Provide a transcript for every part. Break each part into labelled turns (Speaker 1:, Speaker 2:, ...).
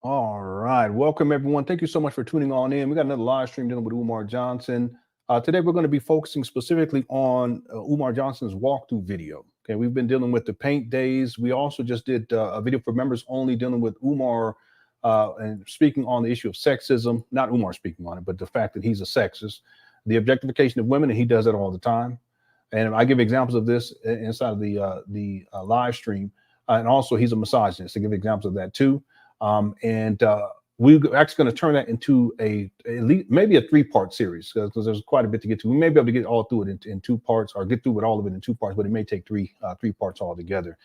Speaker 1: All right. Welcome, everyone. Thank you so much for tuning on in. We got another live stream dealing with Umar Johnson. Today, we're going to be focusing specifically on Umar Johnson's walkthrough video. Okay, we've been dealing with the paint days. We also just did a video for members only dealing with Umar and speaking on the issue of sexism. Not Umar speaking on it, but the fact that he's a sexist, the objectification of women, and he does it all the time. And I give examples of this inside of the live stream. And also, he's a misogynist. I give examples of that too. We're actually going to turn that into at least maybe a 3-part series because there's quite a bit to get to. We may be able to get all through it in 2 parts or get through with all of it in 2 parts, but it may take three parts altogether.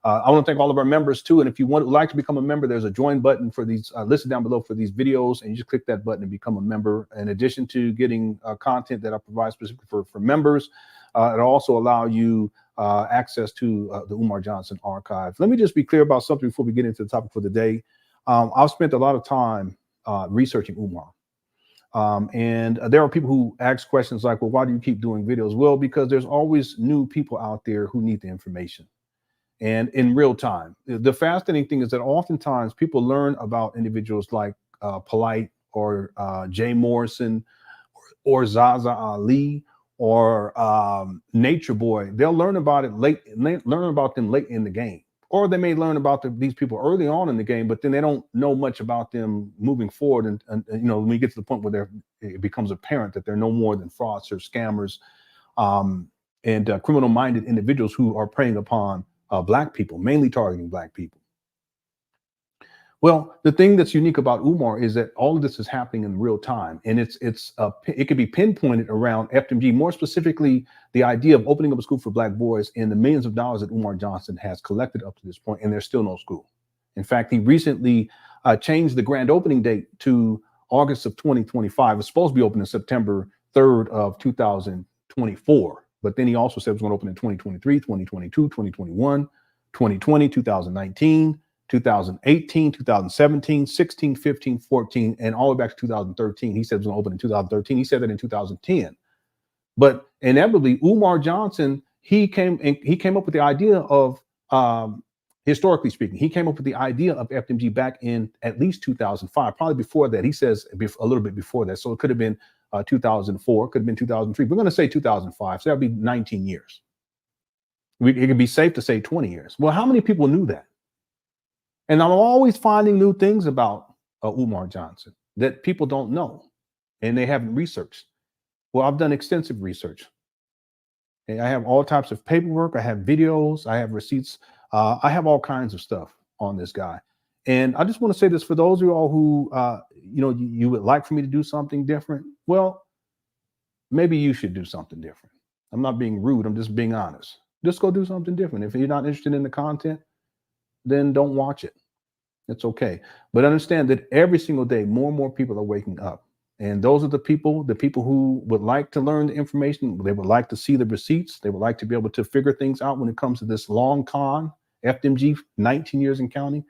Speaker 1: I want to thank all of our members too. And if you would like to become a member, there's a join button for these listed down below for these videos, and you just click that button and become a member. In addition to getting content that I provide specifically for members, it'll also allow you access to the Umar Johnson archive. Let me just be clear about something before we get into the topic for the day. I've spent a lot of time researching Umar. And there are people who ask questions like, well, why do you keep doing videos? Well, because there's always new people out there who need the information. And in real time, the fascinating thing is that oftentimes people learn about individuals like Polite or Jay Morrison or Zaza Ali or Nature Boy. They'll learn about it learn about them late in the game. Or they may learn about these people early on in the game, but then they don't know much about them moving forward. And you know, when you get to the point where it becomes apparent that they're no more than fraudsters, scammers, and criminal-minded individuals who are preying upon Black people, mainly targeting Black people. Well, the thing that's unique about Umar is that all of this is happening in real time, and it could be pinpointed around FDMG, more specifically the idea of opening up a school for Black boys and the millions of dollars that Umar Johnson has collected up to this point, and there's still no school. In fact, he recently changed the grand opening date to August of 2025. It's supposed to be open in September 3rd of 2024, but then he also said it was going to open in 2023, 2022, 2021, 2020, 2019. 2018, 2017, 16, 15, 14, and all the way back to 2013. He said it was going to open in 2013. He said that in 2010. But inevitably, Umar Johnson, he came up with the idea of, historically speaking, he came up with the idea of FDMG back in at least 2005, probably before that. He says a little bit before that. So it could have been 2004, could have been 2003. We're going to say 2005. So that'd be 19 years. It could be safe to say 20 years. Well, how many people knew that? And I'm always finding new things about Umar Johnson that people don't know and they haven't researched. Well, I've done extensive research. And I have all types of paperwork. I have videos. I have receipts. I have all kinds of stuff on this guy. And I just want to say this for those of you all who, you would like for me to do something different. Well, maybe you should do something different. I'm not being rude. I'm just being honest. Just go do something different. If you're not interested in the content, then don't watch it. It's okay. But understand that every single day, more and more people are waking up. And those are the people who would like to learn the information. They would like to see the receipts. They would like to be able to figure things out when it comes to this long con, FDMG, 19 years and counting.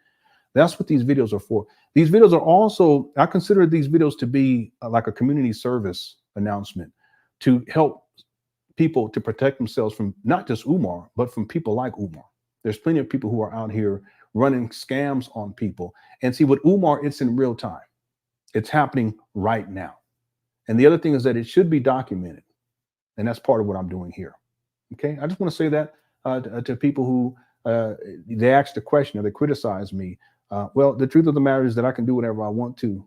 Speaker 1: That's what these videos are for. These videos are also, I consider these videos to be like a community service announcement to help people to protect themselves from not just Umar, but from people like Umar. There's plenty of people who are out here running scams on people. And see, with Umar, it's in real time. It's happening right now. And the other thing is that it should be documented. And that's part of what I'm doing here. Okay, I just want to say that to people who they ask the question or they criticize me. Well, the truth of the matter is that I can do whatever I want to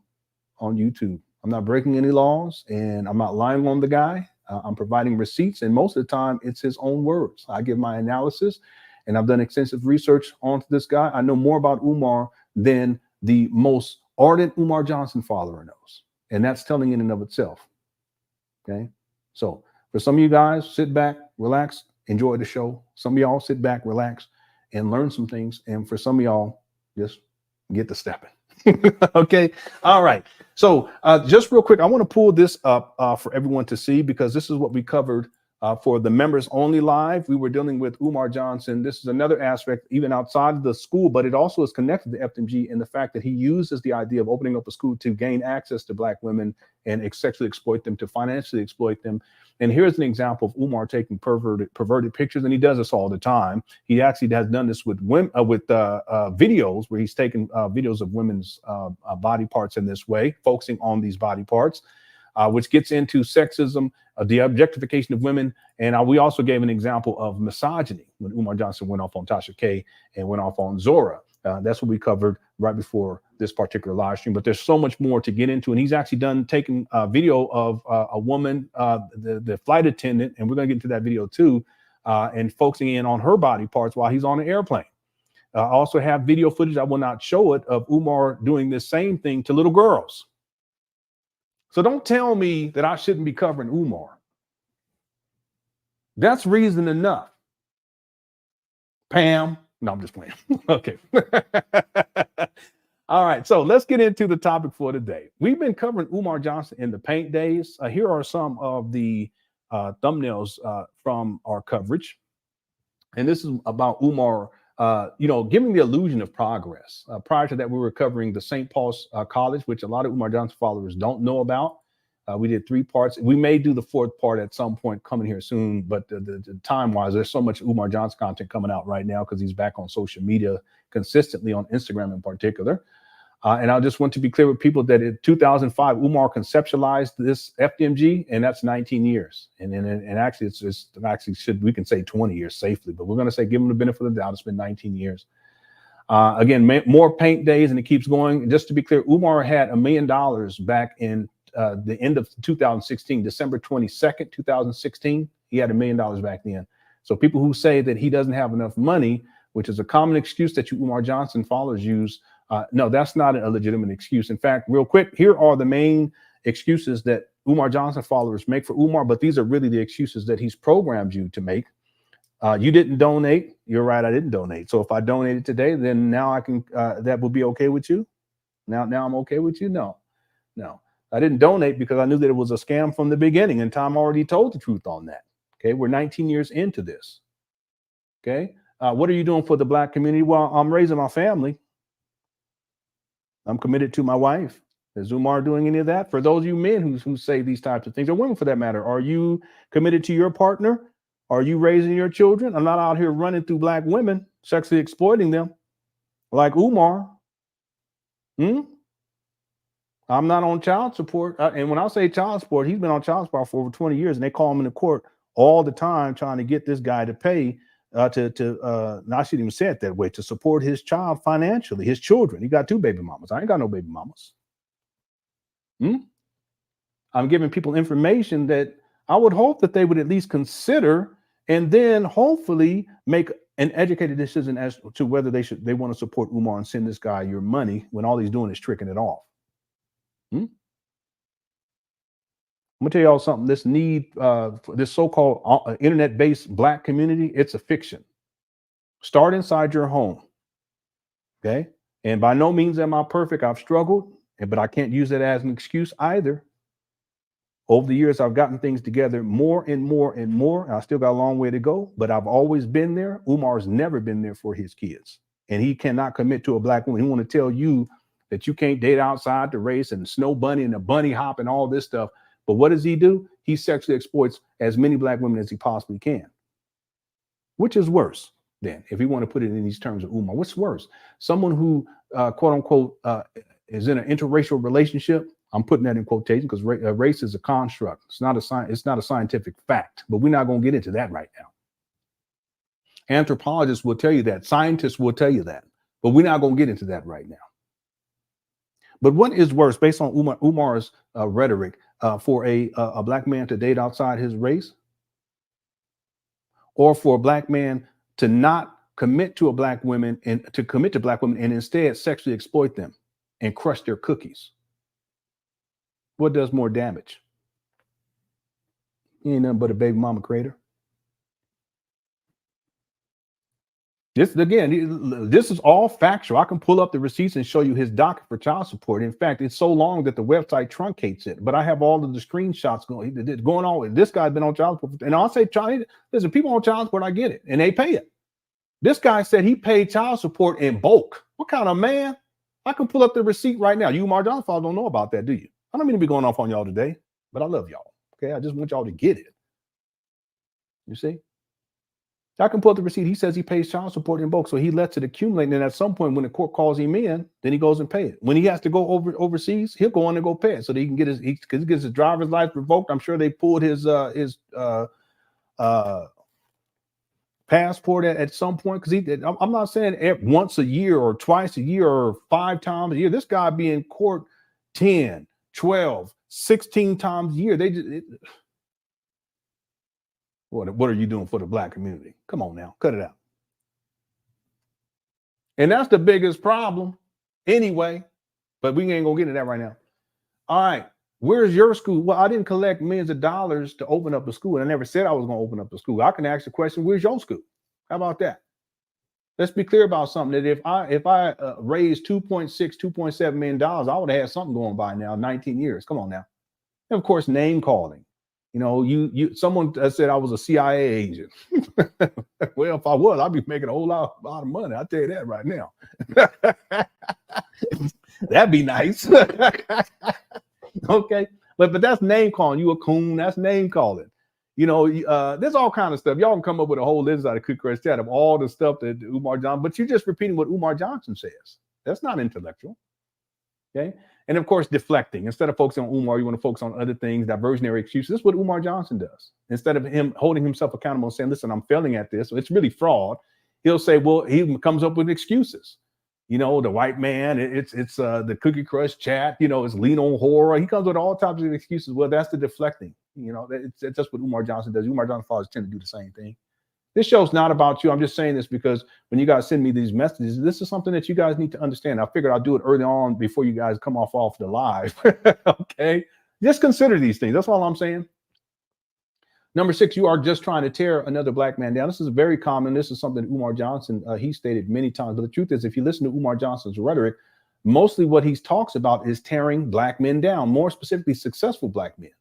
Speaker 1: on YouTube. I'm not breaking any laws and I'm not lying on the guy. I'm providing receipts. And most of the time, it's his own words. I give my analysis. And I've done extensive research onto this guy. I know more about Umar than the most ardent Umar Johnson follower knows. And that's telling in and of itself. Okay. So for some of you guys, sit back, relax, enjoy the show. Some of y'all sit back, relax, and learn some things. And for some of y'all, just get to stepping. Okay. All right. So just real quick, I want to pull this up for everyone to see, because this is what we covered For the members only live, we were dealing with Umar Johnson. This is another aspect, even outside of the school, but it also is connected to FDMG in the fact that he uses the idea of opening up a school to gain access to Black women and sexually exploit them, to financially exploit them. And here's an example of Umar taking perverted pictures, and he does this all the time. He actually has done this with women, videos where he's taken videos of women's body parts in this way, focusing on these body parts, which gets into sexism, the objectification of women. And we also gave an example of misogyny when Umar Johnson went off on Tasha K and went off on Zora. That's what we covered right before this particular live stream. But there's so much more to get into. And he's actually taken a video of a woman, the flight attendant, and we're going to get into that video too, and focusing in on her body parts while he's on an airplane. I also have video footage, I will not show it, of Umar doing this same thing to little girls. So don't tell me that I shouldn't be covering Umar. That's reason enough. Pam. No, I'm just playing. Okay. All right. So let's get into the topic for today. We've been covering Umar Johnson in the paint days. Here are some of the thumbnails from our coverage. And this is about Umar, giving the illusion of progress. Prior to that, we were covering the St. Paul's College, which a lot of Umar Johnson followers don't know about. We did 3 parts. We may do the 4th part at some point coming here soon, but the time-wise, there's so much Umar Johnson content coming out right now because he's back on social media consistently, on Instagram in particular. And I just want to be clear with people that in 2005, Umar conceptualized this FDMG, and that's 19 years. And actually, we can say 20 years safely, but we're going to say give him the benefit of the doubt. It's been 19 years. Again, more paint days, and it keeps going. Just to be clear, Umar had $1 million back in the end of 2016, December 22nd, 2016. He had $1 million back then. So people who say that he doesn't have enough money, which is a common excuse that you Umar Johnson followers use, no, that's not a legitimate excuse. In fact, real quick, here are the main excuses that Umar Johnson followers make for Umar, but these are really the excuses that he's programmed you to make. You didn't donate. You're right, I didn't donate. So if I donated today, then now I can, that would be okay with you? Now I'm okay with you? No. I didn't donate because I knew that it was a scam from the beginning, and Tom already told the truth on that. Okay, we're 19 years into this. Okay, what are you doing for the Black community? Well, I'm raising my family. I'm committed to my wife. Is Umar doing any of that? For those of you men who say these types of things, or women for that matter, are you committed to your partner? Are you raising your children? I'm not out here running through Black women, sexually exploiting them like Umar. I'm not on child support. And when I say child support, he's been on child support for over 20 years, and they call him into court all the time trying to get this guy to pay I shouldn't even say it that way, to support his child financially, his children. He got 2 baby mamas. I ain't got no baby mamas. I'm giving people information that I would hope that they would at least consider, and then hopefully make an educated decision as to whether they want to support Umar and send this guy your money when all he's doing is tricking it off. I'm gonna tell y'all something. This need for this so-called internet-based Black community, it's a fiction. Start inside your home. Okay. And by no means am I perfect. I've struggled, but I can't use it as an excuse either. Over the years, I've gotten things together more and more and more. I still got a long way to go, but I've always been there. Umar's never been there for his kids, and he cannot commit to a Black woman. He want to tell you that you can't date outside the race and snow bunny and a bunny hop and all this stuff. But what does he do? He sexually exploits as many Black women as he possibly can. Which is worse, then, if you want to put it in these terms of Umar? What's worse? Someone who, quote unquote, is in an interracial relationship. I'm putting that in quotation because race is a construct. It's not a scientific fact. But we're not going to get into that right now. Anthropologists will tell you that. Scientists will tell you that. But we're not going to get into that right now. But what is worse, based on Umar's rhetoric, for a Black man to date outside his race, or for a Black man to not commit to Black women and to commit to Black women and instead sexually exploit them and crush their cookies? What does more damage? He ain't nothing but a baby mama crater. This again, this is all factual. I can pull up the receipts and show you his docket for child support. In fact, it's so long that the website truncates it. But I have all of the screenshots going on with this guy's been on child support. And I'll say, listen, people on child support, I get it, and they pay it. This guy said he paid child support in bulk. What kind of man? I can pull up the receipt right now. You, Umar Johnson, don't know about that, do you? I don't mean to be going off on y'all today, but I love y'all. Okay, I just want y'all to get it. You see? I can pull up the receipt. He says he pays child support in bulk, so he lets it accumulate. And then at some point, when the court calls him in, then he goes and pay it. When he has to go overseas, he'll go on and go pay it so that he can get because he gets his driver's license revoked. I'm sure they pulled his passport at some point because I'm not saying once a year or twice a year or 5 times a year. This guy be in court 10, 12, 16 times a year. What are you doing for the black community? Come on now, cut it out. And that's the biggest problem anyway, but we ain't gonna get into that right now. All right, where's your school? Well, I didn't collect millions of dollars to open up a school, and I never said I was gonna open up a school. I can ask the question, where's your school? How about that? Let's be clear about something, that if I raised $2.7 million, I would have had something going by now, 19 years. Come on now. And of course, name calling. You know, someone said I was a CIA agent. Well, if I was, I'd be making a whole lot of money. I'll tell you that right now. That'd be nice. Okay. But that's name calling. You a coon, that's name calling. You know, there's all kind of stuff. Y'all can come up with a whole list out of Quick Crush Chat of all the stuff that Umar Johnson, but you're just repeating what Umar Johnson says. That's not intellectual. Okay. And of course, deflecting. Instead of focusing on Umar, you want to focus on other things, diversionary excuses. This is what Umar Johnson does. Instead of him holding himself accountable and saying, listen, I'm failing at this, it's really fraud. He'll say, well, he comes up with excuses. You know, the white man, it's the Cookie Crush Chat, you know, it's LenonHonor. He comes with all types of excuses. Well, that's the deflecting. You know, it's just what Umar Johnson does. Umar Johnson fathers tend to do the same thing. This show's not about you. I'm just saying this because when you guys send me these messages, this is something that you guys need to understand. I figured I'll do it early on before you guys come off the live. Okay. Just consider these things. That's all I'm saying. Number 6, you are just trying to tear another black man down. This is very common. This is something Umar Johnson, he stated many times. But the truth is, if you listen to Umar Johnson's rhetoric, mostly what he talks about is tearing black men down, more specifically successful black men.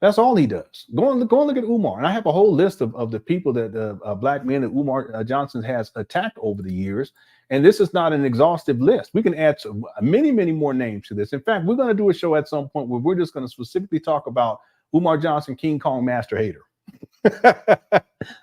Speaker 1: That's all he does. Go and look at Umar. And I have a whole list of the people that black men that Umar Johnson has attacked over the years. And this is not an exhaustive list. We can add many, many more names to this. In fact, we're going to do a show at some point where we're just going to specifically talk about Umar Johnson, King Kong Master Hater.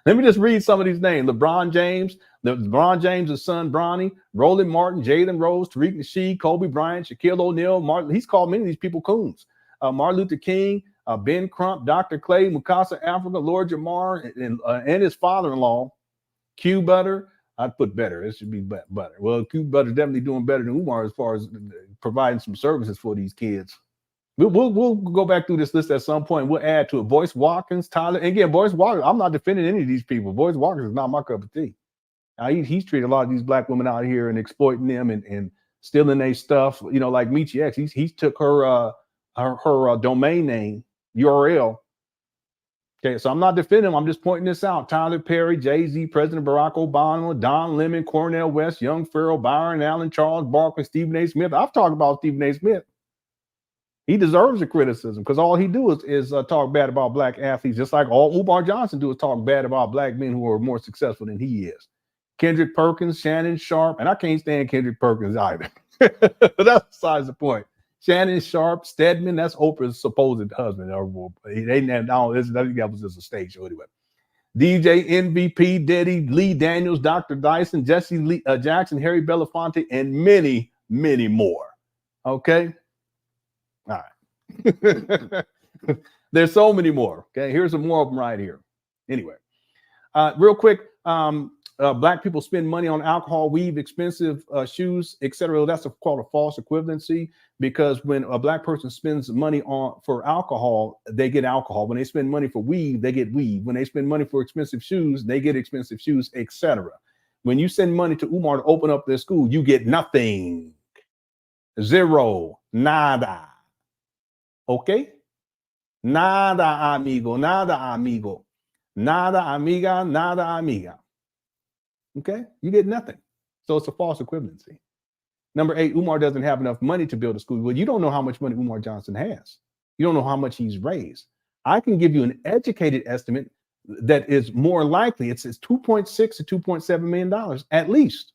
Speaker 1: Let me just read some of these names. LeBron James, LeBron son, Bronny, Roland Martin, Jalen Rose, Tariq Nasheed, Kobe Bryant, Shaquille O'Neal, Martin. He's called many of these people coons. Martin Luther King, Ben Crump, Dr. Clay, Mukasa Africa, Lord Jamar, and his father-in-law, Q Butter. I'd put better. It should be Butter. Well, Q Butter's definitely doing better than Umar as far as providing some services for these kids. We'll go back through this list at some point. We'll add to it. Boyce Watkins, Tyler. And again, Boyce Watkins, I'm not defending any of these people. Boyce Watkins is not my cup of tea. Now, he's treated a lot of these black women out here and exploiting them and stealing their stuff. You know, like Michi X, he took her domain name, URL. Okay, so I'm not defending him. I'm just pointing this out. Tyler Perry, Jay-Z, President Barack Obama, Don Lemon, Cornel West, Young Farrell, Byron Allen, Charles Barkley, Stephen A. Smith. I've talked about Stephen A. Smith. He deserves the criticism because all he do is talk bad about black athletes, just like all Umar Johnson do is talk bad about black men who are more successful than he is. Kendrick Perkins, Shannon Sharp, and I can't stand Kendrick Perkins either. That's besides the point. Shannon Sharp, Stedman, that's Oprah's supposed husband. That was just a stage show anyway. DJ MVP, Diddy, Lee Daniels, Dr. Dyson, Jesse Jackson, Harry Belafonte, and many, many more. Okay. All right. There's so many more. Okay. Here's some more of them right here. Anyway, real quick. Black people spend money on alcohol, weave, expensive shoes, etc. That's called a false equivalency, because when a black person spends money for alcohol, they get alcohol. When they spend money for weave, they get weave. When they spend money for expensive shoes, they get expensive shoes, etc. When you send money to Umar to open up their school, you get nothing. Zero. Nada. Okay? Nada, amigo. Nada, amigo. Nada, amiga. Nada, amiga. Okay, you get nothing. So it's a false equivalency. Number 8, Umar doesn't have enough money to build a school. Well, you don't know how much money Umar Johnson has. You don't know how much he's raised. I can give you an educated estimate that is more likely. It's $2.6 to $2.7 million at least.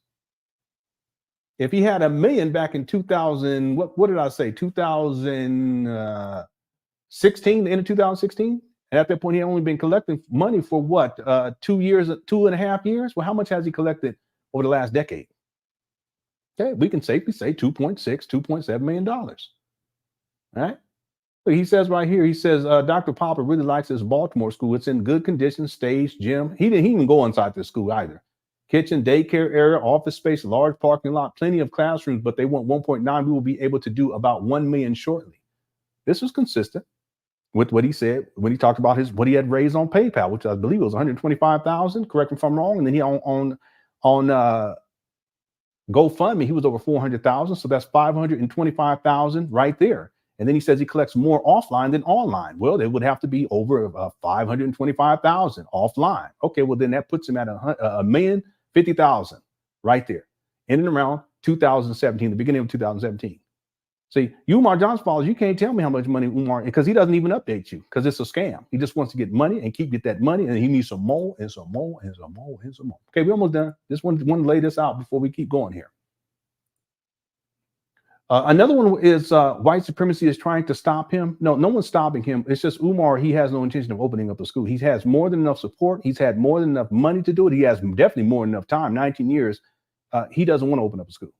Speaker 1: If he had $1 million back in 2000, what did I say? 2016, the end of 2016. And at that point, he had only been collecting money for what? 2 years, 2.5 years. Well, how much has he collected over the last decade? Okay, we can safely say $2.6, $2.7 million. All right. So he says right here, he says, Dr. Popper really likes his Baltimore school. It's in good condition, stage, gym. He didn't even go inside the school either. Kitchen, daycare area, office space, large parking lot, plenty of classrooms, but they want 1.9. We will be able to do about 1 million shortly. This was consistent with what he said when he talked about what he had raised on PayPal, which I believe was 125,000. Correct me if I'm wrong. And then he on GoFundMe, he was over 400,000. So that's 525,000 right there. And then he says he collects more offline than online. Well, they would have to be over 525,000 offline. Okay, well then that puts him at 1,050,000 right there, in and around 2017, the beginning of 2017. See, Umar Johnson followers, you can't tell me how much money Umar, because he doesn't even update you, because it's a scam. He just wants to get money and get that money, and he needs some more and some more and some more and some more. Okay, we're almost done. Just want to lay this out before we keep going here. Another one is white supremacy is trying to stop him. No one's stopping him. It's just Umar, he has no intention of opening up a school. He has more than enough support. He's had more than enough money to do it. He has definitely more than enough time, 19 years. He doesn't want to open up a school.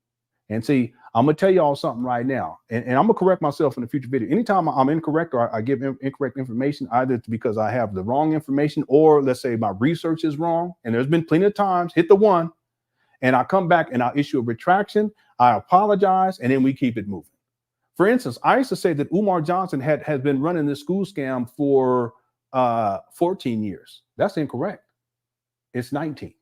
Speaker 1: And see, I'm going to tell you all something right now, and I'm going to correct myself in a future video. Anytime I'm incorrect or I give incorrect information, either because I have the wrong information or let's say my research is wrong, and there's been plenty of times, hit the one, and I come back and I'll issue a retraction, I apologize, and then we keep it moving. For instance, I used to say that Umar Johnson has been running this school scam for 14 years. That's incorrect. It's 19.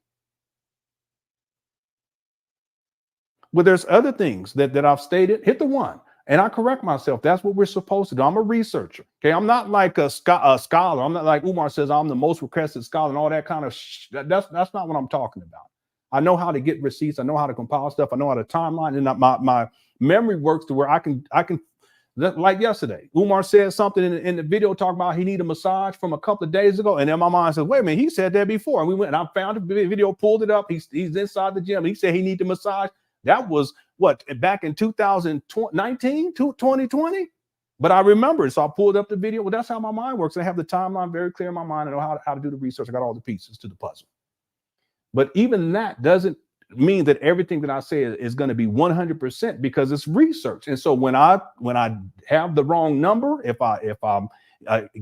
Speaker 1: Well, there's other things that I've stated. Hit the one, and I correct myself. That's what we're supposed to do. I'm a researcher. Okay, I'm not like a scholar. I'm not like Umar says I'm the most requested scholar and all that kind of. That's not what I'm talking about. I know how to get receipts. I know how to compile stuff. I know how to timeline, and my memory works to where I can. Like yesterday, Umar said something in the video talking about he needed a massage from a couple of days ago, and then my mind says, "Wait a minute, he said that before." And we went and I found the video, pulled it up. He's inside the gym. And he said he needed a massage. That was what, back in 2019, 2020. But I remember it, so I pulled up the video. Well, that's how my mind works. I have the timeline very clear in my mind. I know how to do the research. I got all the pieces to the puzzle. But even that doesn't mean that everything that I say is going to be 100% because it's research. And so when I have the wrong number, if I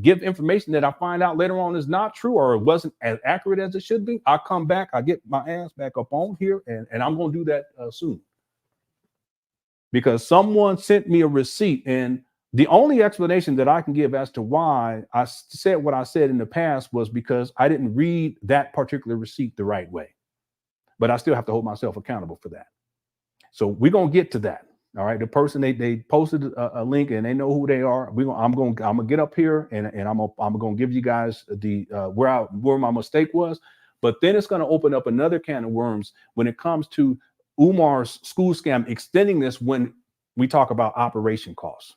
Speaker 1: give information that I find out later on is not true or it wasn't as accurate as it should be, I come back, I get my ass back up on here, and I'm going to do that soon. Because someone sent me a receipt, and the only explanation that I can give as to why I said what I said in the past was because I didn't read that particular receipt the right way. But I still have to hold myself accountable for that. So we're going to get to that. All right. The person, they posted a link and they know who they are. I'm going to get up here and I'm going to give you guys the where my mistake was. But then it's going to open up another can of worms when it comes to Umar's school scam, extending this when we talk about operation costs.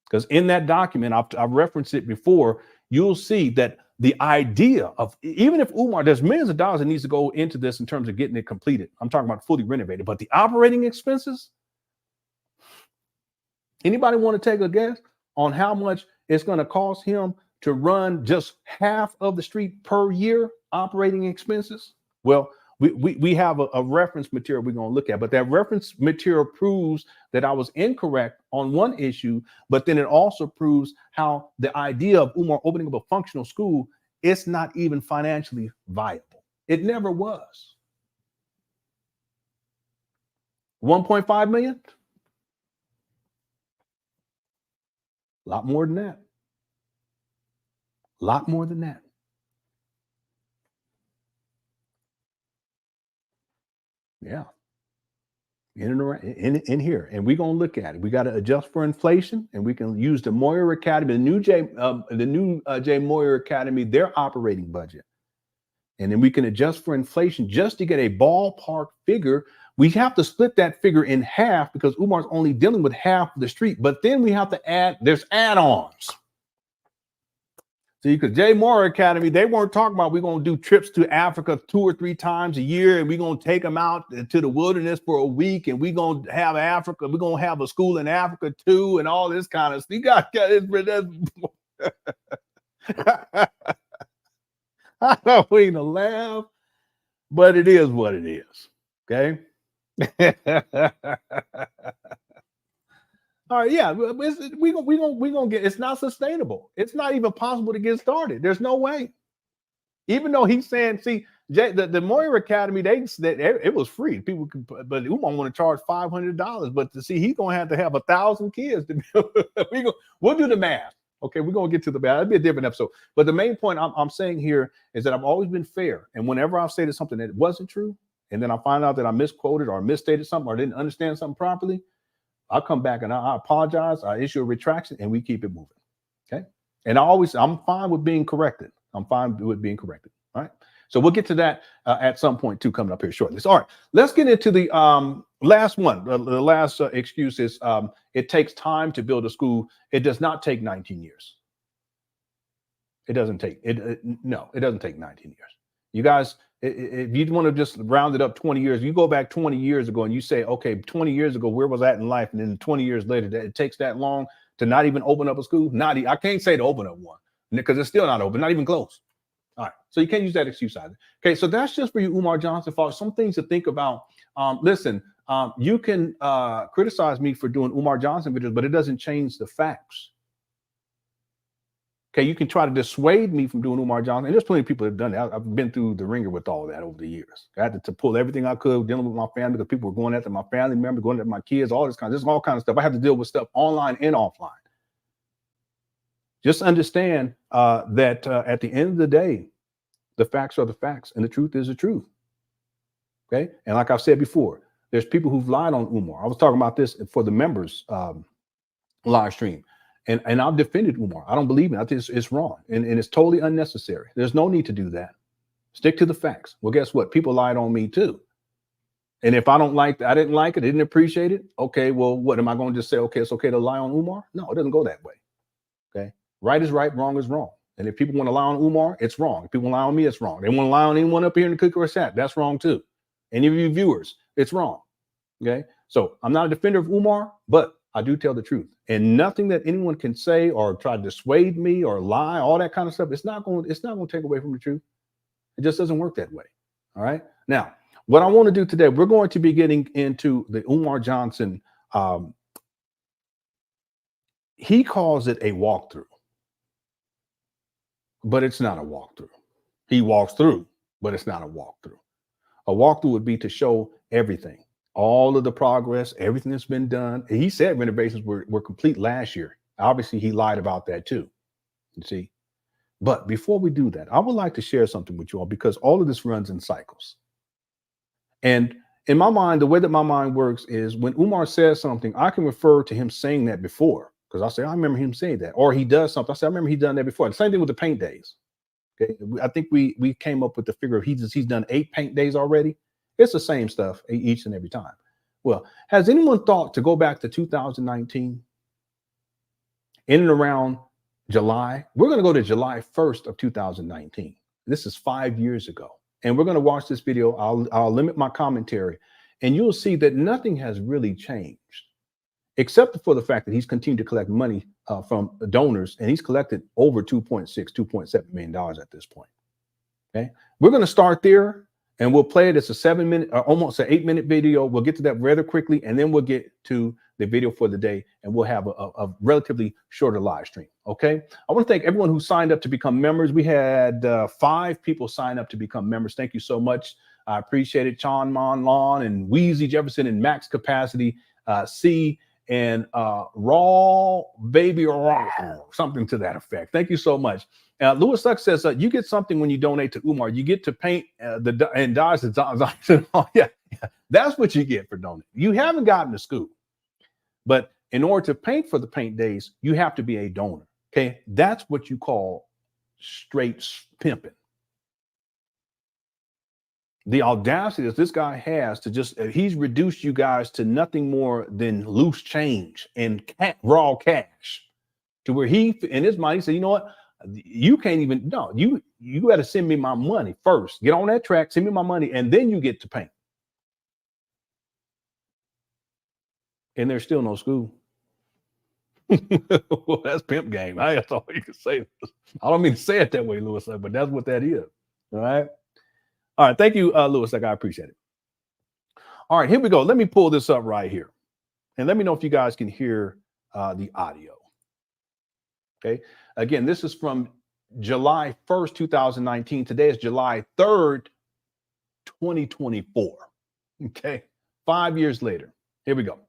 Speaker 1: Because in that document, I've referenced it before, you'll see that the idea of, even if Umar, there's millions of dollars that needs to go into this in terms of getting it completed. I'm talking about fully renovated, but the operating expenses, anybody want to take a guess on how much it's going to cost him to run just half of the street per year operating expenses? Well, we have a reference material we're going to look at, but that reference material proves that I was incorrect on one issue, but then it also proves how the idea of Umar opening up a functional school, it's not even financially viable. It never was. 1.5 million? A lot more than that. A lot more than that. Yeah. In and around in here. And we're going to look at it. We got to adjust for inflation, and we can use the Moyer Academy, the new J Moyer Academy, their operating budget. and then we can adjust for inflation just to get a ballpark figure. We have to split that figure in half because Umar's only dealing with half of the street. But then we have to add, there's add-ons. See, because JMOR Academy, they weren't talking about we're going to do trips to Africa 2 or 3 times a year, and we're going to take them out to the wilderness for a week, and we're going to have Africa, we're going to have a school in Africa too, and all this kind of stuff. You got it. I don't mean to laugh, but it is what it is. Okay. All right, yeah, we gonna get. It's not sustainable. It's not even possible to get started. There's no way. Even though he's saying, see, the Moyer Academy, it was free. People could, but Umar want to charge $500. But to see, he's gonna have to have 1,000 kids to. We'll do the math. Okay, we're gonna get to the math. That'd be a different episode. But the main point I'm saying here is that I've always been fair, and whenever I've stated something that wasn't true, and then I find out that I misquoted or misstated something or didn't understand something properly, I'll come back and I apologize. I issue a retraction and we keep it moving. Okay. And I'm fine with being corrected. I'm fine with being corrected. All right. So we'll get to that at some point too, coming up here shortly. So, all right, let's get into the last one. The last excuse is it takes time to build a school. It does not take 19 years. It doesn't take it. No, it doesn't take 19 years. You guys, if you want to just round it up 20 years, you go back 20 years ago and you say, okay, 20 years ago, where was I in life? And then 20 years later, it takes that long to not even open up a school. I can't say to open up one because it's still not open, not even close. All right. So you can't use that excuse either. Okay. So that's just for you, Umar Johnson folks. Some things to think about. Listen, you can criticize me for doing Umar Johnson videos, but it doesn't change the facts. Okay, you can try to dissuade me from doing Umar Johnson. And there's plenty of people that have done that. I've been through the ringer with all of that over the years. I had to pull everything I could, dealing with my family, because people were going after my family members, going after my kids, all this all kinds of stuff. I have to deal with stuff online and offline. Just understand that at the end of the day, the facts are the facts and the truth is the truth. Okay, and like I've said before, there's people who've lied on Umar. I was talking about this for the members live stream. And I've defended Umar. I don't believe it. I think it's wrong. And it's totally unnecessary. There's no need to do that. Stick to the facts. Well, guess what? People lied on me too. And if I didn't like it, didn't appreciate it. Okay, well, what am I going to just say? Okay, it's okay to lie on Umar? No, it doesn't go that way. Okay. Right is right, wrong is wrong. And if people want to lie on Umar, it's wrong. If people lie on me, it's wrong. They want to lie on anyone up here in the cookie or chat, that's wrong too. Any of you viewers, it's wrong. Okay. So I'm not a defender of Umar, but I do tell the truth, and nothing that anyone can say or try to dissuade me or lie, all that kind of stuff. It's not going to take away from the truth. It just doesn't work that way. All right. Now, what I want to do today, we're going to be getting into the Umar Johnson. He calls it a walkthrough, but it's not a walkthrough. He walks through, but it's not a walkthrough. A walkthrough would be to show everything. All of the progress, everything that's been done. He said renovations were complete last year. Obviously, he lied about that too. You see, but before we do that, I would like to share something with you all because all of this runs in cycles. And in my mind, the way that my mind works is when Umar says something, I can refer to him saying that before because I say, I remember him saying that, or he does something. I say, I remember he done that before. The same thing with the paint days. Okay, I think we came up with the figure of he's done 8 paint days already. It's the same stuff each and every time. Well, has anyone thought to go back to 2019 in and around July? We're going to go to July 1st of 2019. This is 5 years ago. And we're going to watch this video. I'll limit my commentary and you'll see that nothing has really changed except for the fact that he's continued to collect money from donors, and he's collected over $2.7 million at this point. Okay. We're going to start there. And we'll play it. It's a 7-minute, almost an 8-minute video. We'll get to that rather quickly, and then we'll get to the video for the day, and we'll have a relatively shorter live stream. Okay. I want to thank everyone who signed up to become members. We had 5 people sign up to become members. Thank you so much. I appreciate it. Chon Mon Lon and Wheezy Jefferson in max capacity. C and raw baby raw, something to that effect. Thank you so much. Lewis Luck says you get something when you donate to Umar. You get to paint and dodge the yeah, that's what you get for donating. You haven't gotten to school, but in order to paint for the paint days, you have to be a donor. Okay, that's what you call straight pimping. The audacity that this guy has to just, he's reduced you guys to nothing more than loose change and raw cash, to where he, in his mind, he said, you know what? You can't even, no, you got to send me my money first. Get on that track, send me my money, and then you get to paint. And there's still no school. Well, that's pimp game. That's all you can say. I don't mean to say it that way, Lewis, but that's what that is. All right. All right. Thank you, Lewis. I appreciate it. All right, here we go. Let me pull this up right here. And let me know if you guys can hear the audio. Okay. Again, this is from July 1st, 2019. Today is July 3rd, 2024. Okay. 5 years later. Here we go.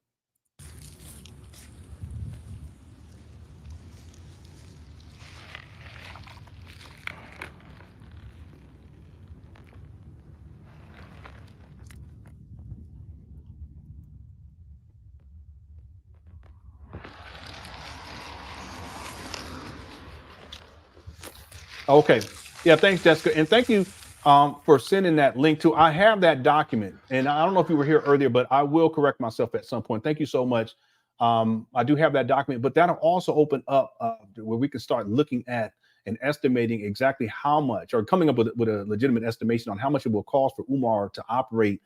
Speaker 1: Okay. Yeah, thanks, Jessica. And thank you for sending that link to. I have that document. And I don't know if you were here earlier, but I will correct myself at some point. Thank you so much. I do have that document, but that'll also open up where we can start looking at and estimating exactly how much, or coming up with a legitimate estimation on how much it will cost for Umar to operate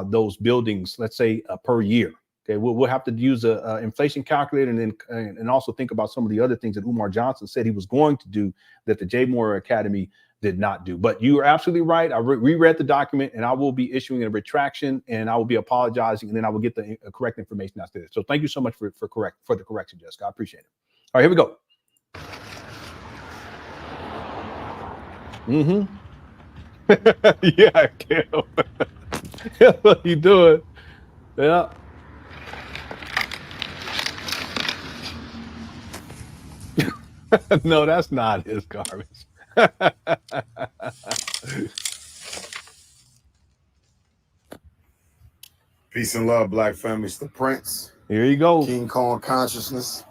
Speaker 1: those buildings, let's say per year. Okay, we'll have to use a inflation calculator, and then and also think about some of the other things that Umar Johnson said he was going to do that the JCSU Academy did not do. But you are absolutely right. I reread the document, and I will be issuing a retraction, and I will be apologizing, and then I will get the correct information after this. So thank you so much for the correction, Jessica. I appreciate it. All right, here we go. Yeah, Kel. That's what you doing. Yeah. No, that's not his garbage.
Speaker 2: Peace and love, Black family. It's the Prince.
Speaker 1: Here you go.
Speaker 2: King Kong consciousness.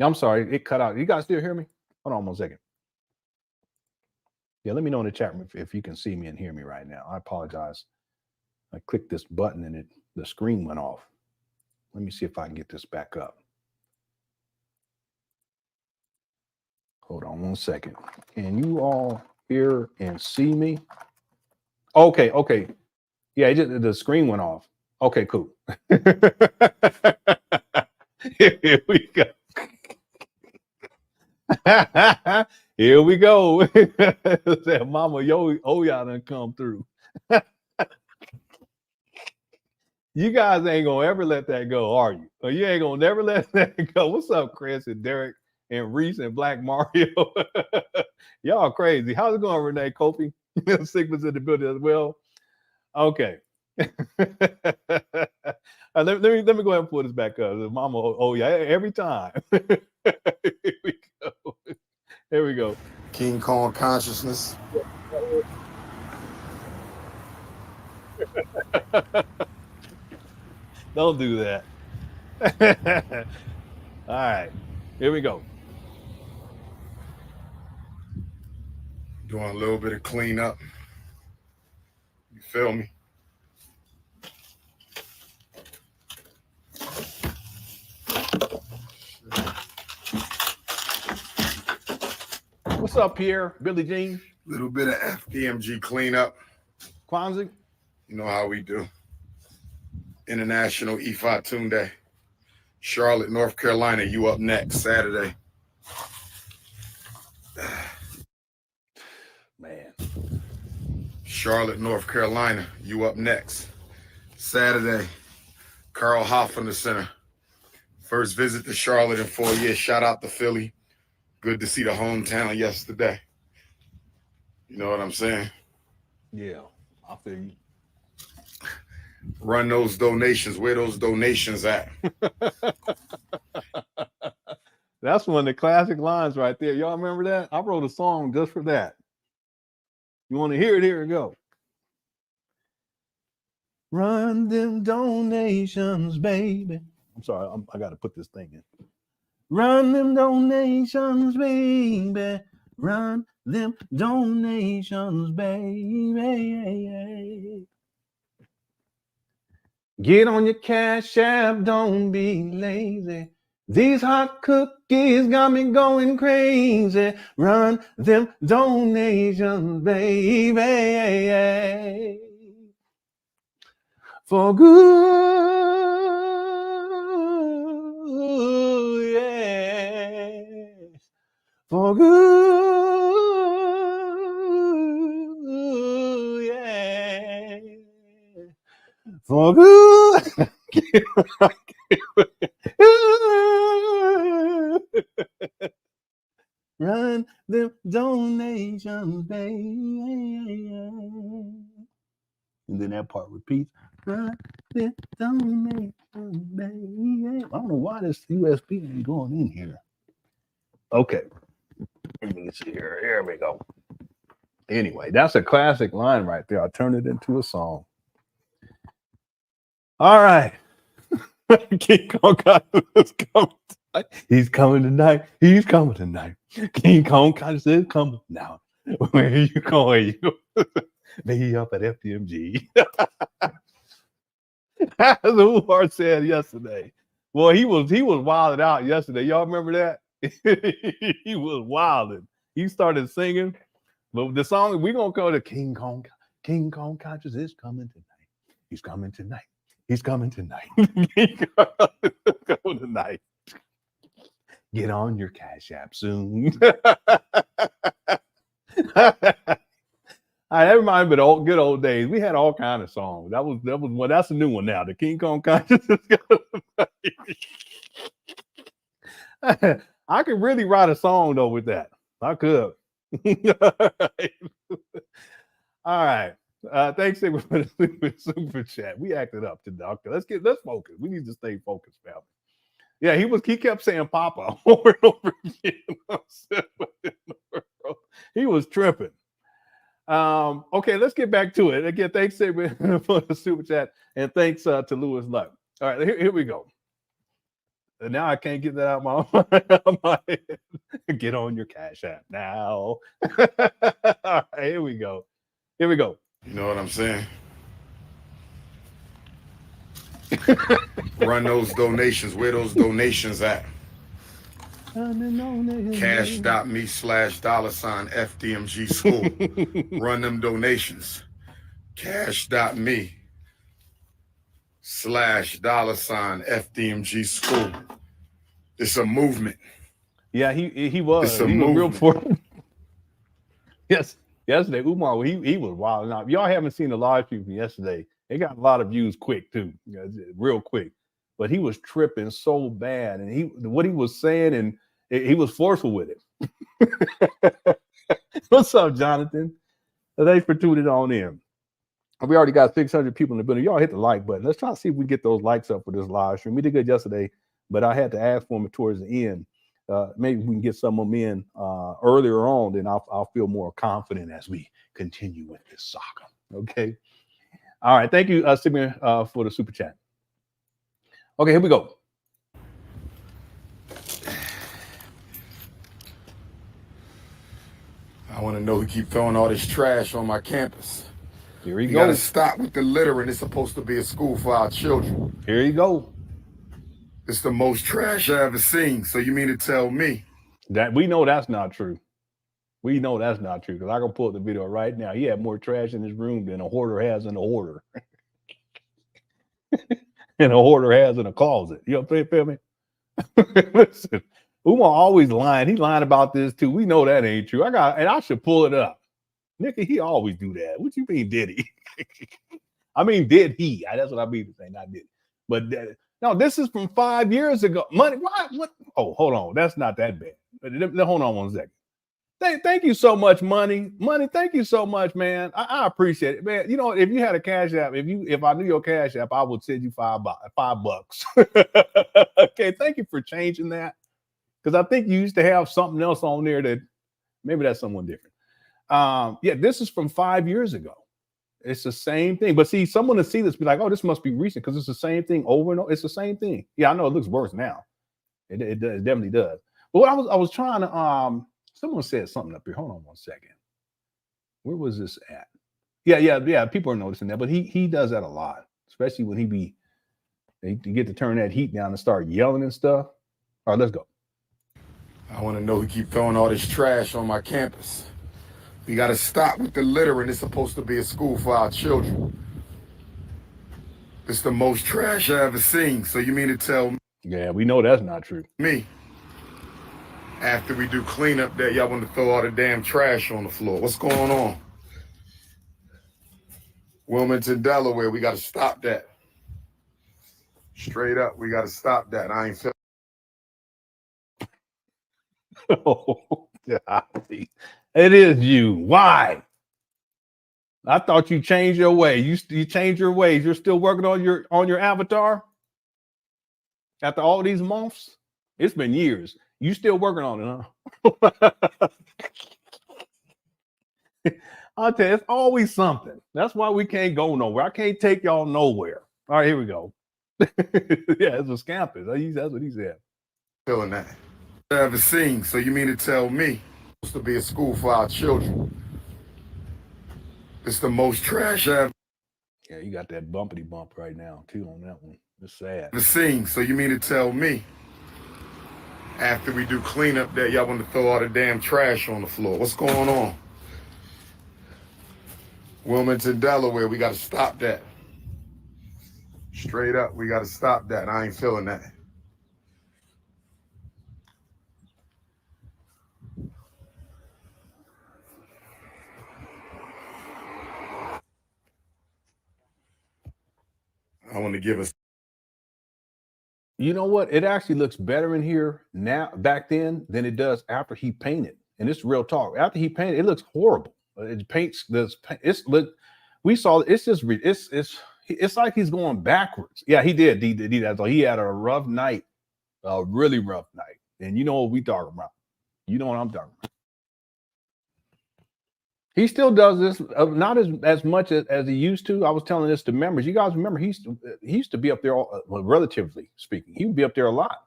Speaker 1: I'm sorry, it cut out. You guys still hear me? Hold on 1 second. Yeah, let me know in the chat room if you can see me and hear me right now. I apologize. I clicked this button and the screen went off. Let me see if I can get this back up. Hold on 1 second. Can you all hear and see me? Okay. Yeah, the screen went off. Okay, cool. Here we go. Here we go. That Mama y'all done come through. You guys ain't gonna ever let that go, are you? Or you ain't gonna never let that go. What's up, Chris and Derek and Reese and Black Mario? Y'all crazy. How's it going, Renee Kofi? Sigma's in the building as well. Okay. Let me go ahead and pull this back up. Mama, oh yeah, every time. Here we go. There we go.
Speaker 2: King Kong consciousness.
Speaker 1: Don't do that. All right, here we go.
Speaker 2: Doing a little bit of cleanup. You feel me?
Speaker 1: What's up, Pierre? Billy Jean?
Speaker 2: Little bit of FDMG cleanup.
Speaker 1: Kwanzaa?
Speaker 2: You know how we do. International Ifa Tunde. Charlotte, North Carolina, you up next Saturday.
Speaker 1: Man.
Speaker 2: Charlotte, North Carolina, you up next Saturday. Carl Hoffman Center. First visit to Charlotte in 4 years. Shout out to Philly. Good to see the hometown yesterday. You know what I'm saying?
Speaker 1: Yeah, I feel you.
Speaker 2: Run those donations. Where those donations at?
Speaker 1: That's one of the classic lines right there. Y'all remember that? I wrote a song just for that. You want to hear it? Here we go. Run them donations, baby. I'm sorry, I got to put this thing in. Run them donations, baby. Run them donations, baby. Get on your Cash App, don't be lazy. These hot cookies got me going crazy. Run them donations, baby. For good, yes. For good, yeah. For good. Run them donations, baby. And then that part repeats. Run them donations, baby. I don't know why this USB ain't going in here. Okay. Let me see here. Here we go. Anyway, that's a classic line right there. I'll turn it into a song. All right. King Kong is coming tonight. He's coming tonight. He's coming tonight. King Kong is coming now. Where are you going? Be up at FDMG. As Umar said yesterday. Well, he was wilding out yesterday. Y'all remember that? He was wilding. He started singing. But the song, we're gonna go to King Kong Conscious is coming tonight. He's coming tonight. He's coming tonight. He's coming tonight. Get on your Cash App soon. That reminds me of the good old days. We had all kinds of songs. That was well, that's a new one now. The King Kong Consciousness. I could really write a song though with that. I could. All right. Thanks for the super chat. We acted up today. Okay, let's focus. We need to stay focused, family. Yeah, he kept saying Papa over and over again. He was tripping. Okay, let's get back to it. Again, thanks for the super chat, and thanks to Lewis Luck. All right, here we go. And now I can't get that out of my head. Get on your Cash App now. All right, here we go. Here we go.
Speaker 2: You know what I'm saying? Run those donations. Where those donations at? Cash.me/$ school. Run them donations. Cash.me/$ school. It's a movement.
Speaker 1: Yeah, he was.
Speaker 2: It's a
Speaker 1: he
Speaker 2: movement.
Speaker 1: was real important. Yes. Yesterday, Umar, he was wild. Now, if y'all haven't seen the live stream from yesterday, it got a lot of views quick too, real quick. But he was tripping so bad, and what he was saying, and he was forceful with it. What's up, Jonathan? Thanks for tuning on in. We already got 600 people in the building. Y'all hit the like button. Let's try to see if we can get those likes up for this live stream. We did good yesterday, but I had to ask for them towards the end. Maybe we can get some of them in earlier on, then I'll feel more confident as we continue with this saga. Okay. All right. Thank you, Sigmund, for the super chat. Okay, here we go.
Speaker 2: I want to know who keep throwing all this trash on my campus.
Speaker 1: Here we go.
Speaker 2: You got to stop with the littering. It's supposed to be a school for our children.
Speaker 1: Here you go.
Speaker 2: It's the most trash I ever seen. So you mean to tell me
Speaker 1: that we know that's not true? We know that's not true because I can pull up the video right now. He had more trash in his room than a hoarder has in a hoarder. And a hoarder has in a closet. You know what I'm saying? Feel me? Listen, Umar always lying. He's lying about this too. We know that ain't true. I should pull it up. Nigga, he always do that. What you mean, did he? I mean, did he? That's what I mean to say, not did. But no, this is from 5 years ago. Money, what? Oh, hold on. That's not that bad. Hold on 1 second. Thank you so much, Money. Money, thank you so much, man. I appreciate it, man. You know, if you had a Cash App, if I knew your Cash App, I would send you $5. Okay, thank you for changing that. Because I think you used to have something else on there that maybe that's someone different. Yeah, this is from 5 years ago. It's the same thing. But see, someone to see this be like, oh, this must be recent because it's the same thing over and over. It's the same thing. Yeah, I know it looks worse now. It definitely does. But what I was trying to someone said something up here. Hold on one second. Where was this at? Yeah. People are noticing that, but he does that a lot, especially when they get to turn that heat down and start yelling and stuff. All right, let's go.
Speaker 2: I want to know who keep throwing all this trash on my campus. We got to stop with the littering. It's supposed to be a school for our children. It's the most trash I ever seen. So you mean to tell me?
Speaker 1: Yeah, we know that's not true.
Speaker 2: Me, after we do cleanup day, y'all want to throw all the damn trash on the floor. What's going on? Wilmington, Delaware, we got to stop that. Straight up, we got to stop that. I ain't feel.
Speaker 1: Oh, golly. It is you. Why? I thought you changed your way. You changed your ways. You're still working on your avatar after all these months. It's been years. You still working on it, huh? I'll tell you, it's always something. That's why we can't go nowhere. I can't take y'all nowhere. All right, here we go. Yeah, it's a campus. That's what he said.
Speaker 2: Feeling that. I ever seen. So you mean to tell me it's supposed to be a school for our children? It's the most trash I've
Speaker 1: Yeah, you got that bumpity bump right now too on that one. It's sad.
Speaker 2: ever seen. So you mean to tell me after we do cleanup day, y'all want to throw all the damn trash on the floor? What's going on? Wilmington, Delaware, we got to stop that. Straight up, we got to stop that. I ain't feeling that. I want to give us.
Speaker 1: You know what? It actually looks better in here now, back then, than it does after he painted. And it's real talk. After he painted, it looks horrible. It paints this. We saw. It's just. It's like he's going backwards. Yeah, he did. He that. So he had a rough night, a really rough night. And you know what we talking about. You know what I'm talking about. He still does this, not as much as he used to. I was telling this to members. You guys remember he used to be up there, relatively speaking. He would be up there a lot.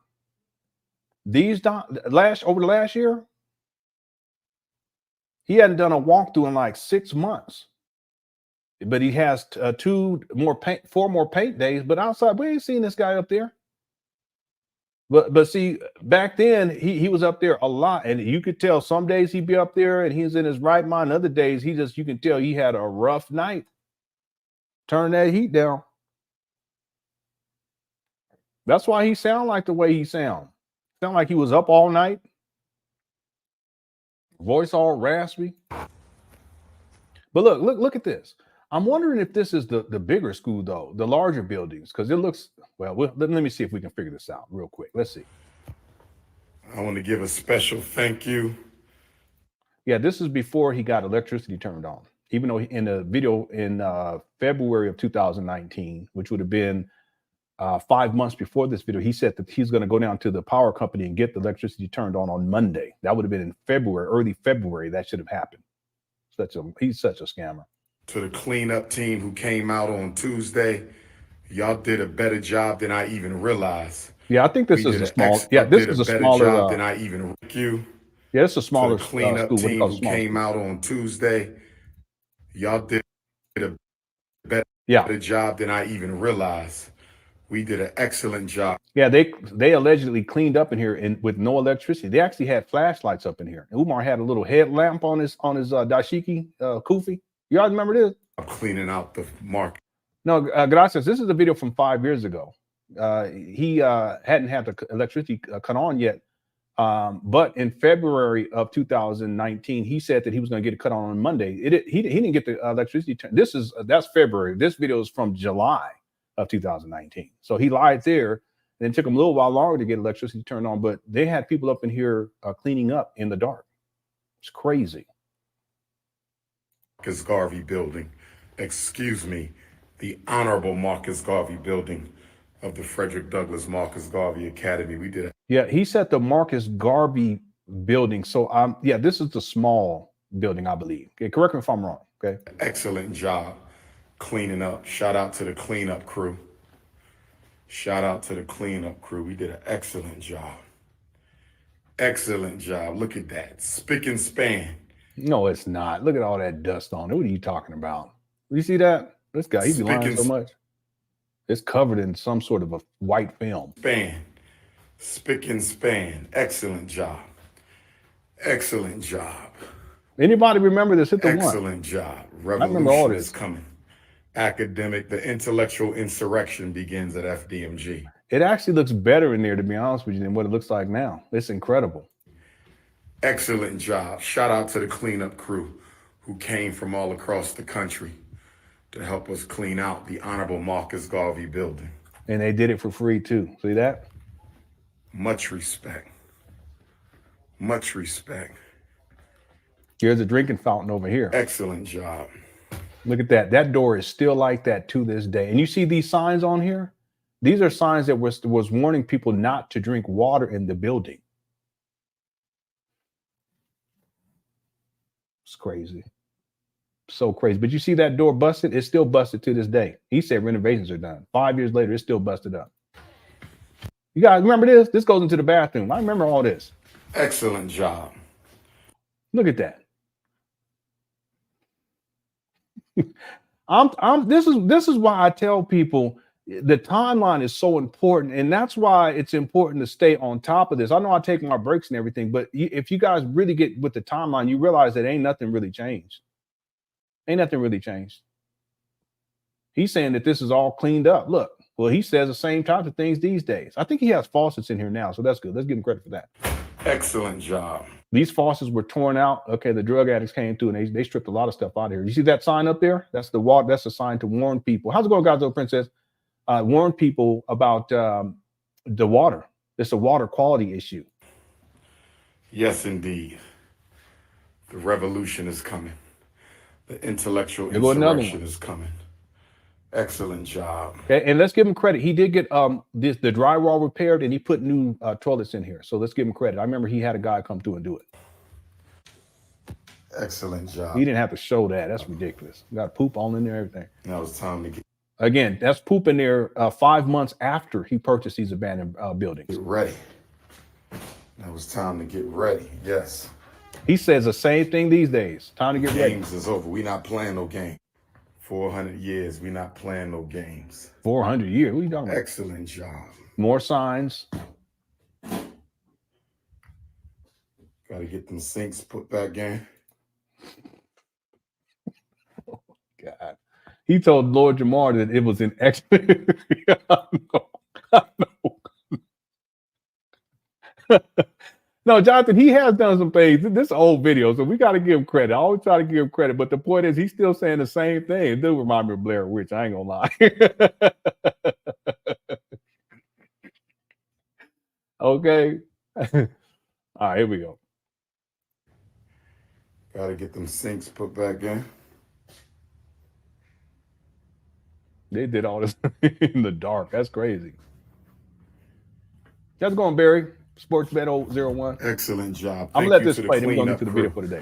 Speaker 1: Over the last year, he hadn't done a walkthrough in like 6 months. But he has 4 more paint days. But outside, we ain't seen this guy up there. But see, back then he was up there a lot, and you could tell some days he'd be up there and he's in his right mind. Other days you can tell he had a rough night. Turn that heat down. That's why he sound like the way he sound. Sound like he was up all night. Voice all raspy. But look at this. I'm wondering if this is the bigger school, though, the larger buildings, because it looks, well, let me see if we can figure this out real quick. Let's see.
Speaker 2: I want to give a special thank you.
Speaker 1: Yeah, this is before he got electricity turned on, even though in the video in February of 2019, which would have been 5 months before this video, he said that he's going to go down to the power company and get the electricity turned on Monday. That would have been in February, early February. That should have happened. He's such a scammer.
Speaker 2: To the cleanup team who came out on Tuesday, y'all did a better job than I even realized.
Speaker 1: Yeah, I think this is a small. Yeah, this is a smaller
Speaker 2: job than I even you.
Speaker 1: Yeah, it's a smaller
Speaker 2: cleanup team who came out on Tuesday. Y'all did a better job than I even realized. We did an excellent job.
Speaker 1: Yeah, they allegedly cleaned up in here with no electricity. They actually had flashlights up in here. Umar had a little headlamp on his dashiki kufi. Y'all remember this?
Speaker 2: I'm cleaning out the market.
Speaker 1: No, gracias. This is a video from 5 years ago. He hadn't had the electricity cut on yet. But in February of 2019, he said that he was going to get it cut on Monday. He didn't get the electricity. That's February. This video is from July of 2019. So he lied there. And it took him a little while longer to get electricity turned on. But they had people up in here cleaning up in the dark. It's crazy.
Speaker 2: Marcus Garvey building, the Honorable Marcus Garvey building of the Frederick Douglass Marcus Garvey Academy. We did it.
Speaker 1: Yeah, he said the Marcus Garvey building. So yeah, this is the small building, I believe. Okay, correct me if I'm wrong. Okay.
Speaker 2: Excellent job. cleaning up. Shout out to the cleanup crew. Shout out to the cleanup crew. We did an excellent job. Excellent job. Look at that. Spick and span.
Speaker 1: No, it's not. Look at all that dust on it. What are you talking about? You see that? This guy, he be lying so much. It's covered in some sort of a white film.
Speaker 2: Span. Spick and span. Excellent job. Excellent job.
Speaker 1: Anybody remember this? Hit the one.
Speaker 2: Excellent job.
Speaker 1: I remember all
Speaker 2: Revolution
Speaker 1: this
Speaker 2: is coming. Academic, the intellectual insurrection begins at FDMG.
Speaker 1: It actually looks better in there, to be honest with you, than what it looks like now. It's incredible.
Speaker 2: Excellent job. Shout out to the cleanup crew who came from all across the country to help us clean out the Honorable Marcus Garvey building.
Speaker 1: And they did it for free too. See that?
Speaker 2: Much respect. Much respect.
Speaker 1: Here's a drinking fountain over here.
Speaker 2: Excellent job.
Speaker 1: Look at that. That door is still like that to this day. And you see these signs on here? These are signs that was warning people not to drink water in the building. It's crazy. So crazy. But you see that door busted? It's still busted to this day. He said renovations are done. 5 years later, it's still busted up. You guys remember this? This goes into the bathroom. I remember all this.
Speaker 2: Excellent job.
Speaker 1: Look at that. This is why I tell people the timeline is so important, and that's why it's important to stay on top of this. I know I take my breaks and everything, but if you guys really get with the timeline, you realize that ain't nothing really changed. Ain't nothing really changed. He's saying that this is all cleaned up. Look, well, he says the same types of things these days. I think he has faucets in here now, so that's good. Let's give him credit for that.
Speaker 2: Excellent job.
Speaker 1: These faucets were torn out. Okay, the drug addicts came through and they stripped a lot of stuff out of here. You see that sign up there? That's the water. That's a sign to warn people. How's it going, guys? Little Princess? Warn people about the water. It's a water quality issue.
Speaker 2: Yes, indeed. The revolution is coming. The intellectual insurrection is coming. Excellent job.
Speaker 1: Okay, and let's give him credit. He did get the drywall repaired, and he put new toilets in here. So let's give him credit. I remember he had a guy come through and do it.
Speaker 2: Excellent job.
Speaker 1: He didn't have to show that. That's ridiculous. Got poop all in there, everything.
Speaker 2: Now it's time to get.
Speaker 1: Again, that's poop in there 5 months after he purchased these abandoned buildings.
Speaker 2: Get ready. Now it's time to get ready. Yes.
Speaker 1: He says the same thing these days. Time to get ready.
Speaker 2: Games is over. We not playing no game. 400 years. We not playing no games.
Speaker 1: 400 years. What are you talking about?
Speaker 2: Excellent job.
Speaker 1: More signs.
Speaker 2: Got to get them sinks put back in.
Speaker 1: Oh, God. He told Lord Jamar that it was an excellent. I know. No, Jonathan, he has done some things. This old video, so we got to give him credit. I always try to give him credit, but the point is he's still saying the same thing. It do remind me of Blair Witch. I ain't gonna lie. Okay. All right, here we go.
Speaker 2: Got to get them sinks put back in.
Speaker 1: They did all this in the dark. That's crazy. How's it going, Barry? Sportsbet 01.
Speaker 2: Excellent job.
Speaker 1: I'm going to let this play. Then we're going to get to the video for today.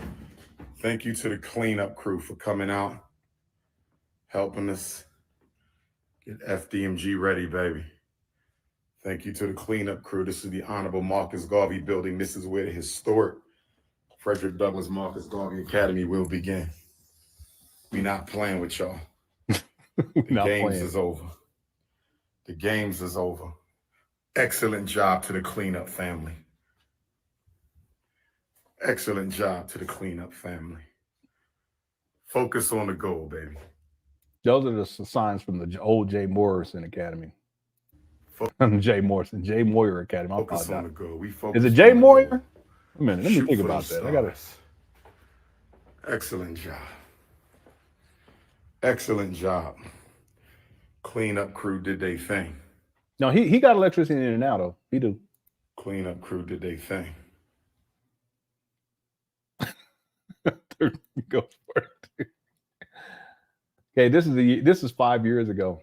Speaker 2: Thank you to the cleanup crew for coming out, helping us get FDMG ready, baby. Thank you to the cleanup crew. This is the Honorable Marcus Garvey building. This is where the historic Frederick Douglass Marcus Garvey Academy will begin. We not playing with y'all. The games is over. The games is over. Excellent job to the cleanup family. Excellent job to the cleanup family. Focus on the goal, baby.
Speaker 1: Those are the signs from the old Jay Morrison Academy. Jay Morrison, Jay Moyer Academy.
Speaker 2: Focus on the goal. We focus.
Speaker 1: Is it Jay Moyer? A minute, let me think about that. I got it.
Speaker 2: Excellent job. Excellent job. Cleanup crew did their thing.
Speaker 1: No, he got electricity in and out, though. He do.
Speaker 2: Cleanup crew did their thing.
Speaker 1: Go for it. Okay, this is 5 years ago.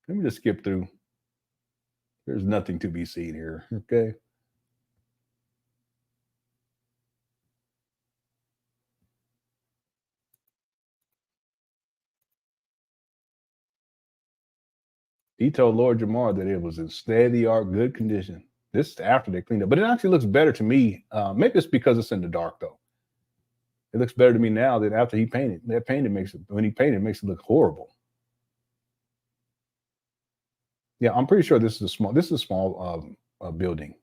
Speaker 1: Let me just skip through. There's nothing to be seen here. Okay. He told Lord Jamar that it was in state-of-the-art good condition. This is after they cleaned up, but it actually looks better to me. Maybe it's because it's in the dark, though. It looks better to me now than after he painted. That painted makes it, when he painted, it makes it look horrible. Yeah, I'm pretty sure this is a small building.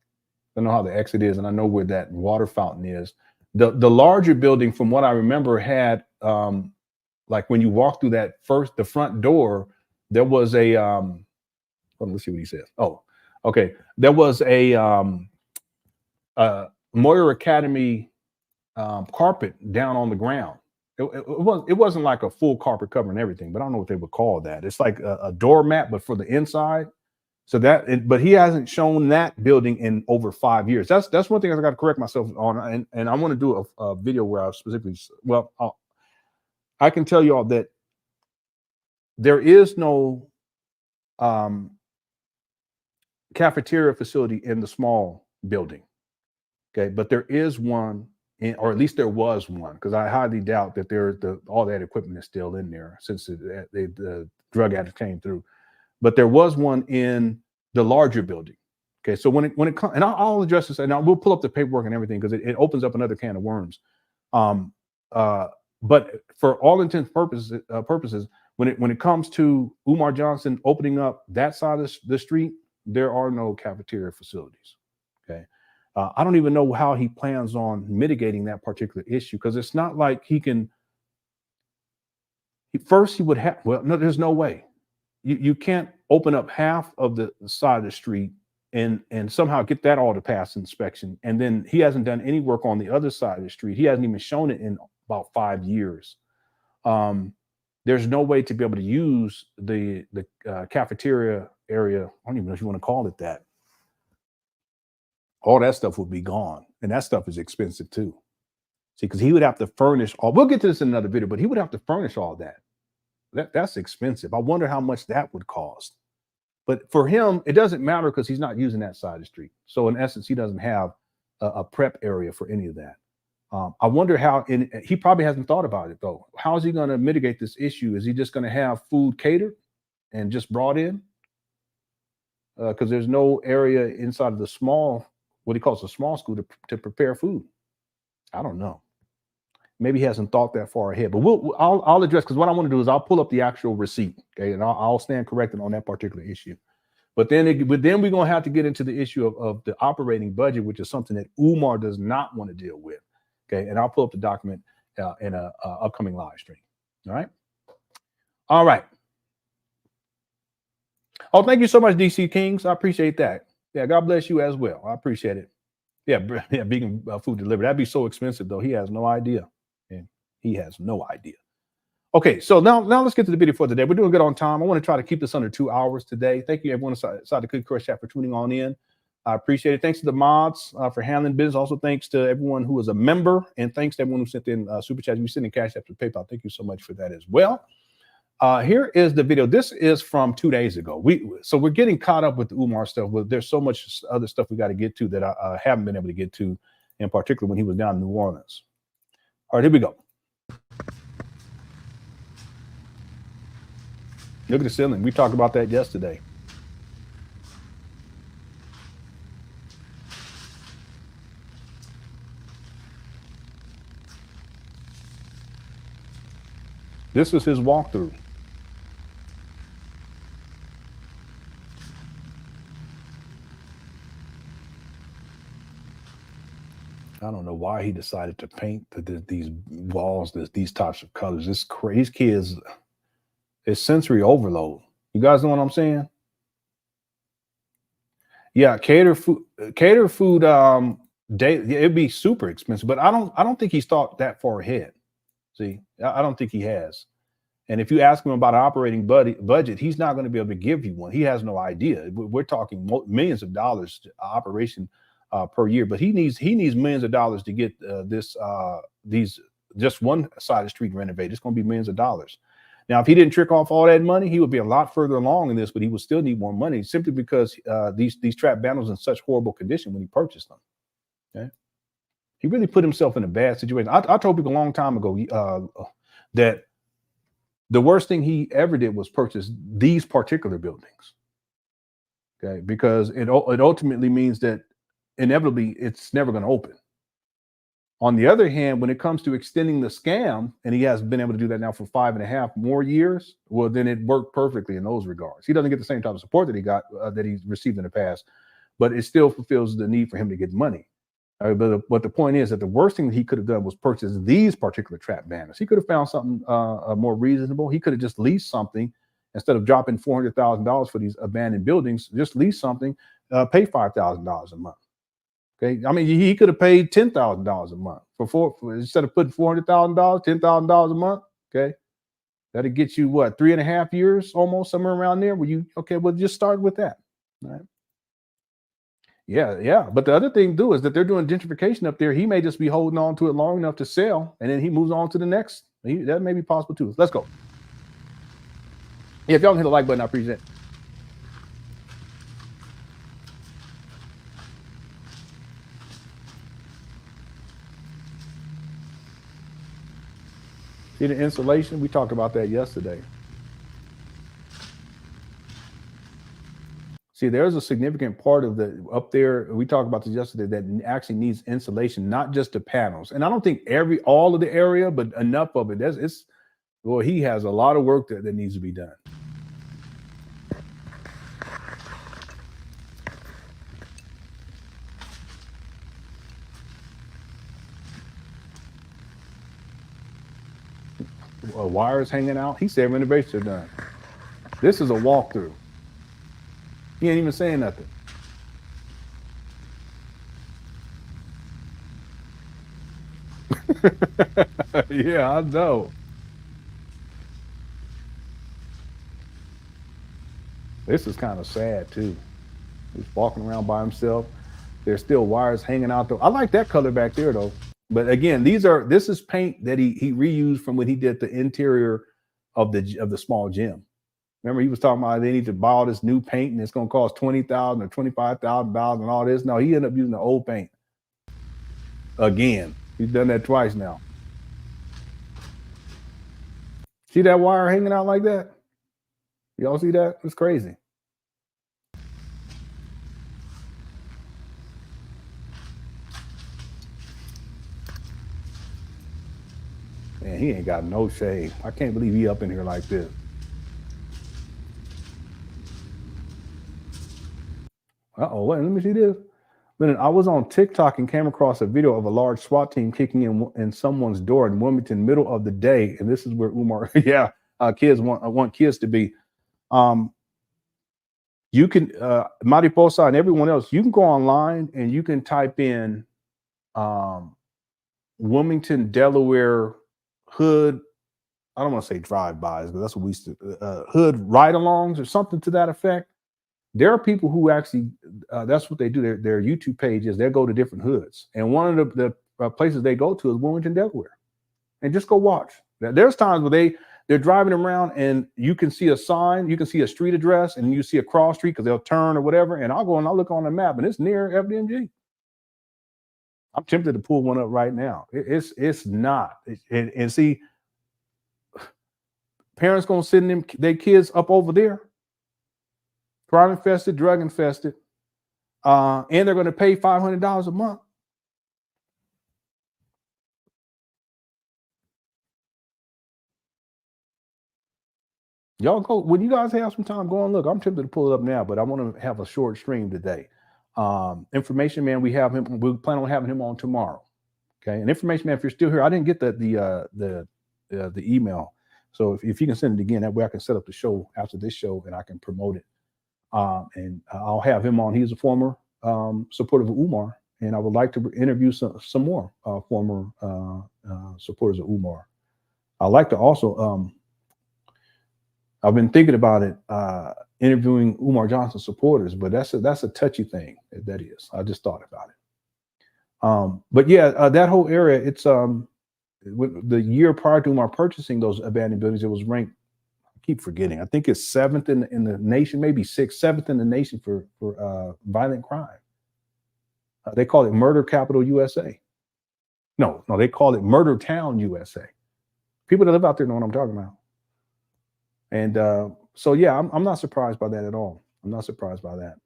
Speaker 1: I know how the exit is, and I know where that water fountain is. The larger building, from what I remember, had like when you walk through the front door, there was a let's see what he says. Oh, okay. There was a Moyer Academy carpet down on the ground. It wasn't like a full carpet covering everything, but I don't know what they would call that. It's like a doormat, but for the inside. So but he hasn't shown that building in over 5 years. That's one thing I got to correct myself on, and I want to do a video where I specifically, I can tell you all that there is no cafeteria facility in the small building. Okay, but there is one, or at least there was one, because I highly doubt that all that equipment is still in there since the drug addict came through. But there was one in the larger building. Okay, so when it comes, and I'll address this, and we'll pull up the paperwork and everything because it opens up another can of worms. But for all intents and purposes, when it comes to Umar Johnson opening up that side of the street, there are no cafeteria facilities. Okay, I don't even know how he plans on mitigating that particular issue, because it's not like he can. First, he would have. Well, no, there's no way. You can't open up half of the side of the street and somehow get that all to pass inspection. And then he hasn't done any work on the other side of the street. He hasn't even shown it in about 5 years. There's no way to be able to use the cafeteria area. I don't even know if you want to call it that. All that stuff would be gone. And that stuff is expensive too. See, because he would have to furnish all, we'll get to this in another video, but he would have to furnish all that. That's expensive. I wonder how much that would cost. But for him, it doesn't matter because he's not using that side of the street. So in essence, he doesn't have a prep area for any of that. I wonder how, he probably hasn't thought about it though. How is he going to mitigate this issue? Is he just going to have food catered and just brought in? Because there's no area inside of the small, what he calls a small school, to prepare food. I don't know. Maybe he hasn't thought that far ahead, but I'll address, because what I want to do is I'll pull up the actual receipt, okay, and I'll stand corrected on that particular issue. But then we're going to have to get into the issue of the operating budget, which is something that Umar does not want to deal with, okay. And I'll pull up the document in a upcoming live stream. All right. Oh, thank you so much, DC Kings. I appreciate that. Yeah, God bless you as well. I appreciate it. Yeah, vegan food delivered. That'd be so expensive though. He has no idea. And he has no idea. Okay, so now let's get to the video for today. We're doing good on time. I want to try to keep this under 2 hours today. Thank you, everyone inside the Good Crush chat for tuning on in. I appreciate it. Thanks to the mods for handling business. Also, thanks to everyone who is a member, and thanks to everyone who sent in super chats. We sent in CashApp to PayPal. Thank you so much for that as well. Here is the video. This is from 2 days ago. We're getting caught up with the Umar stuff. But there's so much other stuff we got to get to that I haven't been able to get to, in particular when he was down in New Orleans. All right, here we go. Look at the ceiling. We talked about that yesterday. This was his walkthrough. I don't know why he decided to paint these walls, these types of colors. This crazy kids, it's sensory overload. You guys know what I'm saying? Yeah, cater food. It'd be super expensive, but I don't think he's thought that far ahead. See, I don't think he has. And if you ask him about an operating budget, he's not going to be able to give you one. He has no idea. We're talking millions of dollars to operation per year, but he needs millions of dollars to get these just one side of the street renovated. It's going to be millions of dollars. Now, if he didn't trick off all that money, he would be a lot further along in this, but he would still need more money simply because these trap banners in such horrible condition when he purchased them. Okay, he really put himself in a bad situation. I told people a long time ago that the worst thing he ever did was purchase these particular buildings. Okay, because it ultimately means that inevitably it's never going to open. On the other hand, when it comes to extending the scam, and he has been able to do that now for 5.5 more years, well, then it worked perfectly in those regards. He doesn't get the same type of support that he got that he's received in the past, but it still fulfills the need for him to get money. But the point is that the worst thing that he could have done was purchase these particular trap banners. He could have found something more reasonable. He could have just leased something instead of dropping $400,000 for these abandoned buildings. Just lease something, pay $5,000 a month. Okay, I mean, he could have paid $10,000 a month for instead of putting $400,000, $10,000 a month. Okay, that'll get you what, 3.5 years, almost somewhere around there. Well, just start with that. All right. Yeah. But the other thing is that they're doing gentrification up there. He may just be holding on to it long enough to sell, and then he moves on to the next. That may be possible too. Let's go. Yeah, if y'all can hit the like button, I appreciate it. See the insulation? We talked about that yesterday. See, there's a significant part of the up there. We talked about this yesterday that actually needs insulation, not just the panels. And I don't think all of the area, but enough of it. He has a lot of work that needs to be done. Wires hanging out. He said renovations are done. This is a walkthrough. He ain't even saying nothing. Yeah, I know. This is kind of sad too. He's walking around by himself. There's still wires hanging out though. I like that color back there though. But again, this is paint that he reused from when he did the interior of the small gym. Remember, he was talking about they need to buy all this new paint and it's going to cost $20,000 or $25,000 and all this. No, he ended up using the old paint again. He's done that twice now. See that wire hanging out like that? Y'all see that? It's crazy. Man, he ain't got no shame. I can't believe he up in here like this. Wait, let me see this. Lenon, I was on TikTok and came across a video of a large SWAT team kicking in someone's door in Wilmington, middle of the day. And this is where Umar, kids want kids to be. You can, Mariposa and everyone else, you can go online and you can type in Wilmington, Delaware hood. I don't want to say drive-bys, but that's what we used to, hood ride-alongs or something to that effect. There are people who actually, that's what they do. Their YouTube page is they go to different hoods. And one of the places they go to is Wilmington, Delaware. And just go watch. There's times where they're driving around and you can see a sign, you can see a street address, and you see a cross street because they'll turn or whatever. And I'll go and I'll look on the map and it's near FDMG. I'm tempted to pull one up right now. It's not. And see, parents gonna send their kids up over there, crime infested, drug infested, and they're gonna pay $500 a month. Y'all go when you guys have some time. Go and look. I'm tempted to pull it up now, but I want to have a short stream today. Information man, we have him. We plan on having him on tomorrow. Okay, and information man, if you're still here, I didn't get the email, so if you can send it again, that way I can set up the show after this show and I can promote it. And I'll have him on. He's a former supporter of Umar, and I would like to interview some more former supporters of Umar. I'd like to also. I've been thinking about it, interviewing Umar Johnson supporters, but that's a touchy thing. That is. I just thought about it. But yeah, that whole area, it's the year prior to Umar purchasing those abandoned buildings, it was ranked. I keep forgetting. I think it's 7th in the nation, maybe 6th, 7th in the nation for violent crime. They call it Murder Capital USA. No, they call it Murder Town USA. People that live out there know what I'm talking about. And so, yeah, I'm not surprised by that at all. I'm not surprised by that.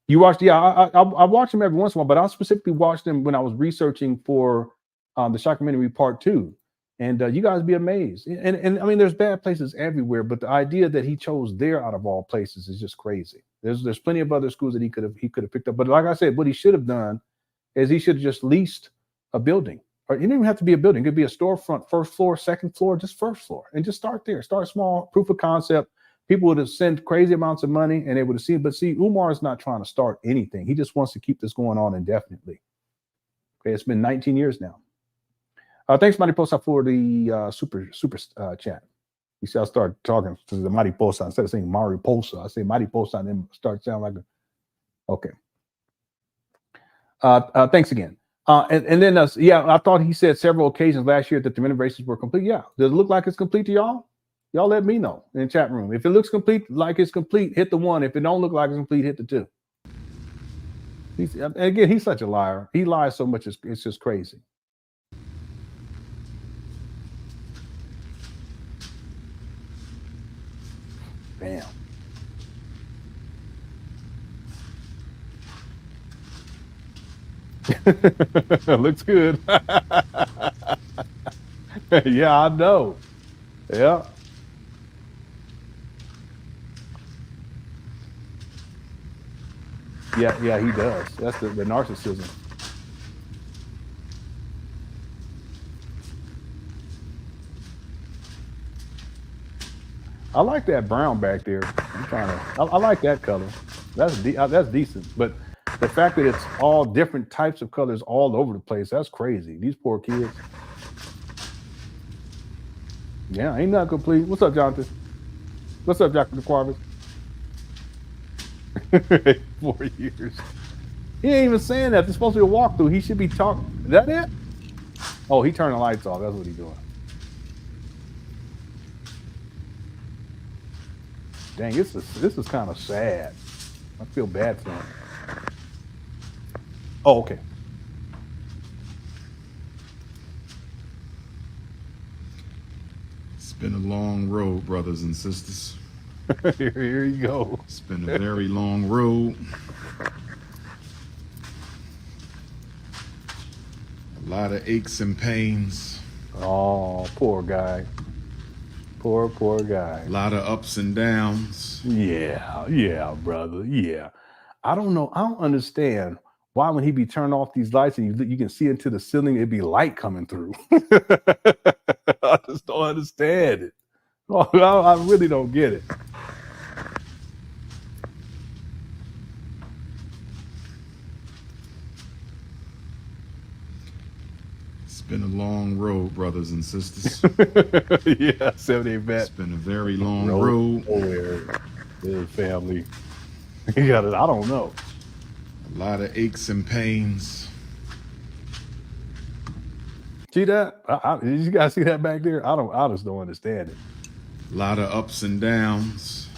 Speaker 1: You watched? Yeah, I watch him every once in a while, but I specifically watched him when I was researching for the documentary Part 2. And you guys be amazed. And I mean, there's bad places everywhere, but the idea that he chose there out of all places is just crazy. There's plenty of other schools that he could have picked up. But like I said, what he should have done is he should have just leased a building. Or it didn't even have to be a building. It could be a storefront, first floor, second floor, just first floor, and just start there. Start small, proof of concept. People would have sent crazy amounts of money and they would have seen. But see, Umar is not trying to start anything. He just wants to keep this going on indefinitely. Okay, it's been 19 years now. Thanks, Mariposa, for the super chat. You see, I started talking to the Mariposa instead of saying Mariposa. I say Mariposa and then start sounding like a. Okay. Thanks again. And then, yeah, I thought he said several occasions last year that the renovations were complete. Yeah. Does it look like it's complete to y'all? Y'all let me know in the chat room. If it looks complete, like it's complete, hit the 1. If it don't look like it's complete, hit the 2. Again, he's such a liar. He lies so much, it's just crazy. Damn. Looks good. Yeah, I know. Yeah. Yeah, he does. That's the narcissism. I like that brown back there. I like that color. That's decent. But the fact that it's all different types of colors all over the place, that's crazy. These poor kids. Yeah, ain't not complete. What's up, Jonathan? What's up, Dr. Quarvis? 4 years. He ain't even saying that. There's supposed to be a walkthrough. He should be talking. Is that it? Oh, he turned the lights off. That's what he's doing. Dang, this is kind of sad. I feel bad for him. Oh, okay.
Speaker 2: It's been a long road, brothers and sisters.
Speaker 1: Here you go.
Speaker 2: It's been a very long road. A lot of aches and pains.
Speaker 1: Oh, poor guy. Poor guy.
Speaker 2: A lot of ups and downs.
Speaker 1: Yeah, brother. Yeah. I don't know. I don't understand why when he be turning off these lights and you can see into the ceiling, it'd be light coming through. I just don't understand it. Oh, I really don't get it.
Speaker 2: It's been a long road, brothers and sisters.
Speaker 1: Yeah, 78 vet.
Speaker 2: It's been a very long road.
Speaker 1: His family. You got it. I don't know.
Speaker 2: A lot of aches and pains.
Speaker 1: See that? You guys see that back there? I just don't understand it.
Speaker 2: A lot of ups and downs.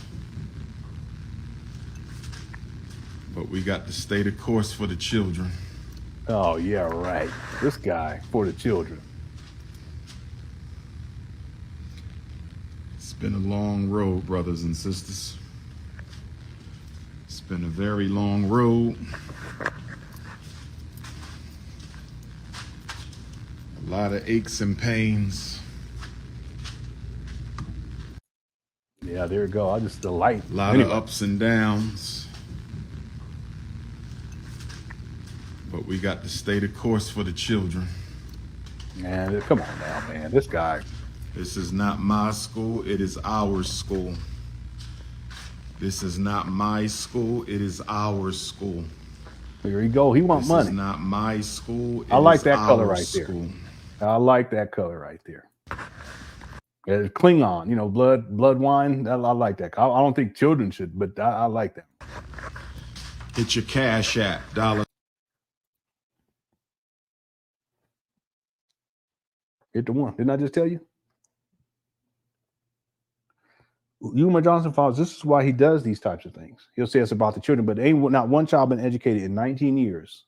Speaker 2: But we got to stay the course for the children.
Speaker 1: Oh, yeah, right. This guy for the children.
Speaker 2: It's been a long road, brothers and sisters. It's been a very long road. A lot of aches and pains.
Speaker 1: Yeah, there you go. I just the light.
Speaker 2: A lot of ups and downs. But we got to stay the course for the children.
Speaker 1: Man, come on now, man. This guy.
Speaker 2: This is not my school. It is our school. This is not my school. It is our school.
Speaker 1: There you go. He wants money.
Speaker 2: This is not my school.
Speaker 1: I like that color right there. I like that color right there. Yeah, Klingon, blood wine. I like that. I don't think children should, but I like that.
Speaker 2: Hit your Cash App, $.
Speaker 1: Hit the 1. Didn't I just tell you? Umar Johnson follows. This is why he does these types of things. He'll say it's about the children, but ain't not one child been educated in 19 years.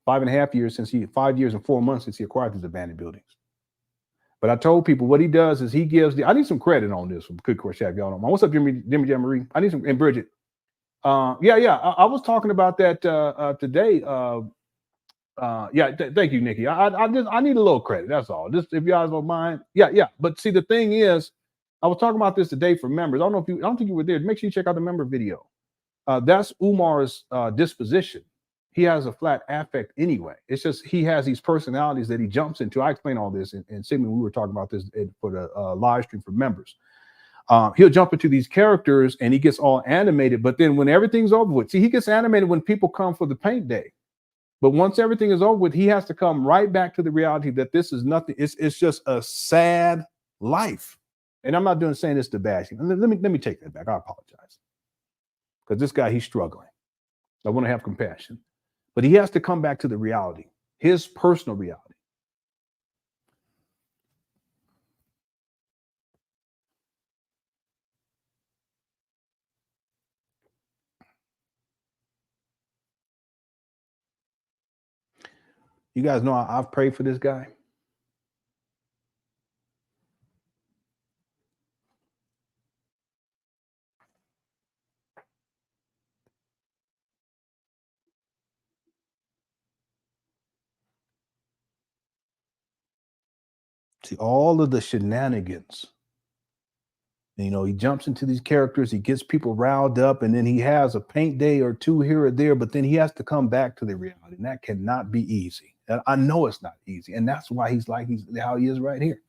Speaker 1: 5.5 years 5 years and 4 months since he acquired these abandoned buildings. But I told people what he does is he gives I need some credit on this one. Good course, have y'all don't mind. What's up, Jimmy Marie? I need some, and Bridget. I was talking about that today. Thank you, Nikki. I need a little credit. That's all. Just if you guys don't mind. Yeah. But see, the thing is, I was talking about this today for members. I don't think you were there. Make sure you check out the member video. That's Umar's disposition. He has a flat affect anyway. It's just he has these personalities that he jumps into. I explained all this in segment. We were talking about this for the live stream for members. He'll jump into these characters and he gets all animated. But then when everything's over with, see, he gets animated when people come for the paint day. But once everything is over with, he has to come right back to the reality that this is nothing. It's just a sad life. And I'm not saying this to bash him. Let me take that back. I apologize. Because this guy, he's struggling. I want to have compassion. But he has to come back to the reality, his personal reality. You guys know I've prayed for this guy. See, all of the shenanigans. You know, he jumps into these characters, he gets people riled up, and then he has a paint day or two here or there, but then he has to come back to the reality, and that cannot be easy. And I know it's not easy, and that's why he's how he is right here.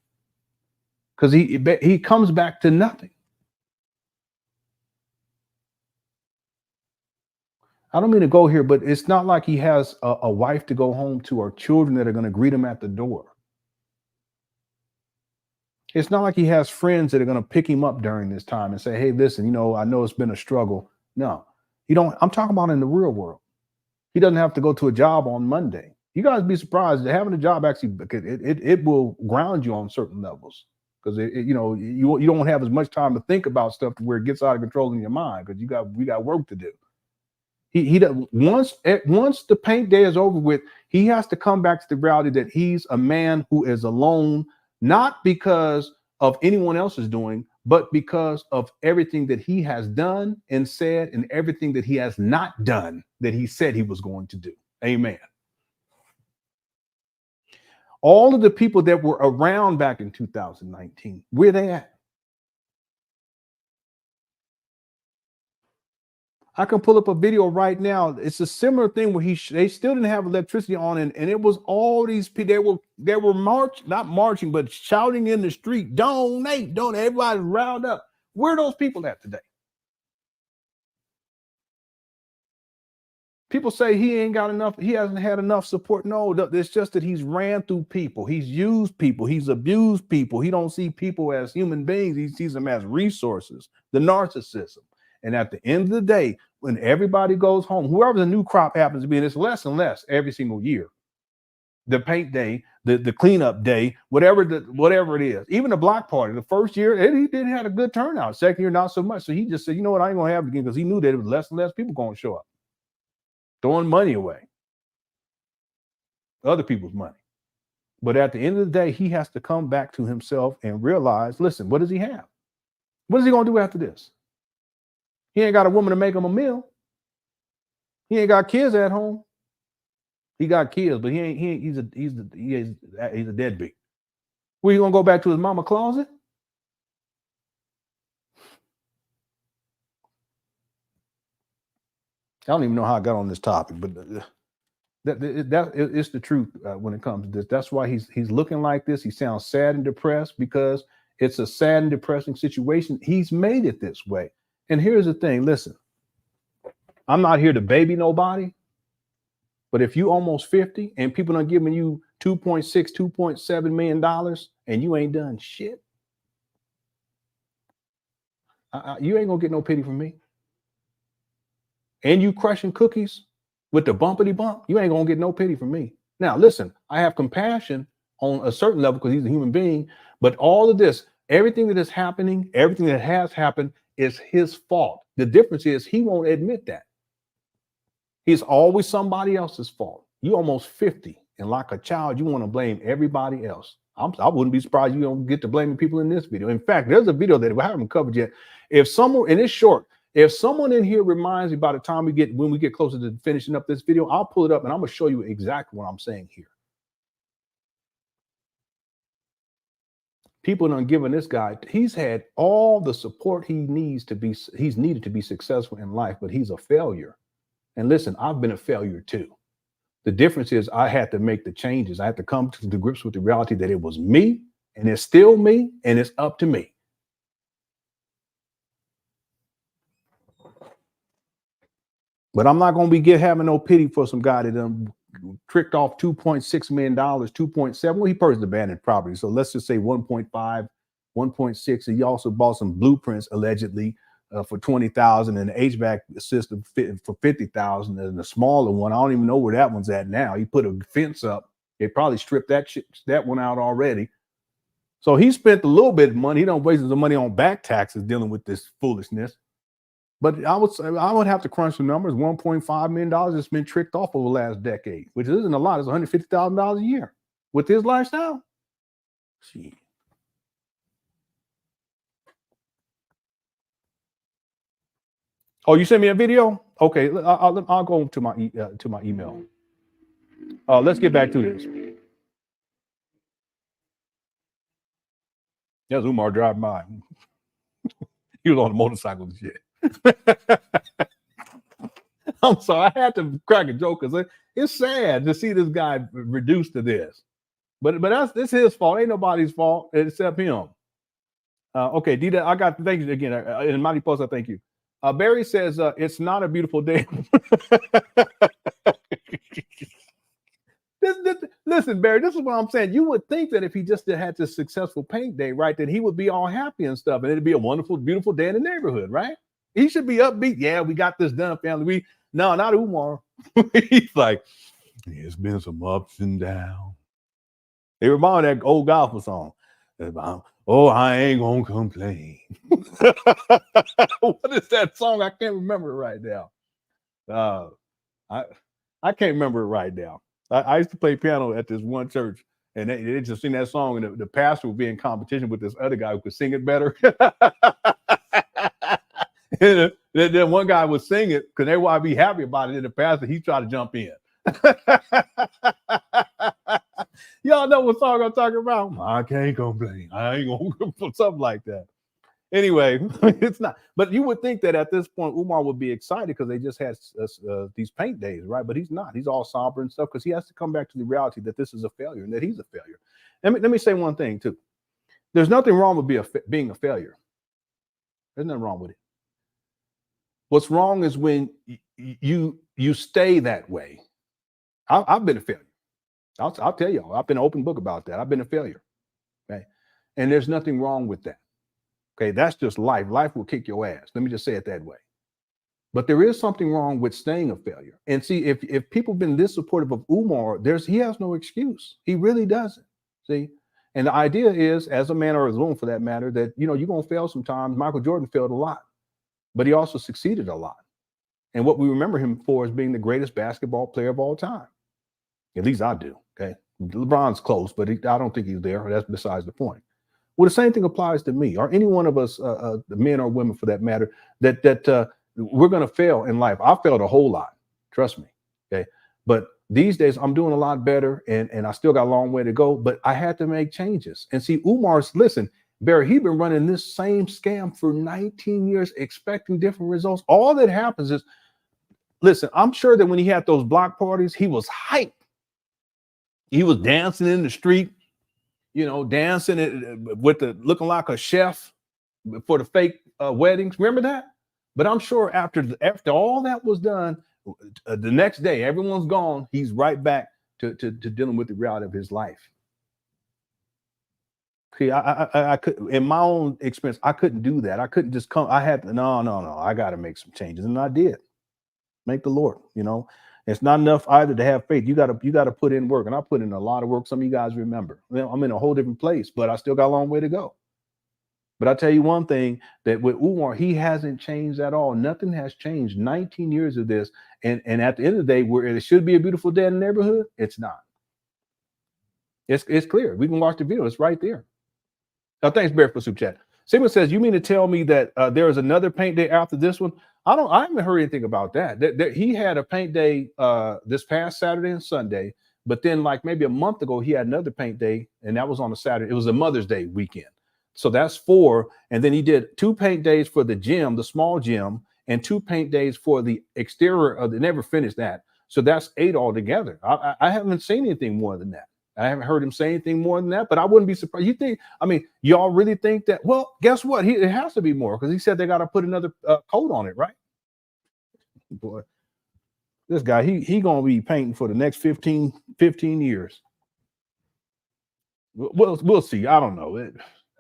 Speaker 1: Because he comes back to nothing. I don't mean to go here, but it's not like he has a wife to go home to or children that are going to greet him at the door. It's not like he has friends that are going to pick him up during this time and say, hey, listen, you know, I know it's been a struggle. No, you don't. I'm talking about in the real world. He doesn't have to go to a job on Monday. You guys be surprised that having a job actually, it will ground you on certain levels because you know, you don't have as much time to think about stuff to where it gets out of control in your mind because we got work to do. He once the paint day is over with, he has to come back to the reality that he's a man who is alone, not because of anyone else's doing, but because of everything that he has done and said and everything that he has not done that he said he was going to do. Amen. All of the people that were around back in 2019, where they at? I can pull up a video right now. It's a similar thing where they still didn't have electricity on, and it was all these people. They were not marching, but shouting in the street, donate. Everybody's riled up. Where are those people at today? People say he ain't got enough. He hasn't had enough support. No, it's just that he's ran through people. He's used people. He's abused people. He don't see people as human beings. He sees them as resources. The narcissism. And at the end of the day, when everybody goes home, whoever the new crop happens to be, and it's less and less every single year. The paint day, the cleanup day, whatever it is. Even the block party, the first year, he did have a good turnout. Second year, not so much. So he just said, you know what, I ain't gonna have it again because he knew that it was less and less people going to show up, throwing money away, other people's money. But at the end of the day, he has to come back to himself and realize, listen, what does he have? What is he gonna do after this? He ain't got a woman to make him a meal. He ain't got kids at home. He got kids, but he's a deadbeat. Where you gonna go back to his mama closet? I don't even know how I got on this topic, but that is the truth when it comes to this. That's why he's looking like this. He sounds sad and depressed because it's a sad and depressing situation. He's made it this way. And here's the thing, listen, I'm not here to baby nobody, but if you almost 50 and people are giving you $2.6, $2.7 million and you ain't done shit, you ain't gonna get no pity from me. And you crushing cookies with the bumpity bump, you ain't gonna get no pity from me. Now, listen, I have compassion on a certain level because he's a human being, but all of this, everything that is happening, everything that has happened, is his fault. The difference is he won't admit that. He's always somebody else's fault. You almost 50, and like a child, you want to blame everybody else. I wouldn't be surprised you don't get to blaming people in this video. In fact, there's a video that I haven't covered yet. If someone, and it's short, If someone in here reminds me by the time when we get closer to finishing up this video, I'll pull it up and I'm going to show you exactly what I'm saying here. People done given this guy, he's had all the support he's needed to be successful in life, but he's a failure. And listen, I've been a failure too. The difference is I had to make the changes. I had to come to the grips with the reality that it was me, and it's still me, and it's up to me. But I'm not going to be having no pity for some guy that done tricked off $2.6 million, 2.7. Well, he purchased abandoned property. So let's just say 1.5, 1.6. And he also bought some blueprints allegedly for $20,000 and an HVAC system for $50,000 and a smaller one. I don't even know where that one's at now. He put a fence up. They probably stripped that one out already. So he spent a little bit of money. He don't waste the money on back taxes dealing with this foolishness. But I would have to crunch the numbers. $1.5 million that's been tricked off over the last decade, which isn't a lot. It's $150,000 a year with his lifestyle. Gee. Oh, you sent me a video? Okay, I'll go to my email. Let's get back to this. There's Umar driving by. He was on a motorcycle and shit. I'm sorry, I had to crack a joke because it's sad to see this guy reduced to this. But it's his fault. Ain't nobody's fault except him. Okay, Dita, I got thank you again. In Mighty Post, I thank you. Barry says it's not a beautiful day. Listen, Barry, this is what I'm saying. You would think that if he just had this successful paint day, right, that he would be all happy and stuff, and it'd be a wonderful, beautiful day in the neighborhood, right? He should be upbeat. Yeah, we got this done, family. No, not Umar. He's like, it's been some ups and downs. They remind that old gospel song about, oh, I ain't gonna complain. What is that song? I can't remember it right now. I can't remember it right now. I used to play piano at this one church, and they just sing that song, and the pastor would be in competition with this other guy who could sing it better. And then one guy would sing it because they want to be happy about it, and the pastor, he tried to jump in. Y'all know what song I'm talking about? I can't complain. I ain't gonna put something like that. Anyway, it's not. But you would think that at this point, Umar would be excited because they just had these paint days, right? But he's not. He's all somber and stuff because he has to come back to the reality that this is a failure and that he's a failure. Let me say one thing too. There's nothing wrong with being a failure. There's nothing wrong with it. What's wrong is when you stay that way. I've been a failure. I'll tell y'all. I've been an open book about that. I've been a failure. Okay, and there's nothing wrong with that. Okay, that's just life. Life will kick your ass. Let me just say it that way. But there is something wrong with staying a failure. And see, if people have been this supportive of Umar, he has no excuse. He really doesn't. See, and the idea is, as a man or as a woman for that matter, that you're gonna fail sometimes. Michael Jordan failed a lot, but he also succeeded a lot. And what we remember him for is being the greatest basketball player of all time. At least I do. Okay, LeBron's close, but I don't think he's there. That's besides the point. Well, the same thing applies to me or any one of us, men or women for that matter, that we're going to fail in life. I failed a whole lot. Trust me. Okay. But these days I'm doing a lot better and I still got a long way to go, but I had to make changes. And see, listen, Barry, he's been running this same scam for 19 years, expecting different results. All that happens is, listen, I'm sure that when he had those block parties, he was hyped. He was dancing in the street, dancing looking like a chef for the fake weddings. Remember that? But I'm sure after all that was done, the next day, everyone's gone. He's right back to dealing with the reality of his life. See, I could, in my own experience, I couldn't do that. I couldn't just come. I had to, no. I got to make some changes, and I did. Make the Lord, It's not enough either to have faith. You got to put in work, and I put in a lot of work. Some of you guys remember. I'm in a whole different place, but I still got a long way to go. But I'll tell you one thing, that with Umar, he hasn't changed at all. Nothing has changed. 19 years of this, and at the end of the day, where it should be a beautiful day in the neighborhood, it's not. It's clear. We can watch the video. It's right there. Thanks, Bear, for super chat. Sigmund says, you mean to tell me that there is another paint day after this one? I haven't heard anything about that. He had a paint day this past Saturday and Sunday, but then like maybe a month ago he had another paint day, and that was on a Saturday. It was a Mother's Day weekend, so that's 4. And then he did 2 paint days for the gym, the small gym, and 2 paint days for the exterior. They never finished that, so that's 8 altogether. I haven't seen anything more than that. I haven't heard him say anything more than that, but I wouldn't be surprised. You think, I mean, y'all really think that? Well, guess what? It has to be more because he said they got to put another coat on it, right? Boy, this guy, he going to be painting for the next 15 years. We'll see. I don't know.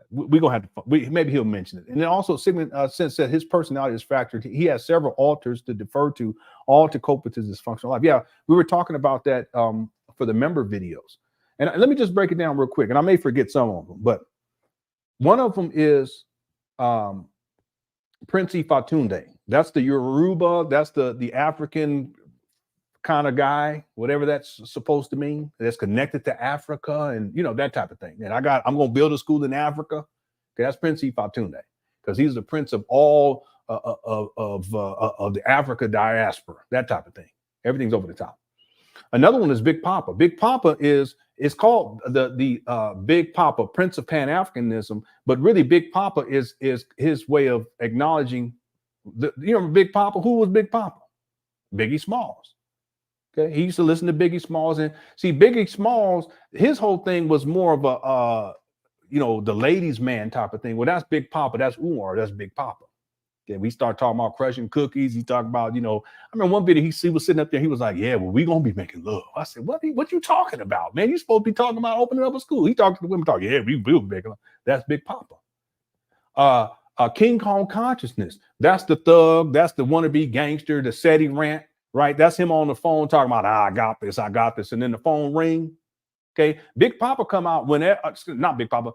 Speaker 1: We're going to have to, maybe he'll mention it. And then also, Sigmund since that his personality is factored, he has several alters to defer to, all to cope with his dysfunctional life. Yeah, we were talking about that for the member videos. And let me just break it down real quick, and I may forget some of them, but one of them is Prince Ifatunde. That's the Yoruba, that's the African kind of guy, whatever that's supposed to mean, that's connected to Africa and, you know, that type of thing. And I'm going to build a school in Africa. Okay, that's Prince Ifatunde, because he's the prince of all of the Africa diaspora, that type of thing. Everything's over the top. Another one is Big Papa. Big Papa is called the Big Papa, Prince of Pan Africanism, but really Big Papa is his way of acknowledging you know, Big Papa. Who was Big Papa? Biggie Smalls. Okay, he used to listen to Biggie Smalls, and see Biggie Smalls, his whole thing was more of a you know, the ladies' man type of thing. Well, that's Big Papa, that's Umar, that's Big Papa. Okay, we start talking about crushing cookies. He talked about, you know, I remember one video he was sitting up there. He was like, "Yeah, well, we gonna be making love." I said, "What you talking about, man? You supposed to be talking about opening up a school." He talked to the women, talking, "Yeah, we will be making love." That's Big Papa. King Kong consciousness. That's the thug. That's the wannabe gangster. The SETI rant, right? That's him on the phone talking about, "I got this, and then the phone ring. Okay, Big Papa come out when not Big Papa.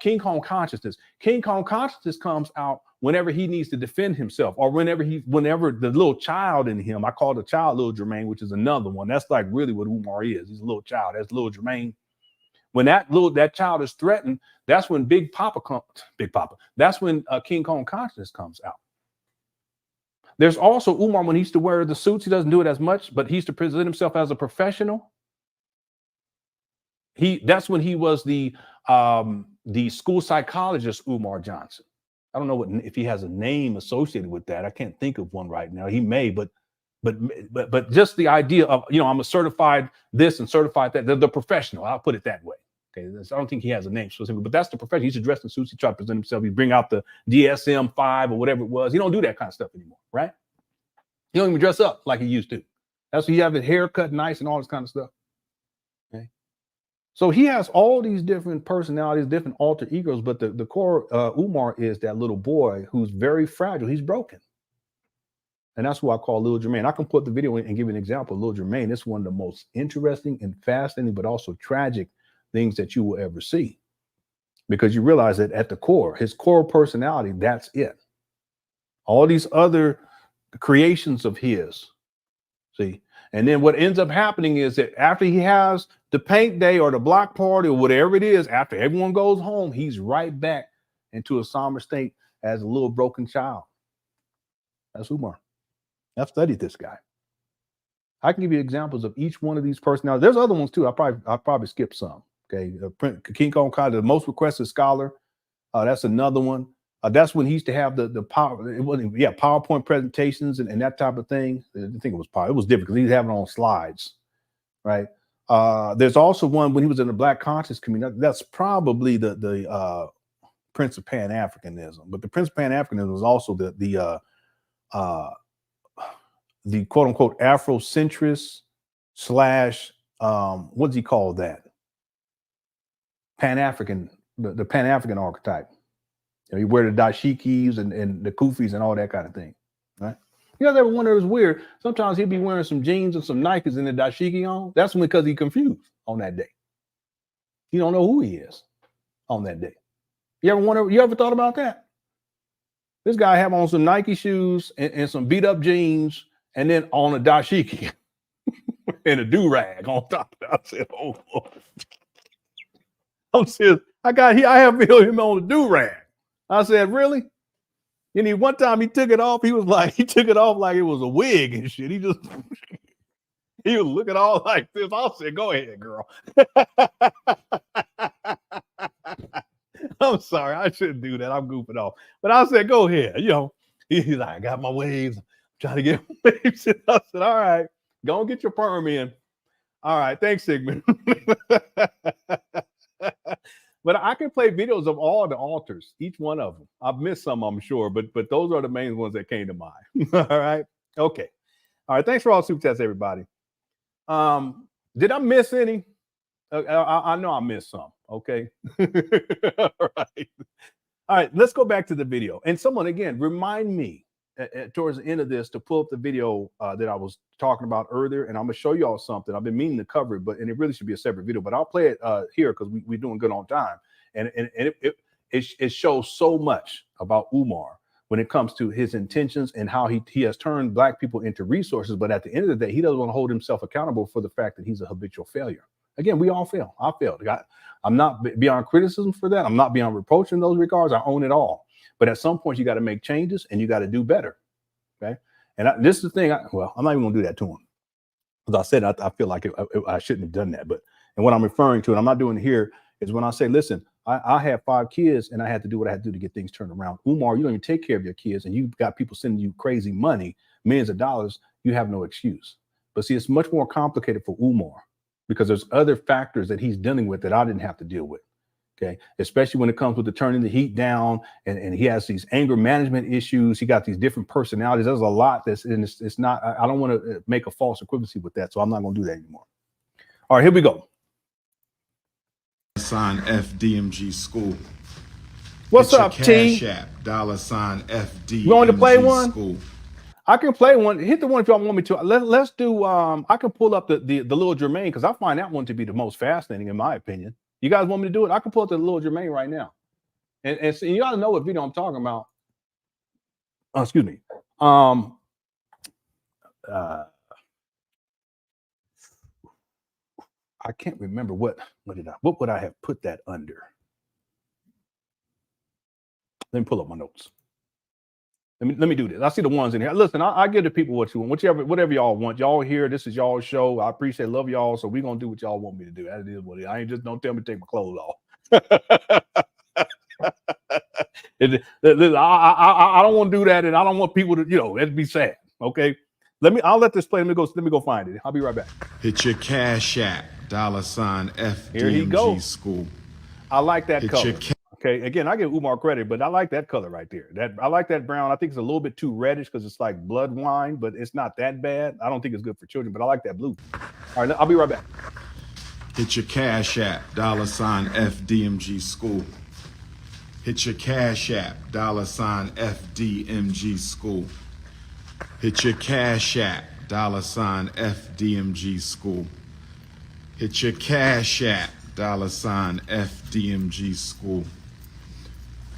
Speaker 1: King Kong consciousness. King Kong consciousness comes out whenever he needs to defend himself, or whenever the little child in him. I call the child little Jermaine, which is another one. That's like really what Umar is. He's a little child. That's little Jermaine. When that child is threatened, that's when Big Papa comes. Big Papa. That's when King Kong consciousness comes out. There's also Umar when he used to wear the suits. He doesn't do it as much, but he used to present himself as a professional. That's when he was the school psychologist, Umar Johnson. I don't know if he has a name associated with that. I can't think of one right now. He may, but just the idea of, you know, I'm a certified this and certified that, the professional. I'll put it that way. Okay, I don't think he has a name specifically, but that's the professional. He used to dress in suits. He tried to present himself. He bring out the DSM-5 or whatever it was. He don't do that kind of stuff anymore, right? He don't even dress up like he used to. That's why he have his hair cut nice and all this kind of stuff. Okay. So he has all these different personalities, different alter egos, but the core Umar is that little boy who's very fragile. He's broken. And that's who I call Little Jermaine. I can put the video in and give you an example of Little Jermaine. It's one of the most interesting and fascinating, but also tragic things that you will ever see. Because you realize that at the core, his core personality, that's it. All these other creations of his, see? And then what ends up happening is that after he has the paint day or the block party or whatever it is, after everyone goes home, he's right back into a somber state as a little broken child. That's Umar. I've studied this guy. I can give you examples of each one of these personalities. There's other ones too. I'll probably skip some. Okay, King Kong, the most requested scholar. That's another one. That's when he used to have the power. It wasn't, PowerPoint presentations and that type of thing. I think it was power. It was different because he was having it on slides, right? There's also one when he was in the Black conscious community. That's probably the Prince of Pan Africanism. But the Prince of Pan Africanism was also the quote unquote Afrocentrist / what does he call that? Pan African, the Pan African archetype. You know, you wear the dashikis and the kufis and all that kind of thing, right? You guys ever wonder, it was weird? Sometimes he'd be wearing some jeans and some Nikes and the dashiki on. That's because he's confused on that day. You don't know who he is on that day. You ever thought about that? This guy have on some Nike shoes and some beat up jeans and then on a dashiki and a do-rag on top of it. I said, oh, Lord. I'm serious. I have him on the do-rag. I said, really? And one time he took it off. He took it off like it was a wig and shit. He was looking all like this. I said, "Go ahead, girl." I'm sorry, I shouldn't do that. I'm goofing off. But I said, "Go ahead." He's like, "I got my waves. I'm trying to get waves." And I said, "All right, go and get your perm in." All right, thanks, Sigmund. But I can play videos of all the altars, each one of them. I've missed some, I'm sure, but those are the main ones that came to mind. All right. Okay. All right. Thanks for all super chats, everybody. Did I miss any? I know I missed some. Okay. All right. All right. Let's go back to the video. And someone, again, remind me towards the end of this to pull up the video that I was talking about earlier. And I'm going to show you all something. I've been meaning to cover it, and it really should be a separate video, but I'll play it here because we're doing good on time. And it shows so much about Umar when it comes to his intentions and how he has turned Black people into resources. But at the end of the day, he doesn't want to hold himself accountable for the fact that he's a habitual failure. Again, we all fail. I failed. I'm not beyond criticism for that. I'm not beyond reproach in those regards. I own it all. But at some point, you got to make changes and you got to do better. Okay. And this is the thing. I'm not even going to do that to him. As I said, I feel like I shouldn't have done that. And what I'm referring to, and I'm not doing it here, is when I say, listen, I have 5 kids and I had to do what I had to do to get things turned around. Umar, you don't even take care of your kids and you've got people sending you crazy money, millions of dollars. You have no excuse. But see, it's much more complicated for Umar because there's other factors that he's dealing with that I didn't have to deal with. Okay, especially when it comes with the turning the heat down, and he has these anger management issues. He got these different personalities. There's a lot it's not. I don't want to make a false equivalency with that, so I'm not going to do that anymore. All right, here we go.
Speaker 2: Sign FDMG school.
Speaker 1: What's up, T?
Speaker 2: CashApp, $FDMG.
Speaker 1: You want to play one?
Speaker 2: School.
Speaker 1: I can play one. Hit the one if y'all want me to. Let's do. I can pull up the little Jermaine because I find that one to be the most fascinating in my opinion. You guys want me to do it? I can pull up the little Jermaine right now. And you got to know what video I'm talking about. Excuse me. I can't remember what would I have put that under? Let me pull up my notes. Let me do this. I see the ones in here. Listen, I give the people what you want, whatever y'all want. Y'all here. This is y'all's show. I appreciate, love y'all. So we're gonna do what y'all want me to do. That is what it is. I ain't just don't tell me to take my clothes off. I don't want to do that, and I don't want people to, that'd be sad. Okay. I'll let this play. Let me go find it. I'll be right back.
Speaker 2: Hit your Cash App, $FDMG
Speaker 1: Here he goes.
Speaker 2: School.
Speaker 1: I like that color. Okay, again, I give Umar credit, but I like that color right there. I like that brown. I think it's a little bit too reddish because it's like blood wine, but it's not that bad. I don't think it's good for children, but I like that blue. All right, I'll be right back.
Speaker 2: Hit your Cash App, $FDMG School. Hit your Cash App, $FDMG School. Hit your Cash App, $FDMG School. Hit your Cash App, $FDMG School.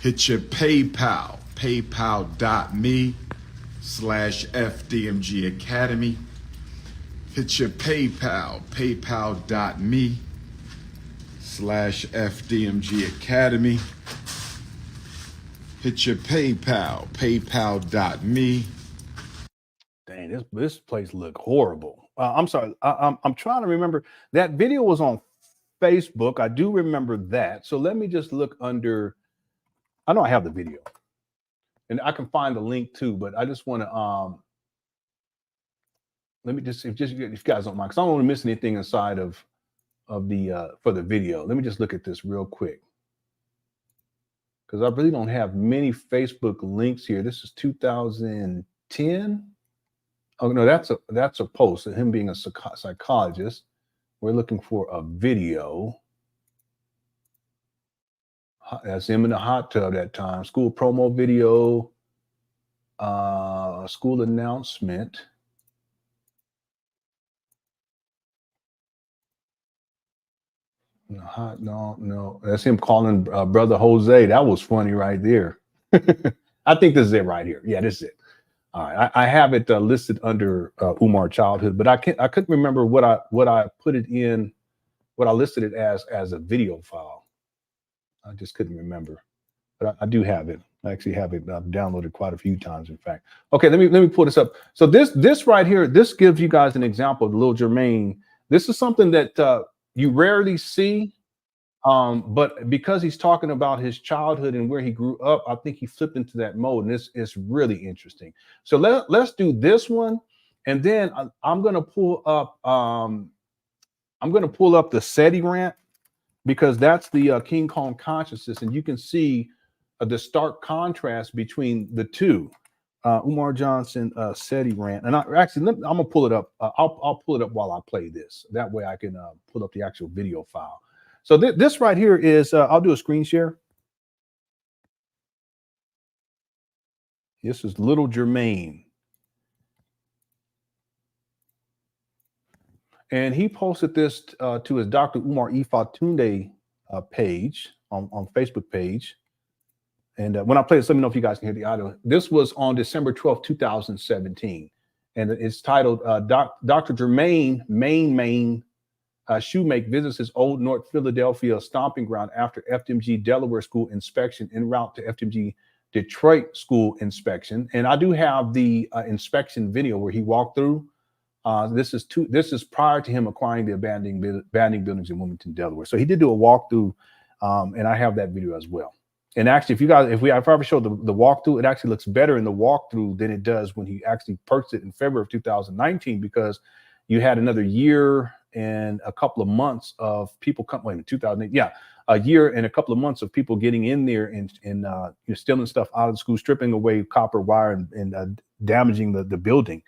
Speaker 2: Hit your PayPal, paypal.me/FDMG Academy. Hit your PayPal, paypal.me/FDMG Academy. Hit your PayPal, paypal.me.
Speaker 1: Dang, this place look horrible. I'm sorry. I'm trying to remember. That video was on Facebook. I do remember that. So let me just look under. I know I have the video, and I can find the link too. But I just want to let me just if you guys don't mind, because I don't want to miss anything inside of the for the video. Let me just look at this real quick, because I really don't have many Facebook links here. This is 2010. Oh no, that's a post of him being a psychologist. We're looking for a video. That's him in the hot tub that time. School promo video. School announcement. No. That's him calling brother Jose. That was funny right there. I think this is it right here. Yeah, this is it. All right, I have it listed under Umar childhood, but I couldn't remember what I put it in, what I listed it as a video file. I just couldn't remember, but I do have it. I actually have it downloaded quite a few times, in fact. Okay, let me pull this up. So this right here, this gives you guys an example of little Jermaine. This is something that you rarely see, but because he's talking about his childhood and where he grew up, I think he flipped into that mode, and it's really interesting. So let's do this one, and then I'm gonna pull up the SETI rant, because that's the King Kong consciousness, and you can see the stark contrast between the two. Umar Johnson SETI rant, and I'm gonna pull it up. I'll pull it up while I play this. That way I can pull up the actual video file. So this right here is I'll do a screen share. This is little Jermaine, and he posted this to his Dr. Umar Ifatunde page on Facebook page. And when I play this, let me know if you guys can hear the audio. This was on December 12th, 2017. And it's titled, Dr. Jermaine Shoemake visits his old North Philadelphia stomping ground after FDMG Delaware school inspection en route to FDMG Detroit school inspection. And I do have the inspection video where he walked through. This is prior to him acquiring the abandoned buildings in Wilmington, Delaware. So he did do a walkthrough, and I have that video as well. And actually, if I ever show the walkthrough, it actually looks better in the walkthrough than it does when he actually purchased it in February of 2019, because you had another year and a couple of months of people coming. 2008, yeah, a year and a couple of months of people getting in there and stealing stuff out of the school, stripping away copper wire and damaging the building.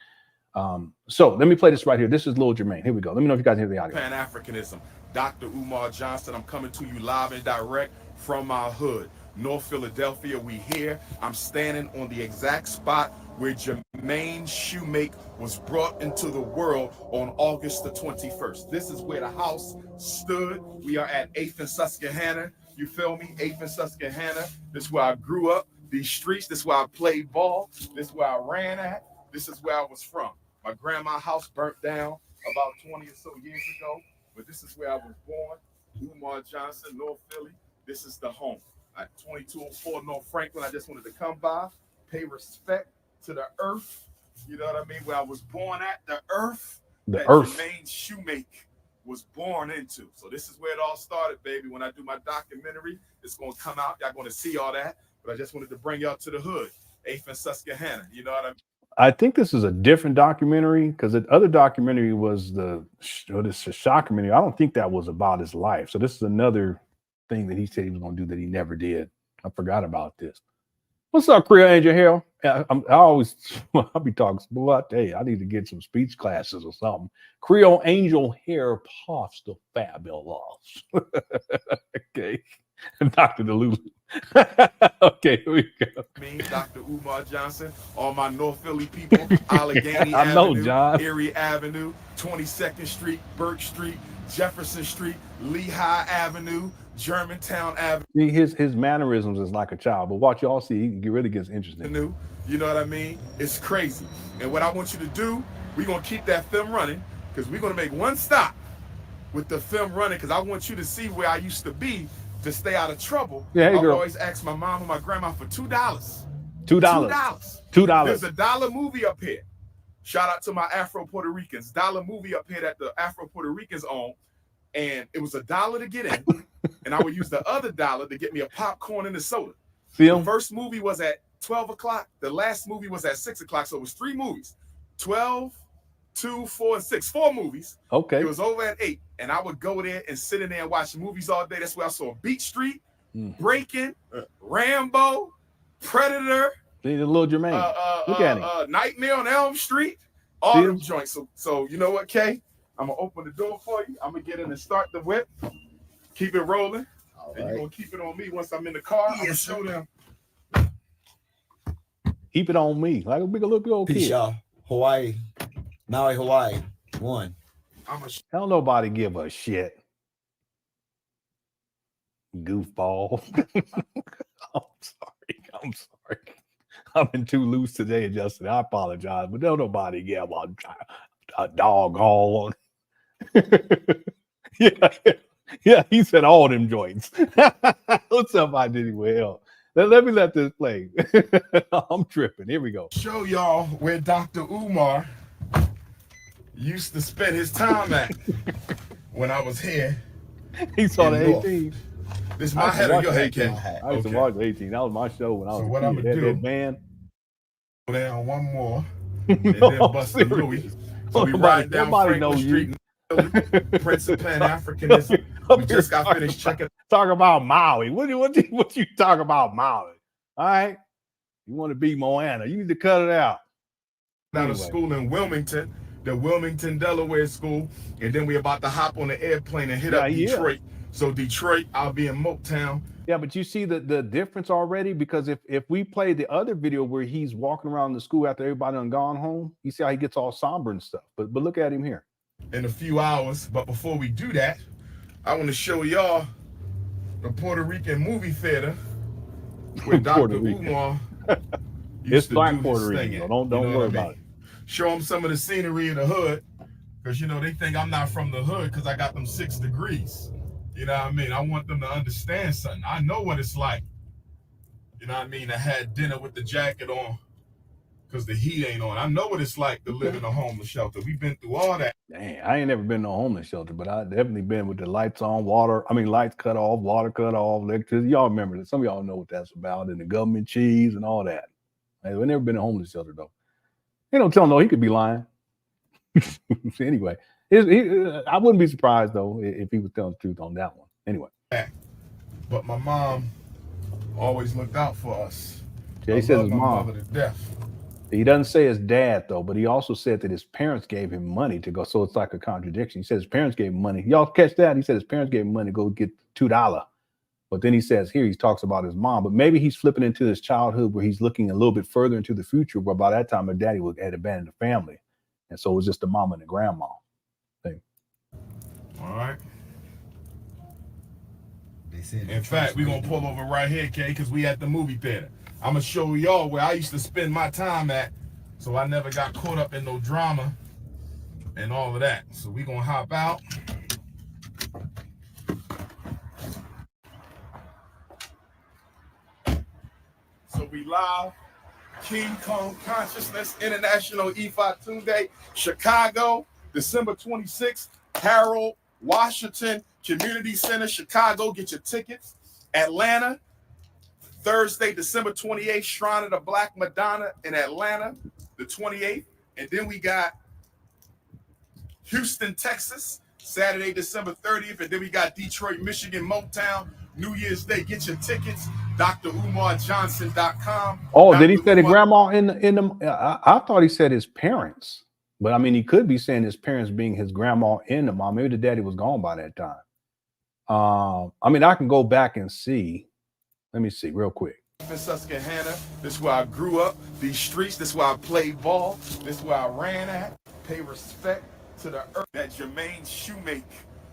Speaker 1: So let me play this right here. This is Lil Jermaine. Here we go. Let me know if you guys hear the audio.
Speaker 2: Pan Africanism. Dr. Umar Johnson. I'm coming to you live and direct from my hood, North Philadelphia. We here. I'm standing on the exact spot where Jermaine Shoemake was brought into the world on August the 21st. This is where the house stood. We are at 8th and Susquehanna. You feel me? 8th and Susquehanna. This is where I grew up. These streets. This is where I played ball. This is where I ran at. This is where I was from. My grandma's house burnt down about 20 or so years ago, but this is where I was born. Umar Johnson, North Philly. This is the home. At 2204 North Franklin, I just wanted to come by, pay respect to the earth. You know what I mean? Where I was born at, the earth.
Speaker 1: The earth.
Speaker 2: Jermaine Shoemake was born into. So this is where it all started, baby. When I do my documentary, it's going to come out. Y'all going to see all that. But I just wanted to bring y'all to the hood. 8th and Susquehanna. You know what I mean?
Speaker 1: I think this is a different documentary, because the other documentary was this documentary. I don't think that was about his life. So this is another thing that he said he was going to do that he never did. I forgot about this. What's up, Creole Angel Hell? I'll be talking, boy, I tell you, I need to get some speech classes or something. Creole Angel Hair Puffs the Fabulous. Okay. Dr. Delulu. Okay, here we go.
Speaker 2: Me, Dr. Umar Johnson, all my North Philly people, Allegheny
Speaker 1: I know,
Speaker 2: Avenue,
Speaker 1: John.
Speaker 2: Erie Avenue, 22nd Street, Burke Street, Jefferson Street, Lehigh Avenue, Germantown Avenue.
Speaker 1: His mannerisms is like a child, but watch y'all see, he really gets interesting.
Speaker 2: You know what I mean? It's crazy. And what I want you to do, we're going to keep that film running, because we're going to make one stop with the film running, because I want you to see where I used to be to stay out of trouble.
Speaker 1: Yeah, hey, girl.
Speaker 2: I always ask my mom and my grandma for $2.
Speaker 1: $2.
Speaker 2: There's a dollar movie up here. Shout out to my Afro Puerto Ricans. Dollar movie up here that the Afro Puerto Ricans own. And it was $1 to get in. And I would use the other $1 to get me a popcorn and a soda. The first movie was at 12 o'clock. The last movie was at 6 o'clock. So it was 3 movies. 12, 2, 4, and 6. 4 movies.
Speaker 1: Okay.
Speaker 2: It was over at 8. And I would go there and sit in there and watch movies all day. That's where I saw Beat Street, Breaking, Rambo, Predator.
Speaker 1: The little Jermaine. Look at him.
Speaker 2: Nightmare on Elm Street. All them joints. So you know what, Kay? I'm going to open the door for you. I'm going to get in and start the whip. Keep it rolling. All and you're going to keep it on me once I'm in the car. Yes, I'm going to show them.
Speaker 1: Keep it on me. Like a big little kid.
Speaker 3: Peace, y'all. Hawaii. Maui, Hawaii. 1.
Speaker 1: Don't nobody give a shit. Goofball. I'm sorry. I've been too loose today, Justin. I apologize, but don't nobody give a doggone. Yeah, he said all them joints. What's up, I did well. Let me let this play. I'm tripping. Here we go.
Speaker 2: Show y'all where Dr. Umar used to spend his time at when I was here.
Speaker 1: He saw the
Speaker 2: North.
Speaker 1: 18.
Speaker 2: This is my head or your head, King?
Speaker 1: I used to watch the 18. That was my show when I was
Speaker 2: So
Speaker 1: a
Speaker 2: what
Speaker 1: kid.
Speaker 2: I'ma do-
Speaker 1: That band.
Speaker 2: Go down one more, and then
Speaker 1: No,
Speaker 2: bust
Speaker 1: serious.
Speaker 2: Louis. So we ride down Franklin Street, Prince of Pan Africanism. We just got finished checking.
Speaker 1: Talk about Maui. What you talk about Maui? All right. You want to be Moana. You need to cut it out.
Speaker 2: Out of school in Wilmington, the Wilmington, Delaware school, and then we about to hop on the airplane and hit up Detroit. So Detroit, I'll be in Motown.
Speaker 1: Yeah, but you see the difference already, because if we play the other video where he's walking around the school after everybody done gone home, you see how he gets all somber and stuff. But look at him here.
Speaker 2: In a few hours, but before we do that, I want to show y'all the Puerto Rican movie theater where Dr. Umar
Speaker 1: It's black Puerto Rican. Don't worry about it.
Speaker 2: Show them some of the scenery in the hood, because you know they think I'm not from the hood because I got them 6 degrees. You know what I mean? I want them to understand something. I know what it's like. You know what I mean? I had dinner with the jacket on because the heat ain't on. I know what it's like to live in a homeless shelter. We've been through all that.
Speaker 1: Dang, I ain't never been to a homeless shelter, but I definitely been with the lights on, lights cut off, water cut off, electricity. Y'all remember that. Some of y'all know what that's about, and the government cheese and all that. I've never been to a homeless shelter though. They don't tell him, no, he could be lying. Anyway, I wouldn't be surprised though if he was telling the truth on that one. Anyway.
Speaker 2: But my mom always looked out for us.
Speaker 1: Yeah, he says his mom.
Speaker 2: To death.
Speaker 1: He doesn't say his dad though, but he also said that his parents gave him money to go. So it's like a contradiction. He says his parents gave him money. Y'all catch that? He said his parents gave him money to go get $2. But then he says here, he talks about his mom, but maybe he's flipping into his childhood where he's looking a little bit further into the future, where by that time, her daddy had abandoned the family. And so it was just the mom and the grandma thing.
Speaker 2: All right. In fact, we're going to pull over right here, Kay, because we at the movie theater. I'm going to show y'all where I used to spend my time at, so I never got caught up in no drama and all of that. So we're going to hop out. So we live, King Kong Consciousness International Ifa Tunde, Chicago, December 26th, Harold, Washington Community Center, Chicago. Get your tickets. Atlanta, Thursday, December 28th, Shrine of the Black Madonna in Atlanta, the 28th. And then we got Houston, Texas, Saturday, December 30th. And then we got Detroit, Michigan, Motown, New Year's Day. Get your tickets. DrUmarJohnson.com.
Speaker 1: Oh, did he say the grandma in the I thought he said his parents. But I mean, he could be saying his parents being his grandma and the mom. Maybe the daddy was gone by that time. I mean, I can go back and see. Let me see real quick.
Speaker 2: In Susquehanna, this is where I grew up. These streets, this is where I played ball. This is where I ran at. Pay respect to the earth that Jermaine Shoemake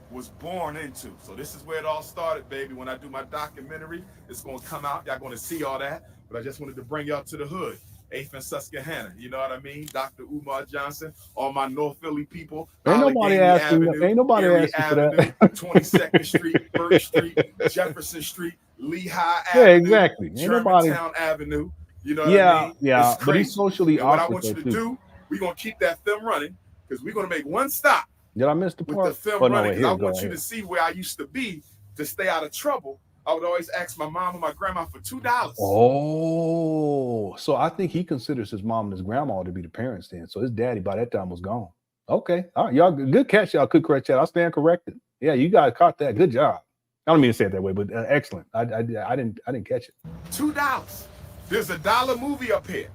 Speaker 2: was born into. So this is where it all started, baby. When I do my documentary, it's going to come out. Y'all going to see all that. But I just wanted to bring y'all to the hood. 8th and Susquehanna, you know what I mean? Dr. Umar Johnson, all my North Philly people.
Speaker 1: Ain't nobody asking for that.
Speaker 2: 22nd Street, Birch Street, Jefferson Street, Lehigh Avenue.
Speaker 1: Yeah, exactly. Ain't nobody.
Speaker 2: Germantown Avenue. You know what I mean?
Speaker 1: Yeah, but he's socially
Speaker 2: awkward. What I want you to do, we're going to keep that film running because we're going to make one stop.
Speaker 1: Did I miss the part?
Speaker 2: With the film running, I want you to see where I used to be to stay out of trouble. I would always ask my mom and my grandma for $2.
Speaker 1: Oh, so I think he considers his mom and his grandma to be the parents then. So his daddy by that time was gone. Okay. All right. Y'all, good catch. Y'all could correct that. I'll stand corrected. Yeah, you guys caught that. Good job. I don't mean to say it that way, but excellent. I didn't catch it.
Speaker 2: $2. There's a dollar movie up here.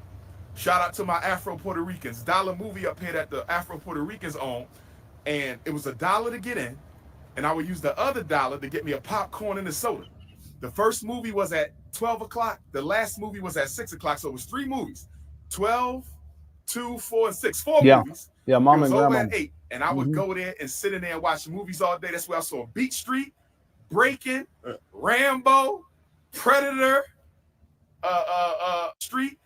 Speaker 2: Shout out to my Afro Puerto Ricans. Dollar movie up here that the Afro Puerto Ricans own. And it was $1 to get in. And I would use the other $1 to get me a popcorn and a soda. The first movie was at 12 o'clock. The last movie was at 6 o'clock. So it was 3 movies. 12, 2, 4, and 6. 4 movies.
Speaker 1: Yeah, mom and grandma.
Speaker 2: Over at 8. And I would go there and sit in there and watch movies all day. That's where I saw Beat Street, Breaking, Rambo, Predator, Street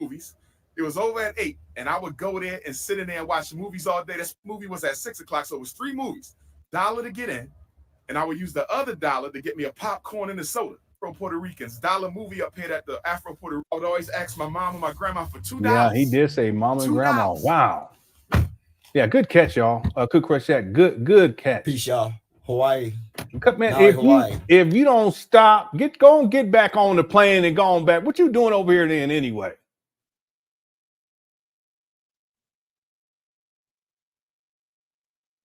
Speaker 2: movies. It was over at 8. And I would go there and sit in there and watch movies all day. This movie was at 6 o'clock. So it was 3 movies. $1 to get in. And I would use the other $1 to get me a popcorn and a soda. Puerto Ricans. $1 movie up here at the Afro Puerto Rican. I would always ask my mom and my grandma for $2.
Speaker 1: Yeah, he did say mama and grandma.
Speaker 2: $2.
Speaker 1: Wow. Yeah, good catch, y'all. Good question. Good catch.
Speaker 3: Peace, y'all. Hawaii.
Speaker 1: Man,
Speaker 3: Hawaii.
Speaker 1: if you don't stop, go and get back on the plane and go on back. What you doing over here then anyway?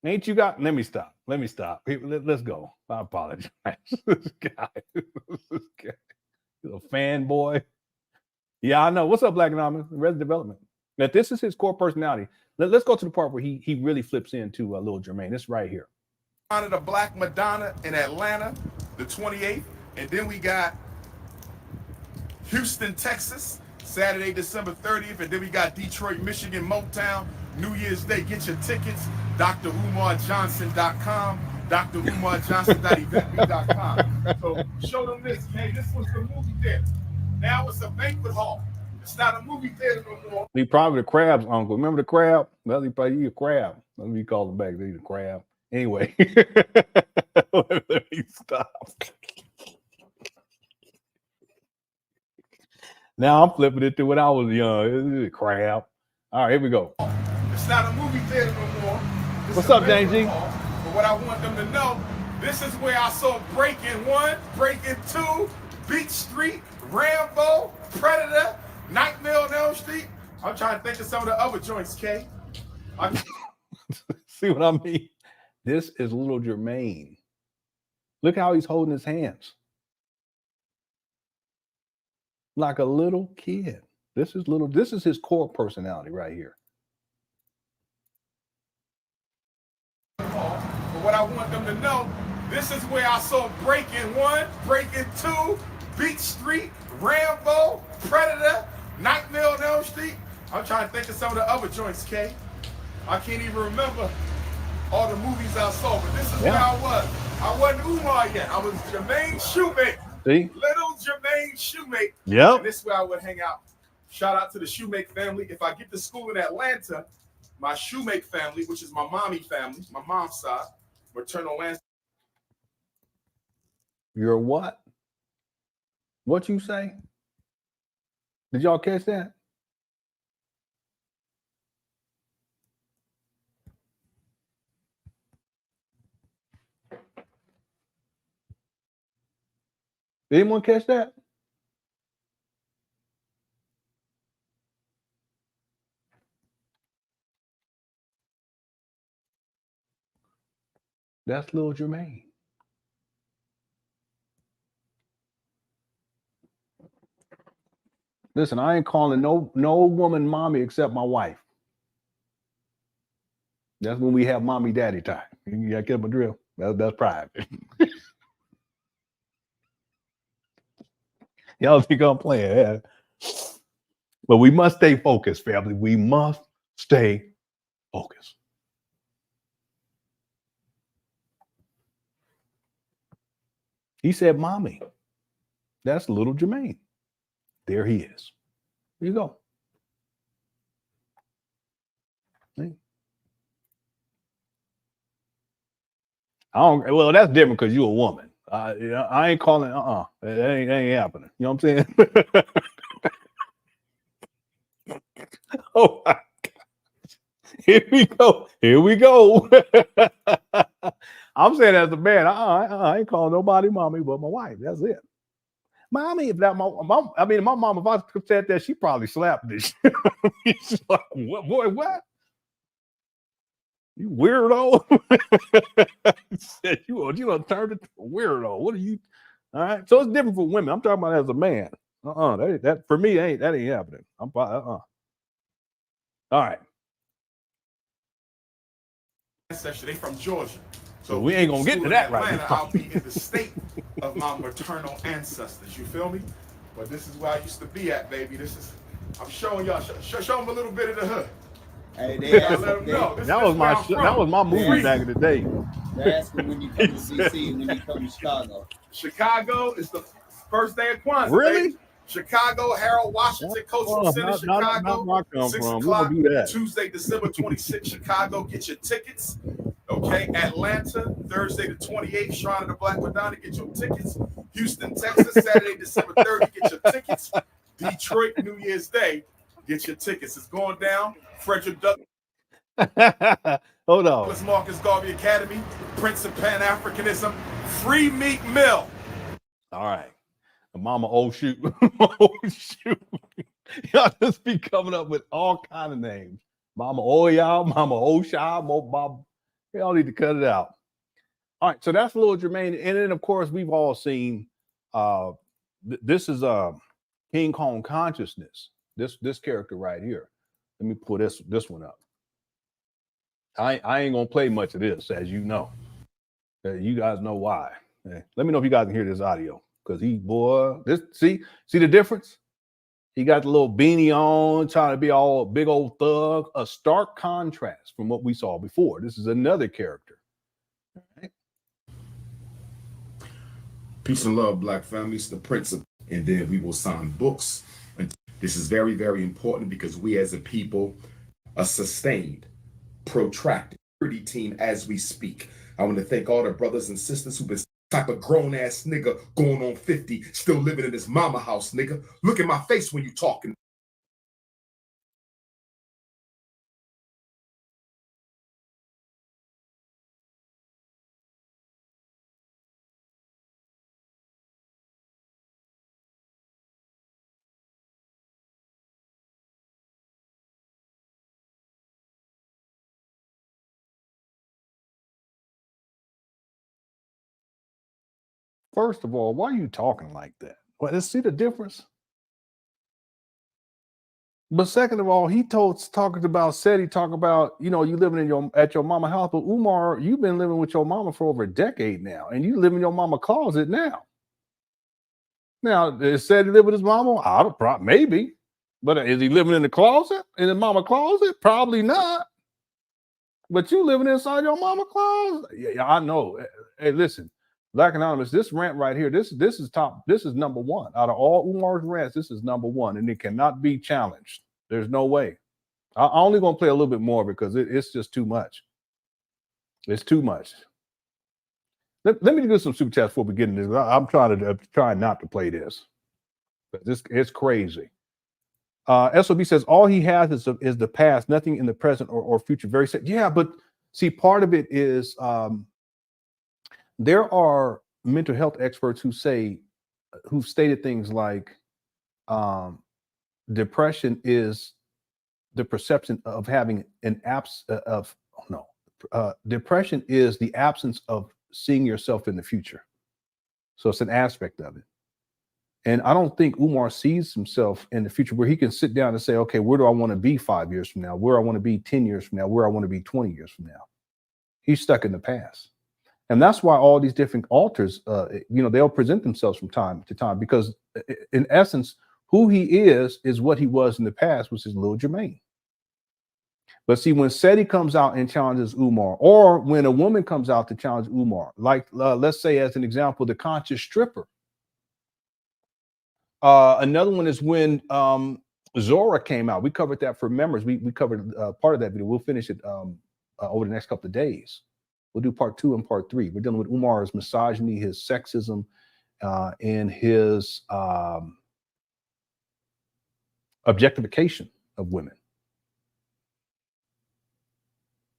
Speaker 1: Ain't you got? Let me stop. Let's go. I apologize. This guy, he's a fanboy. Yeah, I know. What's up, Black Anonymous? Resident Development. Now, this is his core personality. Let's go to the part where he really flips into Lil Jermaine. This right here.
Speaker 2: The Black Madonna in Atlanta, the 28th, and then we got Houston, Texas, Saturday, December 30th, and then we got Detroit, Michigan, Motown, New Year's Day. Get your tickets, drumarjohnson.com, drumarjohnson.eventbrite.com. So show them this. Hey, this was the movie theater. Now it's a banquet hall. It's not a movie theater no more.
Speaker 1: He probably the crab's uncle. Remember the crab? Well, he probably a crab. Let me call him back. He's a crab. Anyway, let me stop. Now I'm flipping it to when I was young. It's a crab. All right, here we go.
Speaker 2: It's not a movie theater no more.
Speaker 1: What's up, James G?
Speaker 2: But what I want them to know, this is where I saw Breaking 1, Breaking 2, Beach Street, Rambo, Predator, Nightmare on Elm Street. I'm trying to think of some of the other joints, K.
Speaker 1: See what I mean? This is little Jermaine. Look how he's holding his hands. Like a little kid. This is his core personality right here.
Speaker 2: But what I want them to know, this is where I saw Breaking 1, Breaking 2, Beach Street, Rambo, Predator, Nightmare on Elm Street. I'm trying to think of some of the other joints, K. I can't even remember all the movies I saw, but this is where I was. I wasn't Umar yet. I was Jermaine Shoemake.
Speaker 1: See?
Speaker 2: Little Jermaine Shoemake.
Speaker 1: Yep.
Speaker 2: And this is where I would hang out. Shout out to the Shoemake family. If I get to school in Atlanta, my Shoemake family, which is my mommy family, my mom's side, maternal ancestors.
Speaker 1: You're what? What you say? Did y'all catch that? Did anyone catch that? That's little Jermaine. Listen, I ain't calling no woman mommy except my wife. That's when we have mommy daddy time. You gotta get my drill. That's private. Y'all think I'm playing, yeah. But we must stay focused, family. We must stay focused. He said, mommy. That's little Jermaine. There he is. There you go. See? Well, that's different because you're a woman. I ain't calling, that ain't happening. You know what I'm saying? Oh my God. Here we go. I'm saying as a man, I ain't calling nobody mommy but my wife. That's it. Mommy, if that my mom, I mean, my mom, if I said that, she probably slapped this. She's like, what, boy, what? You weirdo. Said you done turned into a weirdo. What are you? All right. So it's different for women. I'm talking about as a man. That for me that ain't happening. All right.
Speaker 2: They from Georgia.
Speaker 1: So we ain't gonna get to that right now.
Speaker 2: I'll be in the state of my maternal ancestors. You feel me? But this is where I used to be at, baby. I'm showing y'all. Show them a little bit of the hood.
Speaker 3: Hey, they asked,
Speaker 2: let them know.
Speaker 1: That was my movie back in the day.
Speaker 3: They asked me when you come to DC, when you come to Chicago.
Speaker 2: Chicago is the first day of Kwanzaa.
Speaker 1: Really?
Speaker 2: Baby. Chicago, Harold Washington Cultural Center, Chicago.
Speaker 1: Not
Speaker 2: 6
Speaker 1: from.
Speaker 2: o'clock,
Speaker 1: Do that.
Speaker 2: Tuesday, December 26th, Chicago. Get your tickets. Okay, Atlanta, Thursday the 28th, Shrine of the Black Madonna, get your tickets. Houston, Texas, Saturday, December 30th, get your tickets. Detroit, New Year's Day, get your tickets. It's going down. Frederick Douglass.
Speaker 1: Hold on.
Speaker 2: Marcus Garvey Academy, Prince of Pan Africanism, Free Meek Mill.
Speaker 1: All right. Mama, oh shoot. Oh shoot. Y'all just be coming up with all kind of names. Mama, oh y'all, Mama, oh child, Mama. Y'all need to cut it out. All right. So that's little Jermaine. And then, of course, we've all seen this is King Kong consciousness. This character right here. Let me pull this one up. I ain't gonna play much of this, as you know. You guys know why. Let me know if you guys can hear this audio, because see the difference? He got the little beanie on, trying to be all big old thug. A stark contrast from what we saw before. This is another character. All right.
Speaker 2: Peace and love, Black families. The Prince of, and then we will sign books. And this is very, very important because we as a people are sustained, protracted security team as we speak. I want to thank all the brothers and sisters who've been type of grown ass nigga going on 50, still living in his mama house, nigga. Look at my face when you talking.
Speaker 1: First of all, why are you talking like that? Well, see the difference? But second of all, he talking about, you living at your mama house. But Umar, you've been living with your mama for over a decade now, and you live in your mama closet now. Now, is said he live with his mama? Maybe. But is he living in the closet? In the mama closet? Probably not. But you living inside your mama closet? Yeah, I know. Hey, listen. Black Anonymous, this rant right here, this is top. This is number one out of all Umar's rants. This is number one, and it cannot be challenged. There's no way. I'm only gonna play a little bit more because it's just too much. It's too much. Let me do some super chats before we get into this. I'm trying not to play this. It's crazy. SOB says all he has is the past, nothing in the present or future. Very sad. Yeah, but see, part of it is. There are mental health experts who've stated things like depression is the perception of having depression is the absence of seeing yourself in the future. So it's an aspect of it. And I don't think Umar sees himself in the future where he can sit down and say, okay, where do I want to be 5 years from now? Where I want to be 10 years from now? Where I want to be 20 years from now? He's stuck in the past. And that's why all these different alters, they'll present themselves from time to time, because in essence, who he is what he was in the past, which is Lil Jermaine. But see, when Seti comes out and challenges Umar, or when a woman comes out to challenge Umar, like let's say as an example, the conscious stripper. Another one is when Zora came out. We covered that for members. We covered part of that video. We'll finish it over the next couple of days. We'll do part 2 and part 3. We're dealing with Umar's misogyny, his sexism, and his objectification of women.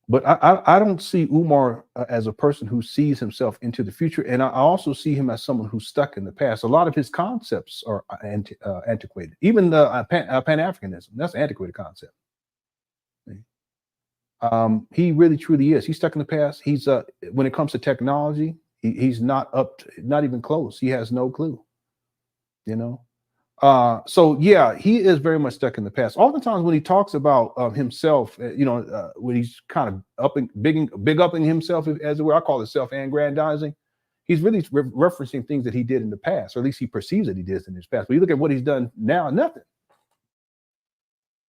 Speaker 1: But I don't see Umar as a person who sees himself into the future. And I also see him as someone who's stuck in the past. A lot of his concepts are antiquated. Even the Pan Africanism, that's an antiquated concept. He really truly is. He's stuck in the past. He's when it comes to technology, he's not even close. He has no clue, so yeah, he is very much stuck in the past. Oftentimes when he talks about himself, when he's kind of big upping himself, as it were, I call it self-aggrandizing. He's really referencing things that he did in the past, or at least he perceives that he did in his past. But you look at what he's done now, nothing.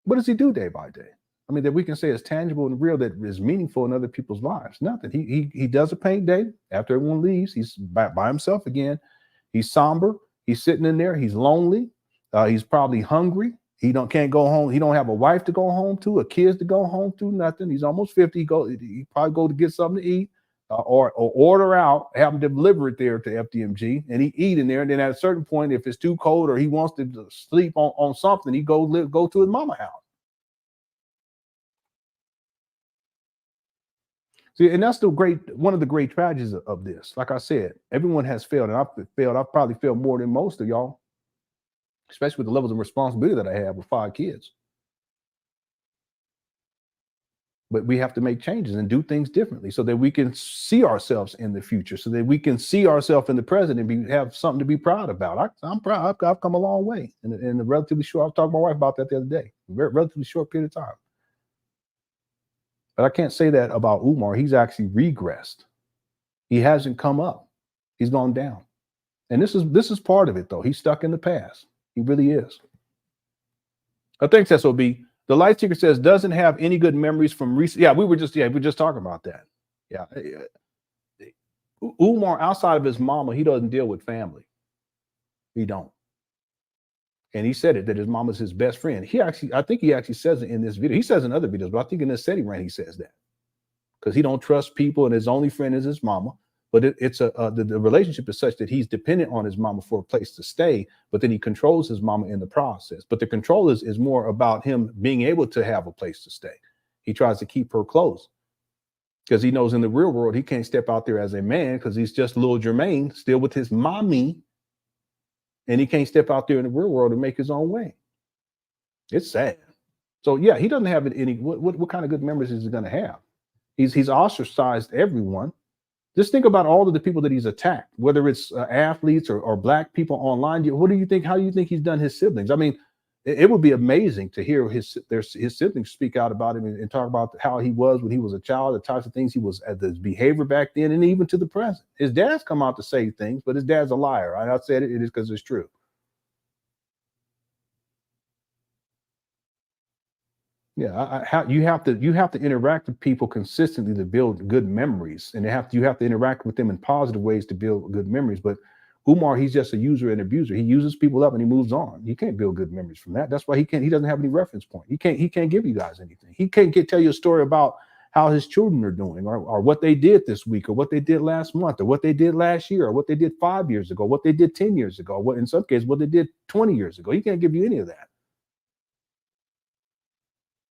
Speaker 1: What does he do day by day? I mean, that we can say is tangible and real, that is meaningful in other people's lives. Nothing. He does a paint day after everyone leaves. He's by himself again. He's somber. He's sitting in there. He's lonely. He's probably hungry. He can't go home. He don't have a wife to go home to, a kids to go home to, nothing. He's almost 50. He probably go to get something to eat, or order out, have him deliver it there to FDMG, and he eat in there. And then at a certain point, if it's too cold or he wants to sleep on something, he go to his mama house. See, and that's one of the great tragedies of this. Like I said, everyone has failed, and I've failed. I've probably failed more than most of y'all, especially with the levels of responsibility that I have with 5 kids. But we have to make changes and do things differently so that we can see ourselves in the future, so that we can see ourselves in the present and have something to be proud about. I'm proud. I've come a long way in a relatively short. I was talking to my wife about that the other day. Relatively short period of time. But I can't say that about Umar. He's actually regressed. He hasn't come up. He's gone down. And this is part of it, though. He's stuck in the past. He really is. Thanks, SOB. The light seeker says doesn't have any good memories from recent. Yeah, we were just talking about that. Yeah. Umar, outside of his mama, he doesn't deal with family. He don't. And he said it, that his mama's his best friend. I think he actually says it in this video. He says in other videos, but I think in this setting rant, he says that. Because he don't trust people and his only friend is his mama. But the relationship is such that he's dependent on his mama for a place to stay, but then he controls his mama in the process. But the control is more about him being able to have a place to stay. He tries to keep her close because he knows in the real world he can't step out there as a man because he's just little Jermaine still with his mommy. And he can't step out there in the real world and make his own way. It's sad. So yeah, he doesn't have any. What kind of good memories is he going to have? He's ostracized everyone. Just think about all of the people that he's attacked, whether it's athletes or black people online. What do you think? How do you think he's done his siblings? I mean, it would be amazing to hear his siblings speak out about him and talk about how he was when he was a child, the types of things he was at, his behavior back then, and even to the present. His dad's come out to say things, but his dad's a liar. Right? I said it is because it's true. Yeah, you have to interact with people consistently to build good memories, and you have to interact with them in positive ways to build good memories. But Umar, he's just a user and abuser. He uses people up and he moves on. You can't build good memories from that. That's why he doesn't have any reference point. He can't give you guys anything. He can't tell you a story about how his children are doing or what they did this week or what they did last month or what they did last year or what they did 5 years ago, what they did 10 years ago, what in some cases what they did 20 years ago. He can't give you any of that.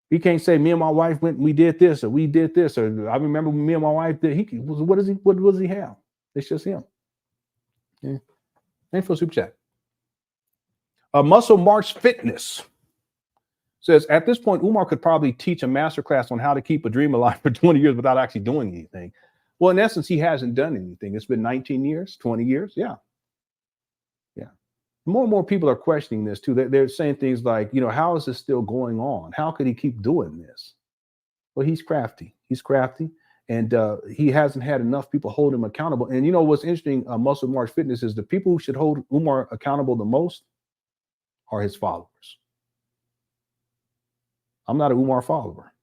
Speaker 1: He can't say me and my wife went and we did this or we did this or I remember when me and my wife did. What does he have? It's just him. Yeah. Thanks for super chat. Muscle March Fitness says at this point, Umar could probably teach a masterclass on how to keep a dream alive for 20 years without actually doing anything. Well, in essence, he hasn't done anything. It's been 19 years, 20 years. Yeah. Yeah. More and more people are questioning this too. They're saying things like, how is this still going on? How could he keep doing this? Well, he's crafty. He's crafty. And he hasn't had enough people hold him accountable. And what's interesting, Muscle March Fitness, is the people who should hold Umar accountable the most are his followers. I'm not an Umar follower.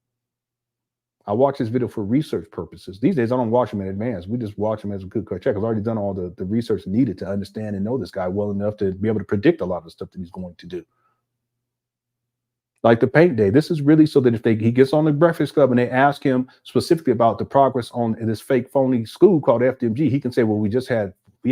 Speaker 1: I watch this video for research purposes. These days, I don't watch him in advance. We just watch him as a good check. I've already done all the research needed to understand and know this guy well enough to be able to predict a lot of the stuff that he's going to do. Like the paint day. This is really so that if he gets on the Breakfast Club and they ask him specifically about the progress on this fake phony school called FDMG, he can say, well, we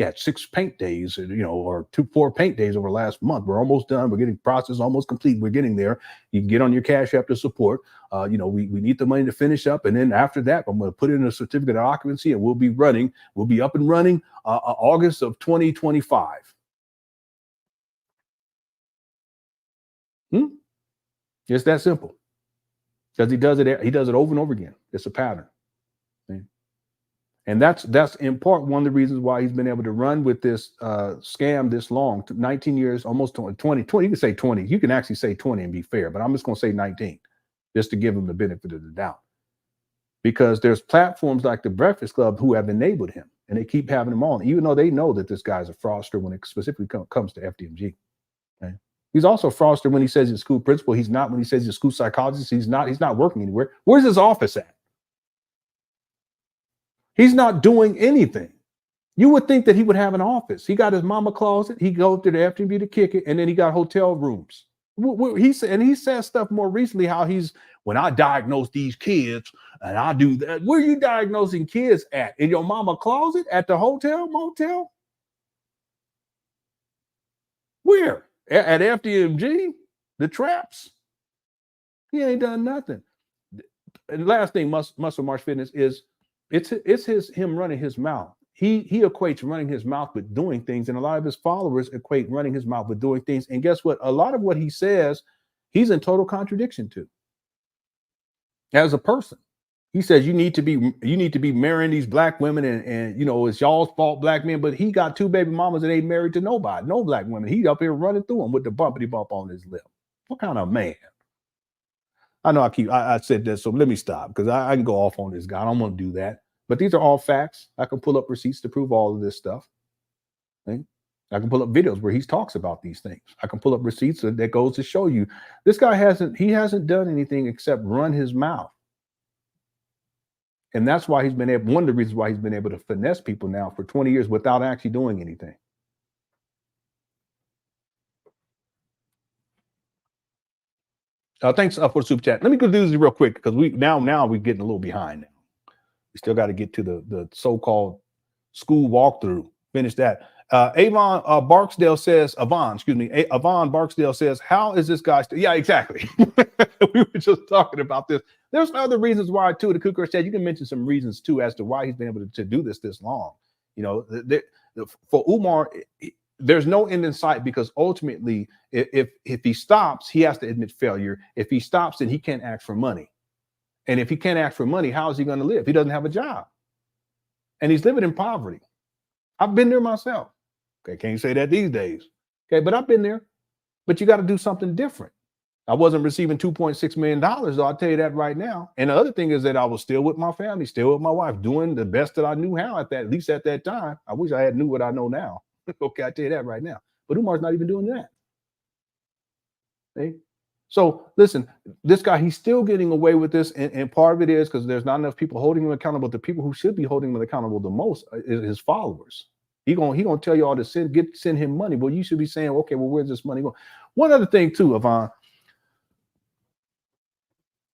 Speaker 1: had 6 paint days, or 4 paint days over last month. We're almost done. We're getting process almost complete. We're getting there. You can get on your CashApp to support. We need the money to finish up. And then after that, I'm going to put in a certificate of occupancy and we'll be up and running August of 2025. It's that simple. Because he does it over and over again. It's a pattern. See? And that's in part one of the reasons why he's been able to run with this scam this long, 19 years, almost 20. You can say 20. You can actually say 20 and be fair, but I'm just going to say 19 just to give him the benefit of the doubt. Because there's platforms like the Breakfast Club who have enabled him, and they keep having him on, even though they know that this guy's a fraudster when it specifically comes to FDMG. Okay? He's also a fraudster when he says he's a school principal. He's not when he says he's a school psychologist. He's not working anywhere. Where's his office at? He's not doing anything. You would think that he would have an office. He got his mama closet. He goes to the FDMG to kick it, and then he got hotel rooms. He said, and he said stuff more recently how he's, when I diagnose these kids and I do that. Where are you diagnosing kids at? In your mama closet? At the hotel, motel? Where? At FDMG? The traps? He ain't done nothing. And last thing, Muscle March Fitness is it's him running his mouth. He equates running his mouth with doing things, and a lot of his followers equate running his mouth with doing things. And guess what? A lot of what he says, he's in total contradiction to. As a person, he says you need to be marrying these black women, and you know it's y'all's fault, black men. But he got 2 baby mamas and ain't married to nobody, no black women. He up here running through them with the bumpity bump on his lip. What kind of man? I know I said that, so let me stop because I can go off on this guy. I don't want to do that. But these are all facts. I can pull up receipts to prove all of this stuff. Okay? I can pull up videos where he talks about these things. I can pull up receipts that goes to show you this guy hasn't done anything except run his mouth. And that's why one of the reasons why he's been able to finesse people now for 20 years without actually doing anything. Thanks for the super chat. Let me go do this real quick because we're getting a little behind now. We still got to get to the so-called school walkthrough. Finish that. Avon Barksdale says, Avon Barksdale says, how is this guy still? Yeah, exactly. We were just talking about this. There's other reasons why too. The Cooker said you can mention some reasons too as to why he's been able to do this long. You know, for Umar, there's no end in sight because ultimately, if he stops, he has to admit failure. If he stops, then he can't ask for money. And if he can't ask for money, how is he going to live? He doesn't have a job. And he's living in poverty. I've been there myself. Okay, can't say that these days. Okay, but I've been there. But you got to do something different. I wasn't receiving $2.6 million, though, I'll tell you that right now. And the other thing is that I was still with my family, still with my wife, doing the best that I knew how at least at that time. I wish I had knew what I know now. Okay, I tell you that right now. But Umar's not even doing that. Okay? So listen, this guy, he's still getting away with this. And part of it is because there's not enough people holding him accountable. The people who should be holding him accountable the most is his followers. He gonna tell you all to send him money. Well, you should be saying, okay, well, where's this money going? One other thing too, Avon,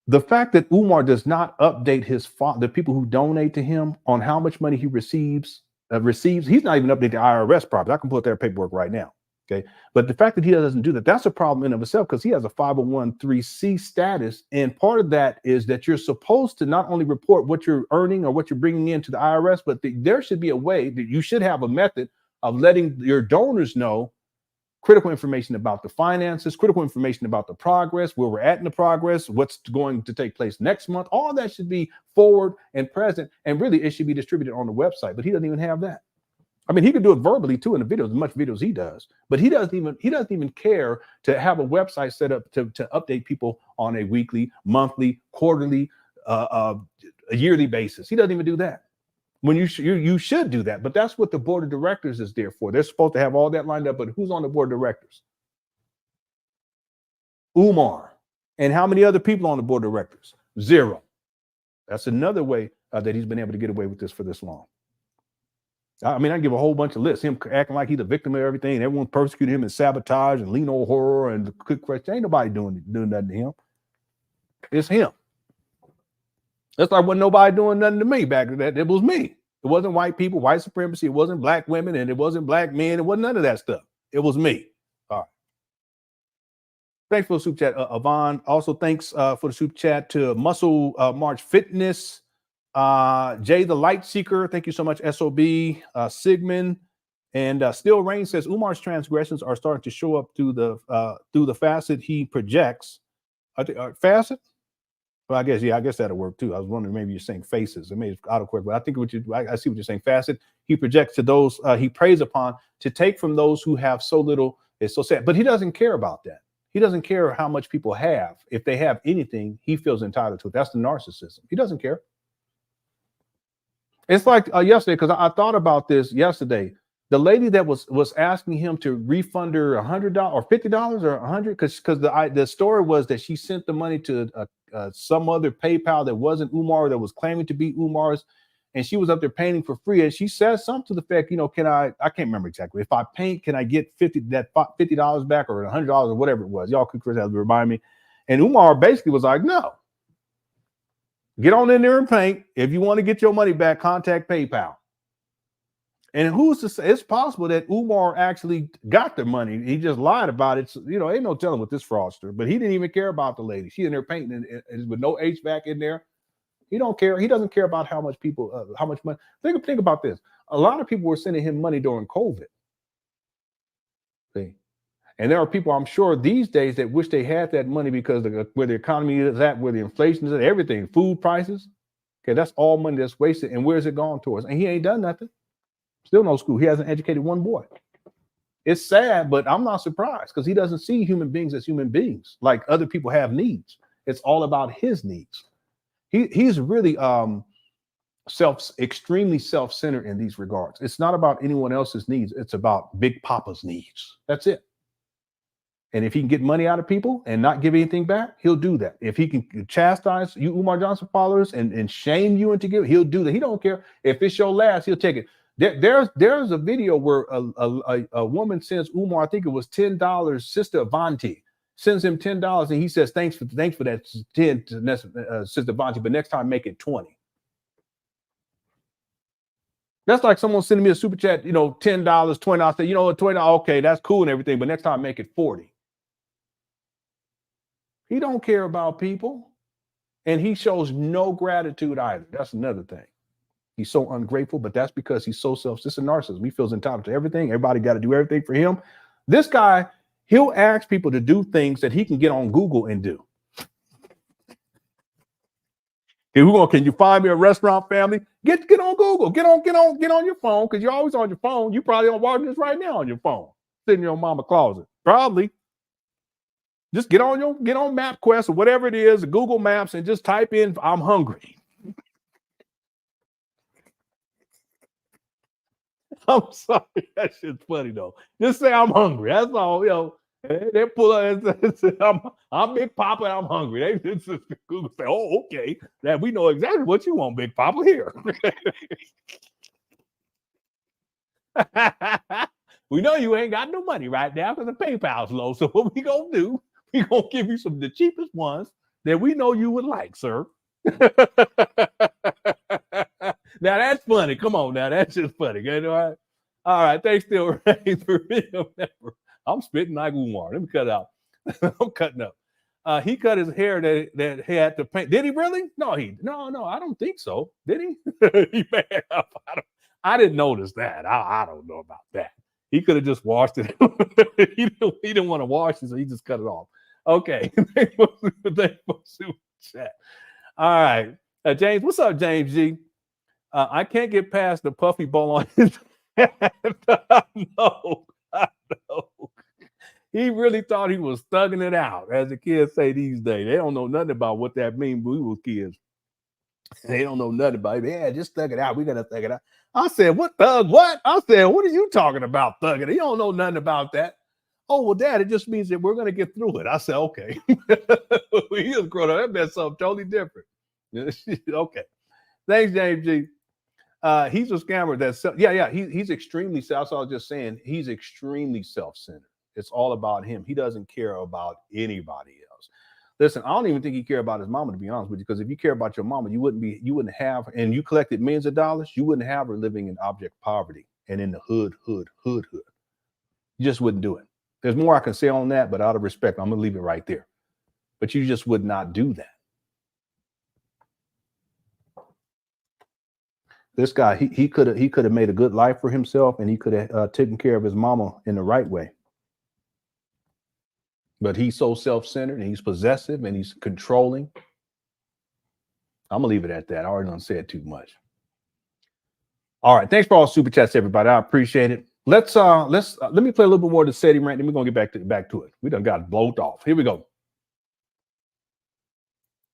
Speaker 1: the fact that Umar does not update the people who donate to him on how much money he receives, he's not even updating the IRS properly. I can put their paperwork right now. Okay. But the fact that he doesn't do that, that's a problem in of itself because he has a 501(c)(3) status. And part of that is that you're supposed to not only report what you're earning or what you're bringing into the IRS, but there should be a way that you should have a method of letting your donors know critical information about the finances, critical information about the progress, where we're at in the progress, what's going to take place next month. All that should be forward and present. And really, it should be distributed on the website. But he doesn't even have that. I mean, he could do it verbally too in the videos, as much videos he does, but he doesn't even care to have a website set up to update people on a weekly, monthly, quarterly, a yearly basis. He doesn't even do that. When you should do that, but that's what the board of directors is there for. They're supposed to have all that lined up, but who's on the board of directors? Umar. And how many other people on the board of directors? 0. That's another way that he's been able to get away with this for this long. I mean, I give a whole bunch of lists. Him acting like he's a victim of everything. And everyone persecuted him and sabotage and LenonHonor and the quick question. Ain't nobody doing nothing to him. It's him. That's like wasn't nobody doing nothing to me back then. It was me. It wasn't white people, white supremacy. It wasn't black women, and it wasn't black men. It wasn't none of that stuff. It was me. All right. Thanks for the super chat, Avon. Also, thanks for the super chat to Muscle March Fitness. Jay the Light Seeker, thank you so much. SOB, Sigmund, and Still Rain says Umar's transgressions are starting to show up through the facet he projects. Facet? Well, I guess that'll work too. I was wondering maybe you're saying faces. I mean, it's autocorrect, but I think I see what you're saying. Facet he projects to those he preys upon to take from those who have so little. It's so sad, but he doesn't care about that. He doesn't care how much people have. If they have anything, he feels entitled to it. That's the narcissism. He doesn't care. It's like yesterday, because I thought about this yesterday. The lady that was asking him to refund her $100 or $50 or $100, because the story was that she sent the money to some other PayPal that wasn't Umar, that was claiming to be Umar's, and she was up there painting for free. And she says something to the effect, you know, I can't remember exactly. If I paint, can I get $50 back or $100 or whatever it was? Y'all could remind me. And Umar basically was like, no. Get on in there and paint. If you want to get your money back, contact PayPal. And who's to say? It's possible that Umar actually got the money. He just lied about it. So, you know, ain't no telling with this fraudster. But he didn't even care about the lady. She in there painting and with no HVAC in there. He don't care. He doesn't care about how much money. Think about this. A lot of people were sending him money during COVID. See? And there are people, I'm sure, these days that wish they had that money because where the economy is at, where the inflation is at, everything, food prices. Okay, that's all money that's wasted. And where's it gone towards? And he ain't done nothing. Still no school. He hasn't educated one boy. It's sad, but I'm not surprised because he doesn't see human beings as human beings. Like other people have needs. It's all about his needs. He's really extremely self-centered in these regards. It's not about anyone else's needs. It's about Big Papa's needs. That's it. And if he can get money out of people and not give anything back, he'll do that. If he can chastise you Umar Johnson followers and shame you into giving, he'll do that. He don't care. If it's your last, he'll take it. There's a video where a woman sends Umar, I think it was $10, Sister Avanti, sends him $10 and he says, thanks for that 10 to Sister Avanti, but next time make it 20. That's like someone sending me a super chat, you know, $10, $20. I say, you know what, $20, okay, that's cool and everything, but next time make it 40. He don't care about people, and he shows no gratitude either. That's another thing. He's so ungrateful, but that's because he's so self-centered. It's a narcissist. He feels entitled to everything. Everybody got to do everything for him. This guy, he'll ask people to do things that he can get on Google and do. Can you find me a restaurant, family? Get on Google. Get on your phone because you're always on your phone. You probably on watching this right now on your phone, sitting in your mama closet, probably. Just get on MapQuest or whatever it is, Google Maps, and just type in "I'm hungry." I'm sorry, that shit's funny though. Just say "I'm hungry." That's all. You know, they pull up and say, "I'm Big Papa and I'm hungry." They just Google say, "Oh, okay, that we know exactly what you want, Big Papa. Here." We know you ain't got no money right now because the PayPal's low. So what we gonna do? We gonna give you the cheapest ones that we know you would like, sir. Now that's funny. Come on, now that's just funny. All right. Thanks, still right for video member. I'm spitting like Umar. Let me cut out. I'm cutting up. He cut his hair that he had to paint. Did he really? No, I don't think so. Did he? He may have. I didn't notice that. I don't know about that. He could have just washed it. He didn't want to wash it, so he just cut it off. Okay. Thanks for super chat. All right. James, what's up, James G? I can't get past the puffy bowl on his head. I know. He really thought he was thugging it out, as the kids say these days. They don't know nothing about what that means, but we were kids. They don't know nothing about it. Yeah, just thug it out. We got to thug it out. I said, what thug? What? I said, what are you talking about, thugging it? You don't know nothing about that. Oh, well, Dad, it just means that we're going to get through it. I said, okay. He was grown up. That meant something totally different. Okay. Thanks, James G. He's a scammer. He's extremely self. So I was just saying, he's extremely self-centered. It's all about him. He doesn't care about anybody else. Listen, I don't even think he cared about his mama, to be honest with you, because if you care about your mama, you wouldn't have, and you collected millions of dollars, you wouldn't have her living in abject poverty and in the hood. You just wouldn't do it. There's more I can say on that, but out of respect, I'm going to leave it right there. But you just would not do that. This guy, he could have made a good life for himself, and he could have taken care of his mama in the right way. But he's so self-centered, and he's possessive, and he's controlling. I'm gonna leave it at that. I already don't say it too much. All right, thanks for all super chats, everybody. I appreciate it. Let me play a little bit more of the SETI rant, then we're gonna get back to it. We done got blowed off. Here we go.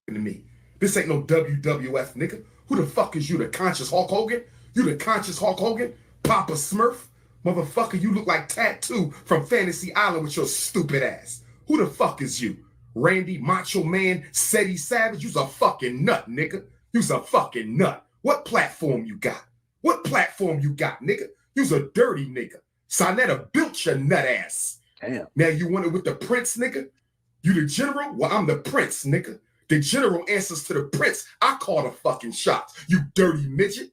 Speaker 4: To me, this ain't no WWF, nigga. Who the fuck is you, the conscious Hulk Hogan? You the conscious Hulk Hogan? Papa Smurf? Motherfucker, you look like Tattoo from Fantasy Island with your stupid ass. Who the fuck is you? Randy Macho Man SETI Savage? You's a fucking nut, nigga. You's a fucking nut. What platform you got? What platform you got, nigga? You's a dirty nigga. Sonetta built your nut ass.
Speaker 1: Damn.
Speaker 4: Now you want it with the prince, nigga? You the general? Well, I'm the prince, nigga. The general answers to the prince. I call the fucking shots. You dirty midget.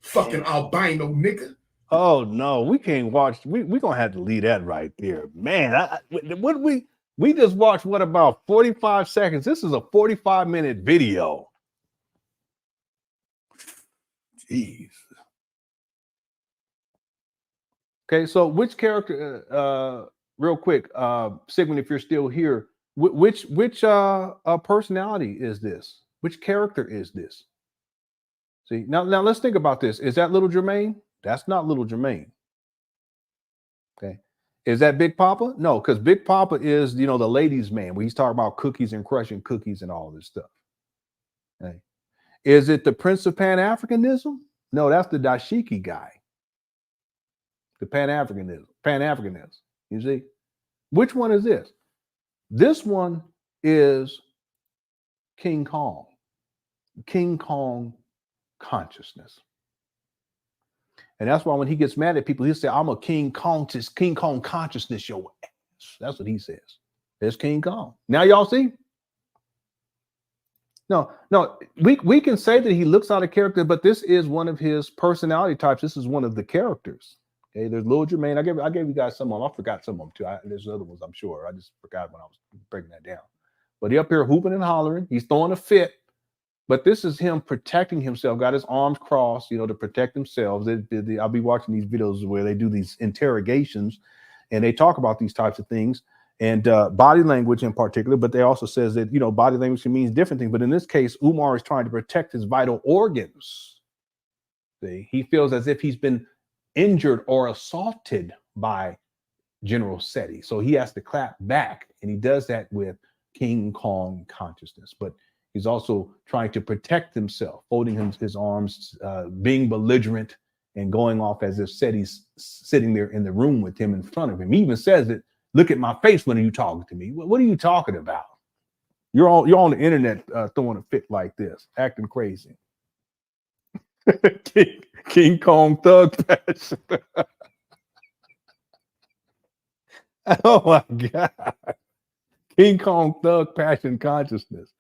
Speaker 4: Fucking albino nigga.
Speaker 1: Oh no, we can't watch. We gonna have to leave that right there, man. What we just watched? What about 45 seconds? This is a 45-minute video. Jeez. Okay, so which character? Real quick, Sigmund, if you're still here, which personality is this? Which character is this? See, now let's think about this. Is that little Jermaine? That's not little Jermaine. Okay. Is that Big Papa? No, because Big Papa is, the ladies' man, where he's talking about cookies and crushing cookies and all this stuff. Okay. Is it the Prince of Pan Africanism? No, that's the dashiki guy. The Pan Africanism. You see? Which one is this? This one is King Kong consciousness. And that's why when he gets mad at people, he'll say, I'm a King Kong consciousness, your ass. That's what he says. There's King Kong. Now y'all see? No, we can say that he looks out of character, but this is one of his personality types. This is one of the characters. Okay, there's Lil Jermaine. I gave you guys some of them. I forgot some of them too. There's other ones, I'm sure. I just forgot when I was breaking that down. But he up here hooping and hollering. He's throwing a fit. But this is him protecting himself, got his arms crossed, to protect themselves. I'll be watching these videos where they do these interrogations and they talk about these types of things and body language in particular. But they also says that, body language can mean different things. But in this case, Umar is trying to protect his vital organs. See, he feels as if he's been injured or assaulted by General Seti. So he has to clap back. And he does that with King Kong consciousness. But he's also trying to protect himself, folding his arms, being belligerent, and going off as if Seti's sitting there in the room with him in front of him. He even says it, look at my face when are you talking to me? What are you talking about? You're on the internet throwing a fit like this, acting crazy. King Kong thug passion. Oh my God. King Kong thug passion consciousness.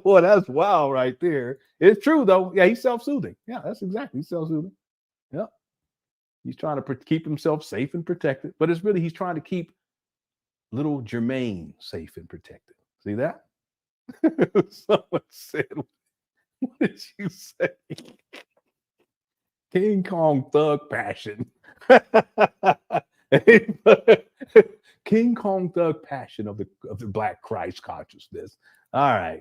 Speaker 1: Boy, that's wild right there. It's true though. Yeah, he's self-soothing. Yeah, that's exactly, he's self-soothing. Yeah, he's trying to keep himself safe and protected, but it's really he's trying to keep little Jermaine safe and protected. See that? Someone said, what did you say? King Kong thug passion. King Kong thug passion of the Black Christ consciousness. All right.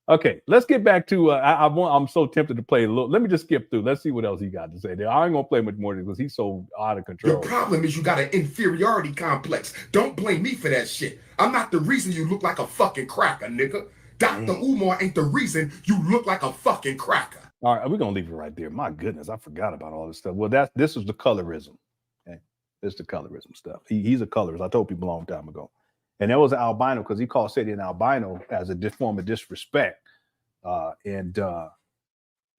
Speaker 1: Okay, let's get back to I'm so tempted to play a little. Let me just skip through. Let's see what else he got to say there. I ain't gonna play much more because he's so out of control.
Speaker 4: The problem is you got an inferiority complex. Don't blame me for that shit. I'm not the reason you look like a fucking cracker, nigga. Dr. Umar ain't the reason you look like a fucking cracker.
Speaker 1: All right, we're gonna leave it right there. My goodness, I forgot about all this stuff. Well, this is the colorism. Okay, this is the colorism stuff. He's a colorist. I told people a long time ago. And there was an albino because he called Seti an albino as a form of disrespect. There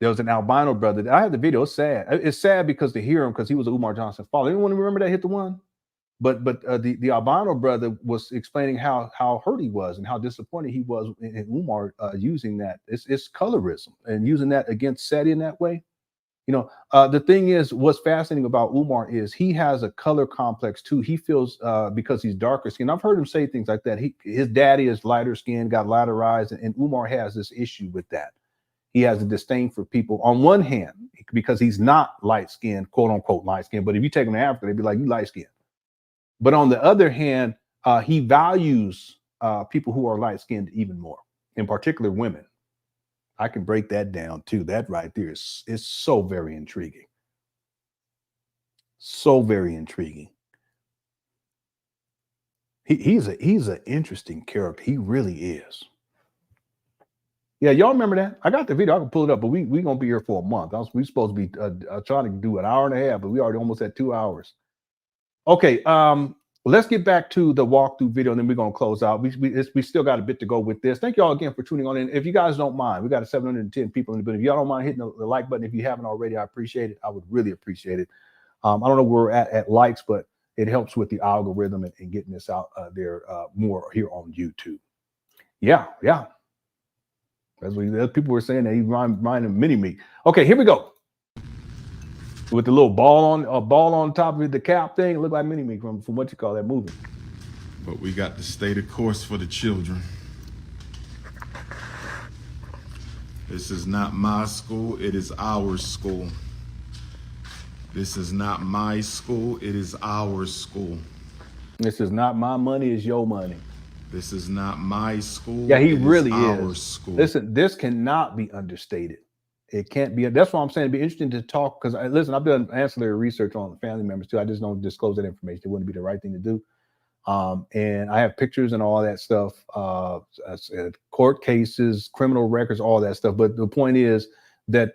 Speaker 1: was an albino brother. I had the video. It's sad. It's sad because to hear him because he was an Umar Johnson father. Anyone remember that hit the one? But the albino brother was explaining how hurt he was and how disappointed he was in Umar using that. It's colorism and using that against Seti in that way. The thing is, what's fascinating about Umar is he has a color complex too. He feels because he's darker skinned. I've heard him say things like that. His daddy is lighter skinned, got lighter eyes, and Umar has this issue with that. He has a disdain for people on one hand because he's not light skinned, quote unquote light skinned. But if you take him to Africa, they'd be like, you light skinned. But on the other hand, he values people who are light skinned even more, in particular women. I can break that down too. That right there is so very intriguing. So very intriguing. He's an interesting character. He really is. Yeah, y'all remember that? I got the video. I can pull it up, but we gonna be here for a month. We supposed to be trying to do an hour and a half, but we already almost at 2 hours. Okay. Well, let's get back to the walkthrough video, and then we're gonna close out. We still got a bit to go with this. Thank you all again for tuning on in. If you guys don't mind, we got 710 people in the building. If y'all don't mind hitting the like button, if you haven't already, I appreciate it. I would really appreciate it. I don't know where we're at likes, but it helps with the algorithm and getting this out there more here on YouTube. Yeah. As people were saying that he reminded mini me. Okay, here we go. With the little ball on top of the cap thing, it looked like mini me from what you call that movie.
Speaker 2: But we got to stay the course for the children. This is not my school, it is our school. This is not my school, it is our school.
Speaker 1: This is not my money, it's your money.
Speaker 2: This is not my school.
Speaker 1: Yeah, he really is.
Speaker 2: Our school.
Speaker 1: Listen, this cannot be understated. It can't be. That's why I'm saying it'd be interesting to talk, because listen, I've done ancillary research on family members too. I just don't disclose that information. It wouldn't be the right thing to do. And I have pictures and all that stuff, court cases, criminal records, all that stuff. But the point is that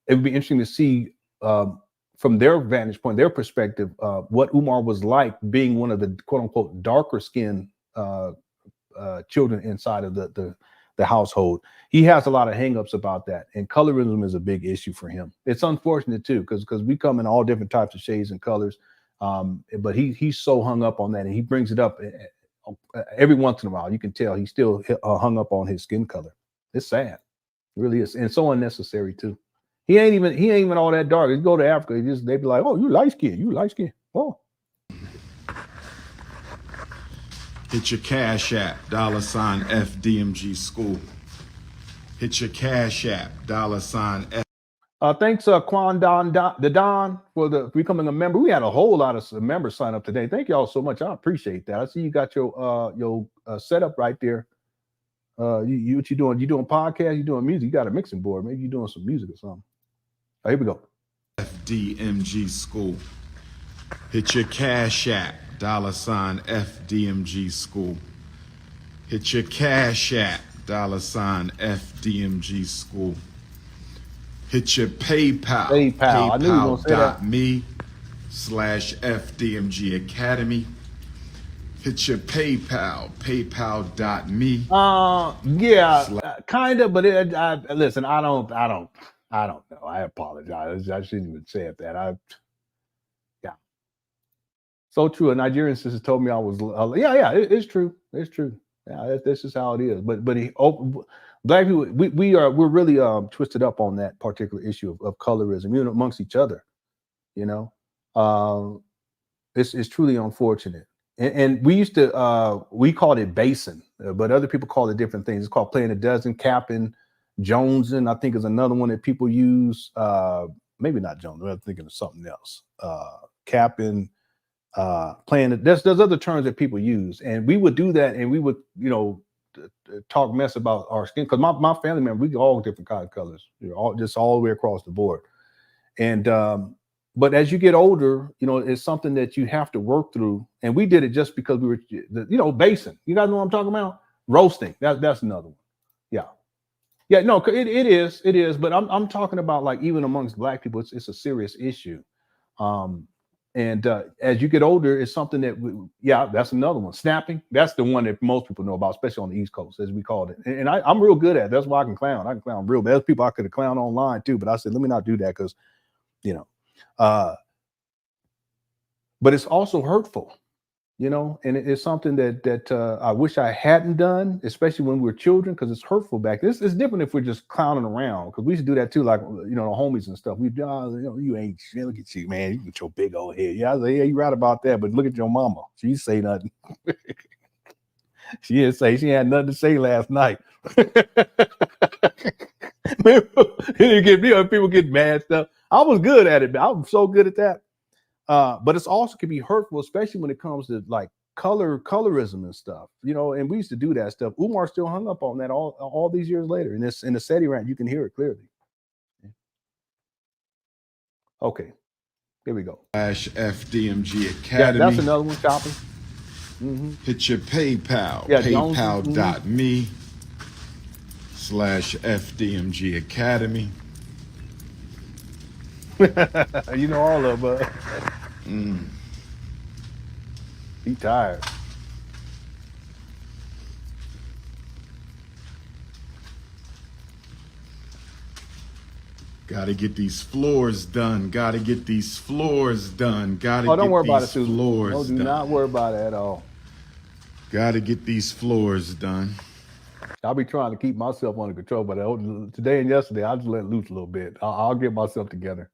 Speaker 1: it would be interesting to see from their vantage point, their perspective, what Umar was like being one of the quote unquote darker skinned children inside of the household. He has a lot of hangups about that, and colorism is a big issue for him. It's unfortunate too, because we come in all different types of shades and colors, but he's so hung up on that, and he brings it up every once in a while. You can tell he's still hung up on his skin color. It's sad, it really is, and so unnecessary too. He ain't even all that dark. You go to Africa, they be like, oh, you light skin, oh.
Speaker 2: Hit your Cash App, $ FDMG School. Hit your Cash App, $.
Speaker 1: Thanks, Quan Don for becoming a member. We had a whole lot of members sign up today. Thank y'all so much. I appreciate that. I see you got your setup right there. What you doing? You doing podcasts? You doing music? You got a mixing board? Maybe you doing some music or something. Here we go.
Speaker 2: FDMG School. Hit your Cash App, $ FDMG School. Hit your Cash App, $ FDMG School. Hit your PayPal. PayPal.me/FDMG Academy. Hit your PayPal, paypal.me.
Speaker 1: Kind of, but listen, I don't know. I apologize. I shouldn't even say that. So true. A Nigerian sister told me I was. It's true. It's true. Yeah, this is how it is. But black people, we're really twisted up on that particular issue of colorism, even amongst each other. You know, it's truly unfortunate. And we used to we called it basing, but other people call it different things. It's called playing a dozen, capping, jonesing. I think is another one that people use. Maybe not Jones. I'm thinking of something else. Capping. Playing it. There's other terms that people use, and we would do that, and we would, talk mess about our skin, because my family member, we all different kind of colors, all the way across the board. And but as you get older, it's something that you have to work through, and we did it just because we were, basing. You guys know what I'm talking about? Roasting. That's another one. Yeah. No, it is, but I'm talking about, like, even amongst black people, it's a serious issue. And as you get older, it's something that, that's another one. Snapping, that's the one that most people know about, especially on the East Coast, as we called it. And I'm real good at it. That's why I can clown. I can clown real bad. There's people I could have clowned online too, but I said, let me not do that because, but it's also hurtful, and it's something that I wish I hadn't done, especially when we were children, because it's hurtful back then. It's different if we're just clowning around, because we used to do that too, like, the homies and stuff. We, you ain't shit. Look at you, man. You get your big old head. Yeah, I say, yeah, you're right about that, but look at your mama. She didn't say nothing. She didn't say, she had nothing to say last night. People get mad stuff. I was good at it. I was so good at that. But it's also can be hurtful, especially when it comes to like colorism and stuff, and we used to do that stuff. Umar still hung up on that all these years later. And in the SETI rant, you can hear it clearly. Okay, here we go.
Speaker 2: FDMG Academy.
Speaker 1: That's another one, Choppy.
Speaker 2: Hit your PayPal, paypal.me/FDMG Academy.
Speaker 1: All of us. He tired.
Speaker 2: Gotta get these floors done. Gotta get these floors done. Gotta
Speaker 1: Don't worry
Speaker 2: get
Speaker 1: about it,
Speaker 2: these
Speaker 1: Susan.
Speaker 2: floors
Speaker 1: No, do
Speaker 2: done.
Speaker 1: not worry about it at all.
Speaker 2: Gotta get these floors done.
Speaker 1: I'll be trying to keep myself under control, but today and yesterday, I just let loose a little bit. I'll get myself together.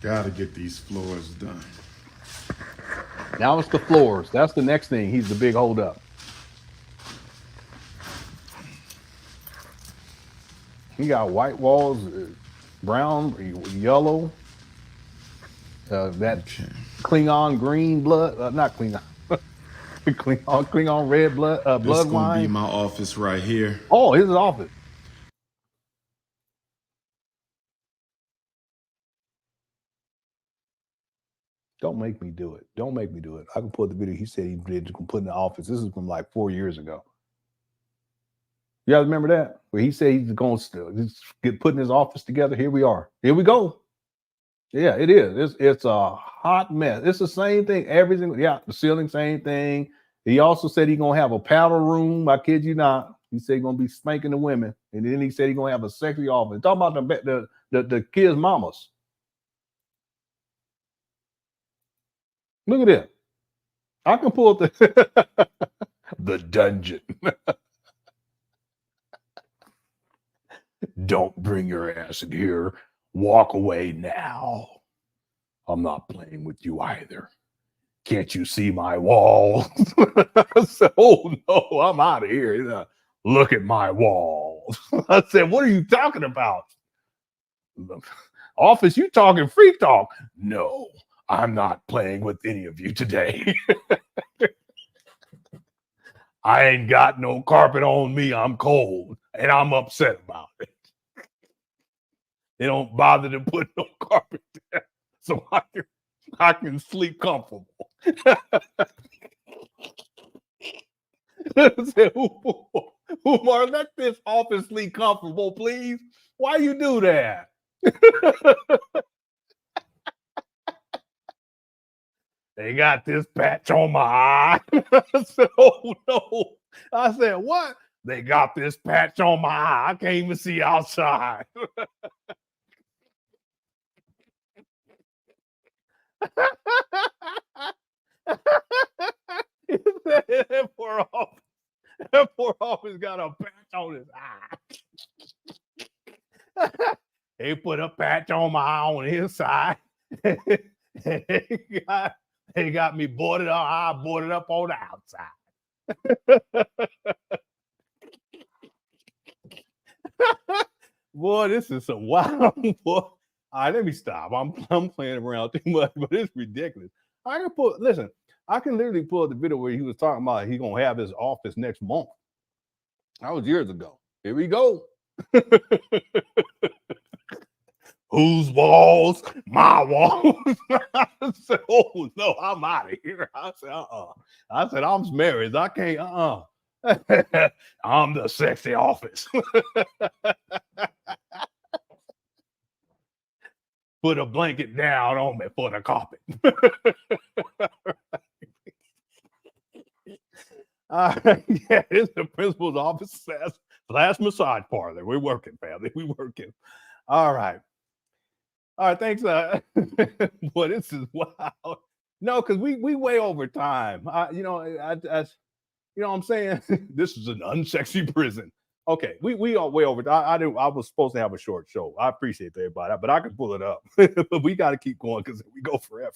Speaker 2: Gotta get these floors done.
Speaker 1: Now it's the floors. That's the next thing. He's the big holdup. He got white walls, brown, yellow. That Klingon green blood, not Klingon, Klingon red blood,
Speaker 2: This
Speaker 1: blood
Speaker 2: gonna
Speaker 1: wine.
Speaker 2: be my office right here.
Speaker 1: Oh, his office. Don't make me do it. Don't make me do it. I can pull the video he said he did put in the office. This is from like 4 years ago. You guys remember that? Where he said he's going to get putting his office together. Here we are. Here we go. Yeah, it is. It's a hot mess. It's the same thing. Everything. Yeah, the ceiling, same thing. He also said he's going to have a paddle room. I kid you not. He said he's going to be spanking the women. And then he said he's going to have a sexy office. Talking about the kids' mamas. Look at it. I can pull the the dungeon. Don't bring your ass in here. Walk away now. I'm not playing with you either. Can't you see my wall? I said, oh no, I'm out of here. Look at my wall. I said, what are you talking about? Office, you talking free talk? No, I'm not playing with any of you today. I ain't got no carpet on me. I'm cold and I'm upset about it. They don't bother to put no carpet there so I can sleep comfortable. Said, Umar, let this office sleep comfortable, please. Why you do that? They got this patch on my eye. I said, oh no. I said, what? They got this patch on my eye. I can't even see outside. That poor office got a patch on his eye. They put a patch on my eye on his side. They got me boarded up. I boarded up on the outside. Boy, this is some wild. Boy. All right, let me stop. I'm playing around too much, but it's ridiculous. I can literally pull the video where he was talking about he's gonna have his office next month. That was years ago. Here we go. Whose walls? My walls. I said, oh no, I'm out of here. I said, I said, I'm married. I can't, I'm the sexy office. Put a blanket down on me for the carpet. Yeah, it's the principal's office / massage parlor. We're working, family. We're working. All right. Thanks. Boy, this is wild. No, because we way over time. You know what I'm saying? This is an unsexy prison. Okay, we are way over. I was supposed to have a short show. I appreciate everybody, but I can pull it up. But we got to keep going because we go forever.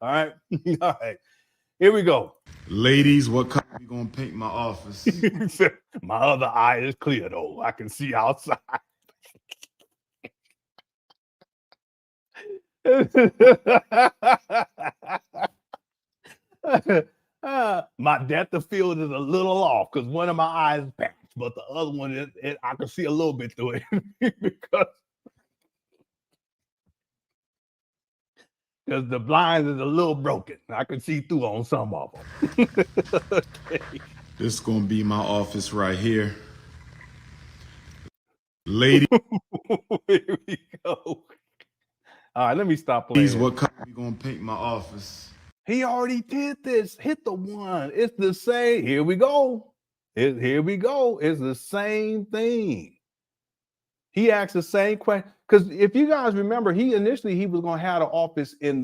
Speaker 1: All right. All right. Here we go.
Speaker 2: Ladies, what color are you gonna paint my office?
Speaker 1: My other eye is clear though. I can see outside. My depth of field is a little off because one of my eyes patched, but the other one I can see a little bit through it because the blinds is a little broken. I can see through on some of them. Okay.
Speaker 2: This is gonna be my office right here. Lady.
Speaker 1: Here we go. All right, let me stop playing.
Speaker 2: Please, what color we gonna paint my office?
Speaker 1: He already did this. Hit the one. It's the same. Here we go. Here we go. It's the same thing. He asked the same question. Because if you guys remember, he initially was going to have an office in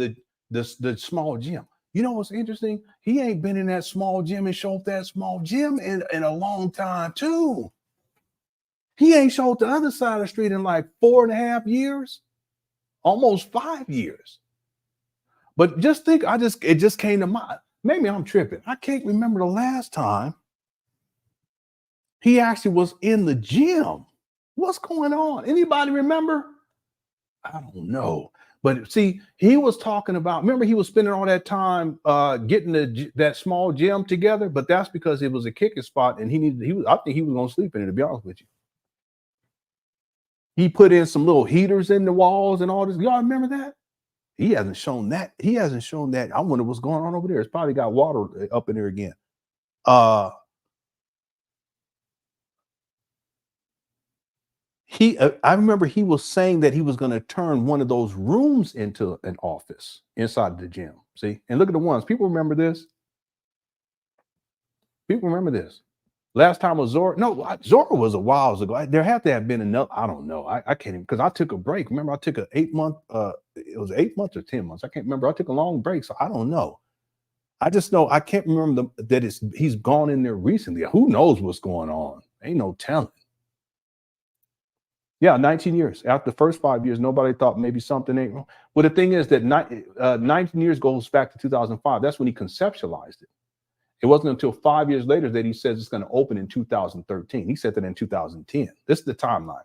Speaker 1: the small gym. You know what's interesting? He ain't been in that small gym and showed that small gym in a long time, too. He ain't showed the other side of the street in like 4.5 years, almost 5 years. But just think, it just came to mind. Maybe I'm tripping. I can't remember the last time he actually was in the gym. What's going on? Anybody remember? I don't know. But see, he was talking about, remember he was spending all that time getting that small gym together, but that's because it was a kicking spot and I think he was going to sleep in it, to be honest with you. He put in some little heaters in the walls and all this. Y'all remember that? He hasn't shown that. I wonder what's going on over there. It's probably got water up in there again. I remember he was saying that he was going to turn one of those rooms into an office inside the gym. See, and look at the ones. People remember this. Last time was Zora. No, Zora was a while ago. There had to have been enough. I don't know. I can't even, because I took a break. Remember, I took an 8-month. It was 8 months or 10 months. I can't remember. I took a long break, so I don't know. I just know I can't remember that he's gone in there recently. Who knows what's going on? Ain't no telling. Yeah, 19 years. After the first 5 years, nobody thought maybe something ain't wrong. Well, the thing is that 19 years goes back to 2005. That's when he conceptualized it. It wasn't until 5 years later that he says it's going to open in 2013. He said that in 2010. This is the timeline.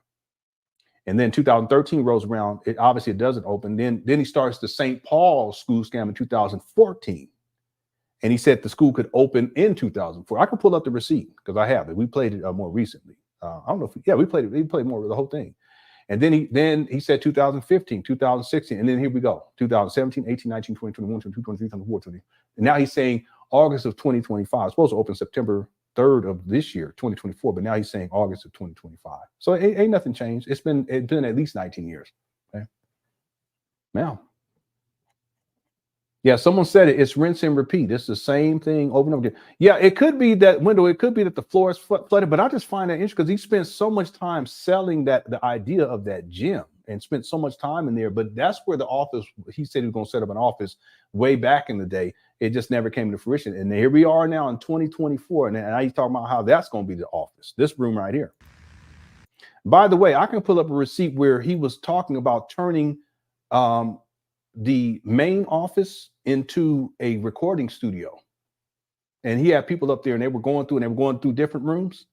Speaker 1: And then 2013 rolls around. It doesn't open. Then he starts the St. Paul school scam in 2014. And he said the school could open in 2004. I can pull up the receipt because I have it. We played it more recently. I don't know if we played it. We played more of the whole thing. And then he said 2015, 2016, and then here we go. 2017, 18, 19, 20, 21, 22, 23, 24, 20. And now he's saying August of 2025. It's supposed to open September 3rd of this year, 2024, but now he's saying August of 2025. So it ain't nothing changed. It's been at least 19 years. Okay. Now. Yeah, someone said it. It's rinse and repeat. It's the same thing over and over again. Yeah, it could be that window. It could be that the floor is flooded. But I just find that interesting because he spent so much time selling the idea of that gym and spent so much time in there. But that's where the office, he said he was going to set up an office way back in the day. It just never came to fruition. And here we are now in 2024. And now he's talking about how that's going to be the office, this room right here. By the way, I can pull up a receipt where he was talking about turning the main office into a recording studio. And he had people up there and they were going through different rooms.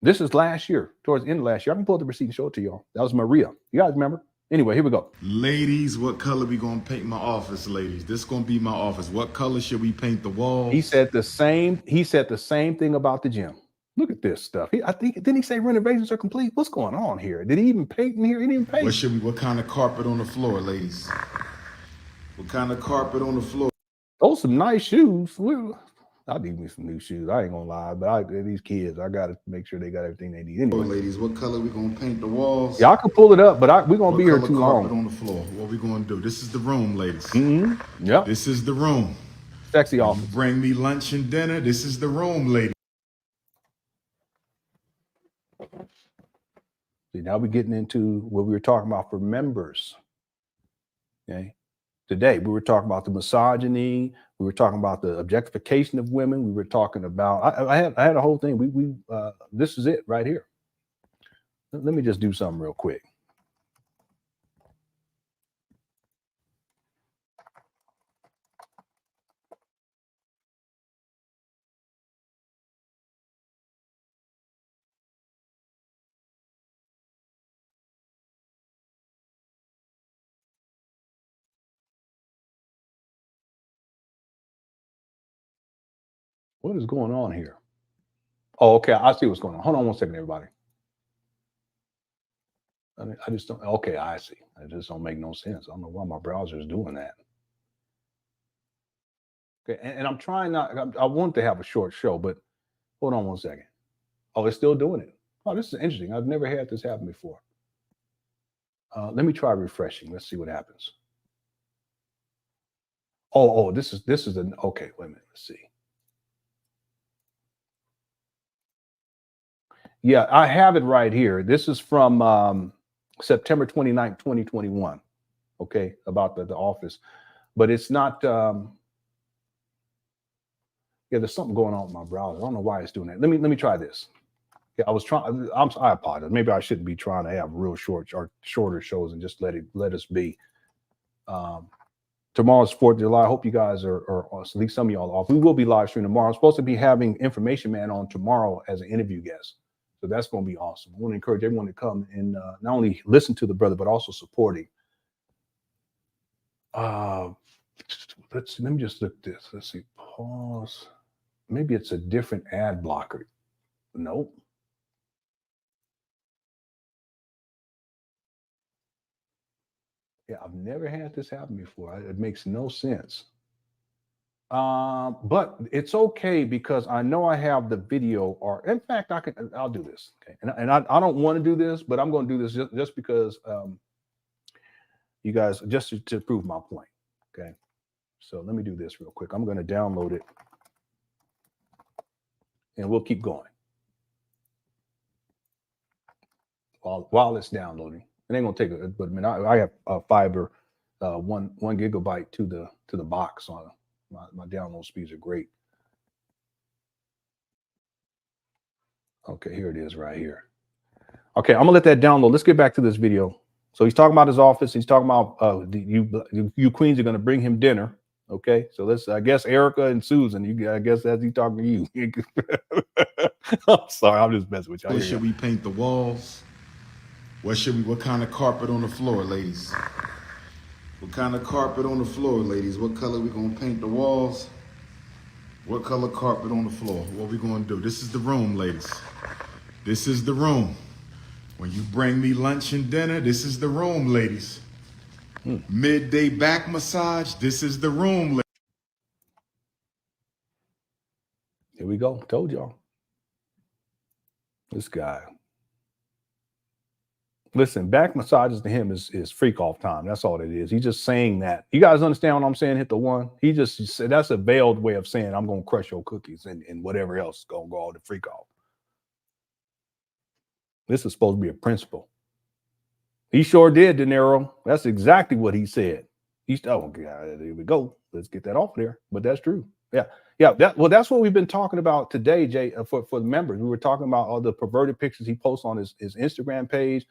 Speaker 1: This is last year, towards the end of last year. I can pull up the receipt and show it to y'all. That was Maria. You guys remember? Anyway, here we go.
Speaker 2: Ladies, what color we gonna paint my office, ladies? This gonna be my office. What color should we paint the walls?
Speaker 1: He said the same thing about the gym. Look at this stuff. Didn't he say renovations are complete? What's going on here? Did he even paint in here? He didn't even paint.
Speaker 2: What kind of carpet on the floor, ladies? What kind of carpet on the floor?
Speaker 1: Oh, some nice shoes. I'll need me some new shoes. I ain't gonna lie, but these kids, I gotta make sure they got everything they need. Anyway,
Speaker 2: ladies, what color we gonna paint the walls?
Speaker 1: Yeah, I can pull it up, but we're gonna be here too long.
Speaker 2: On the floor. What we gonna do? This is the room, ladies.
Speaker 1: Mm-hmm. Yep.
Speaker 2: This is the room.
Speaker 1: Sexy office.
Speaker 2: Bring me lunch and dinner. This is the room, ladies.
Speaker 1: See, now we're getting into what we were talking about for members. Okay. Today, we were talking about the misogyny. We were talking about the objectification of women. We were talking about, I had a whole thing. This is it right here. Let me just do something real quick. What is going on here? Oh, okay. I see what's going on. Hold on one second, everybody. I just don't. Okay, I see. It just don't make no sense. I don't know why my browser is doing that. Okay, and I'm trying not. I want to have a short show, but hold on one second. Oh, it's still doing it. Oh, this is interesting. I've never had this happen before. Let me try refreshing. Let's see what happens. Oh, this is an okay. Wait a minute. Let's see. Yeah, I have it right here. This is from September 29th, 2021. Okay, about the office, but it's not. Yeah, there's something going on with my browser. I don't know why it's doing that. Let me try this. Yeah, I was trying. I apologize. Maybe I shouldn't be trying to have real shorter shows and just let us be. Tomorrow's 4th of July. I hope you guys are at least some of y'all off. We will be live streaming tomorrow. I'm supposed to be having Information Man on tomorrow as an interview guest. So that's going to be awesome. I want to encourage everyone to come and not only listen to the brother, but also support him. Let me just look this. Let's see. Pause. Maybe it's a different ad blocker. Nope. Yeah, I've never had this happen before. It makes no sense. But it's okay because I know I have the video, or in fact, I'll do this. Okay. And I don't want to do this, but I'm going to do this just because you guys, just to prove my point. Okay. So let me do this real quick. I'm going to download it and we'll keep going while it's downloading. It ain't gonna take it, but I mean, I have fiber, 1 gigabyte to the box on my download speeds are great. Okay, here it is right here. Okay, I'm gonna let that download. Let's get back to this video. So he's talking about his office. He's talking about you queens are gonna bring him dinner. Okay, so let's, I guess Erica and Susan, I guess that's he talking to you. I'm sorry, I'm just messing with you.
Speaker 5: Where should we paint the walls? What kind of carpet on the floor, ladies? What kind of carpet on the floor, ladies? What color we gonna paint the walls? What color carpet on the floor? What we gonna do? This is the room, ladies. This is the room. When you bring me lunch and dinner, this is the room, ladies. Midday back massage, this is the room, ladies.
Speaker 1: Here we go. Told y'all. This guy. Listen, back massages to him is freak off time. That's all it is. He's just saying that. You guys understand what I'm saying? Hit the one. He just said that's a veiled way of saying I'm gonna crush your cookies and whatever else is gonna go all the freak off. This is supposed to be a principle. He sure did, De Niro. That's exactly what he said. Oh God, there we go. Let's get that off there. But that's true. Yeah. That's what we've been talking about today, Jay. For the members, we were talking about all the perverted pictures he posts on his Instagram page.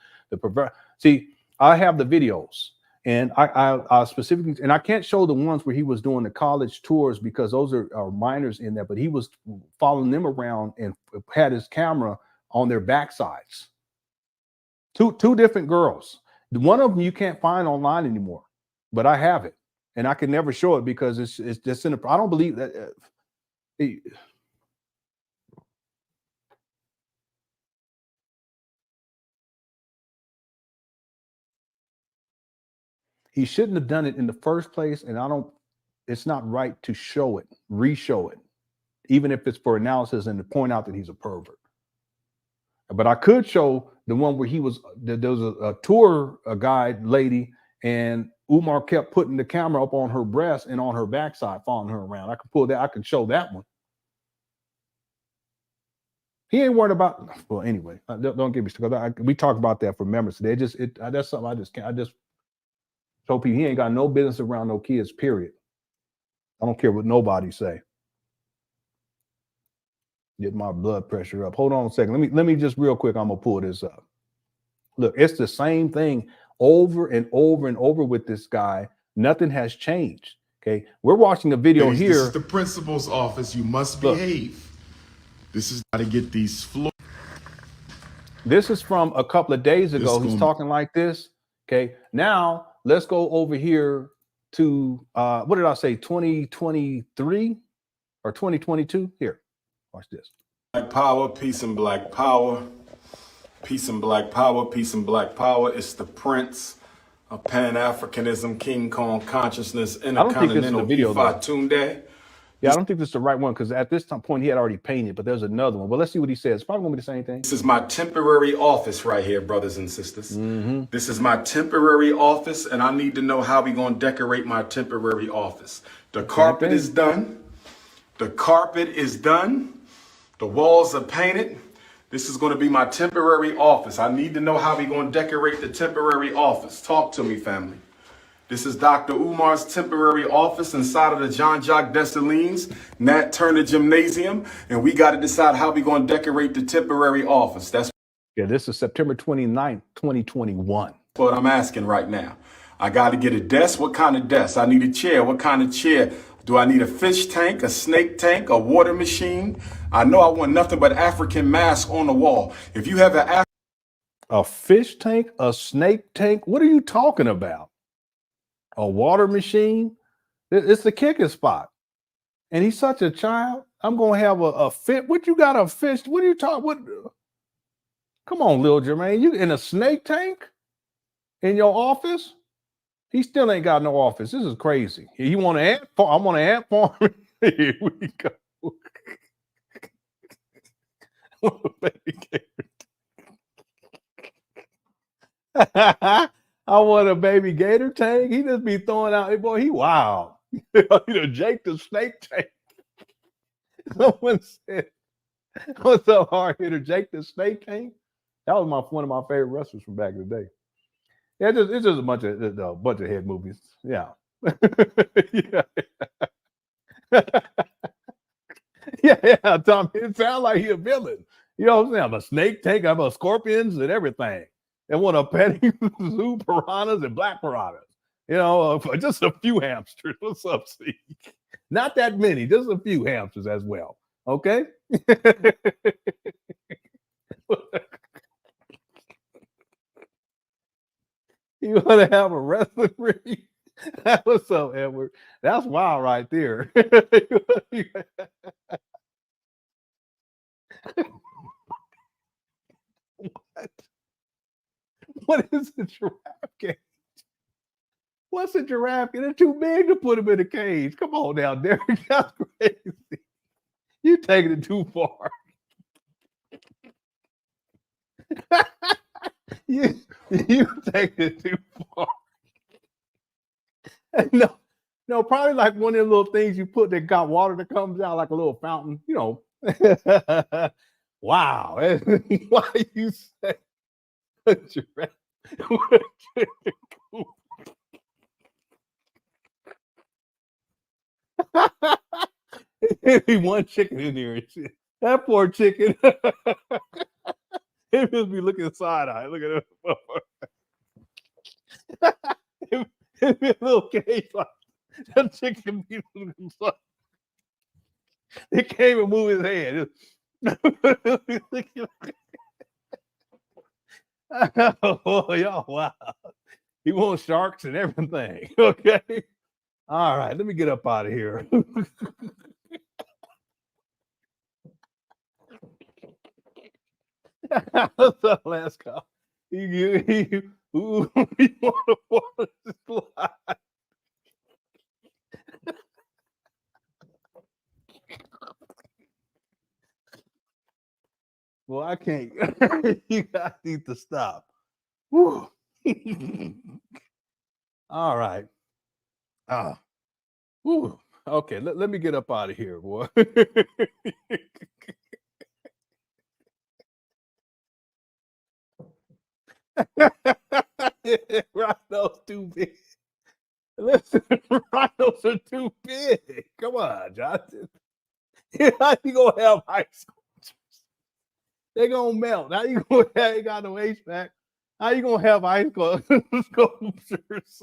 Speaker 1: See, I have the videos, and I specifically, and I can't show the ones where he was doing the college tours because those are minors in there. But he was following them around and had his camera on their backsides. Two different girls. One of them you can't find online anymore, but I have it, and I can never show it because it's just in. I don't believe that. He shouldn't have done it in the first place, and it's not right to show it, re-show it, even if it's for analysis and to point out that he's a pervert. But I could show the one where there was a tour guide lady, and Umar kept putting the camera up on her breast and on her backside, following her around. I could pull that. I could show that one. He ain't worried about. Well, anyway, don't get me started. We talk about that for members today. That's something I just can't. I just told people he ain't got no business around no kids. Period. I don't care what nobody say. Get my blood pressure up. Hold on a second. Let me just real quick. I'm gonna pull this up. Look, it's the same thing over and over and over with this guy. Nothing has changed. Okay, we're watching a video here.
Speaker 5: This is the principal's office. You must behave. Look, this is how to get these floors.
Speaker 1: This is from a couple of days ago. He's talking like this. Okay, now let's go over here to what did I say? 2023 or 2022? Here, watch this.
Speaker 5: Black power, peace and black power. Peace and black power, peace and black power. It's the prince of Pan Africanism, King Kong consciousness, intercontinental Ifa Tunde.
Speaker 1: Yeah, I don't think this is the right one because at this point he had already painted, but there's another one. But let's see what he says. It's probably gonna be the same thing.
Speaker 6: This is my temporary office right here, brothers and sisters.
Speaker 1: Mm-hmm.
Speaker 6: This is my temporary office, and I need to know how we gonna decorate my temporary office. The carpet is done. The carpet is done. The walls are painted. This is gonna be my temporary office. I need to know how we gonna decorate the temporary office. Talk to me, family. This is Dr. Umar's temporary office inside of the Jean-Jacques Dessalines Nat Turner Gymnasium, and we got to decide how we're going to decorate the temporary office. That's
Speaker 1: this is September 29th, 2021.
Speaker 6: what I'm asking right now. I got to get a desk. What kind of desk? I need a chair. What kind of chair? Do I need a fish tank, a snake tank, a water machine? I know I want nothing but African masks on the wall. If you have
Speaker 1: a fish tank, a snake tank, what are you talking about? A water machine? It's the kicking spot. And he's such a child. I'm going to have a fit. What you got a fish? What are you talking? What? Come on, little Jermaine. You in a snake tank in your office? He still ain't got no office. This is crazy. You want an ant farm? I want an ant farm. Here we go. I want a baby gator tank. He just be throwing out. Hey, boy, he wild. Jake the snake tank. Someone said, "What's up, hard hitter Jake the snake tank?" That was one of my favorite wrestlers from back in the day. Yeah, it's just a bunch of head movies. Yeah, yeah. Tom, it sounds like he a villain. You know what I'm saying? I'm a snake tank. I'm a scorpions and everything. And want a petting zoo piranhas and black piranhas. You know, just a few hamsters. What's up, Steve? Not that many, just a few hamsters as well. Okay? You want to have a wrestling ring? What's up, Edward? That's wild right there. What? What is a giraffe cage? What's a giraffe cage? They're too big to put him in a cage. Come on now, Derek. That's crazy. You taking it too far. you taking it too far. No, probably like one of the little things you put that got water that comes out like a little fountain, you know. Wow. Why you say a giraffe? One chicken in here. That poor chicken. He must be looking side-eye. Look at him. It'd be a little cage like that chicken be looking side. He can't even move his head. Oh, y'all, wow. He wants sharks and everything. Okay. All right, let me get up out of here. What's up, last call? You want to water slide? Well, I can't. You guys need to stop. Whew. All right. Whew. Okay, let me get up out of here, boy. Rhinos too big. Listen, rhinos are too big. Come on, Johnson. How you gonna have ice sculptures? They're gonna melt. How you gonna have? You got no HVAC. How you gonna have ice sculptures?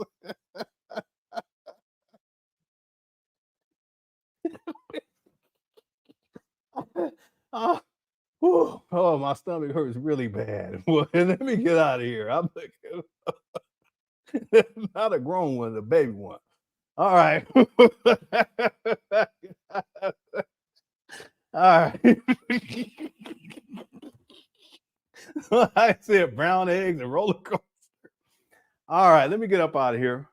Speaker 1: Oh, my stomach hurts really bad. Well, let me get out of here. I'm not a grown one, a baby one. All right. All right. I said brown eggs and roller coaster. All right, let me get up out of here.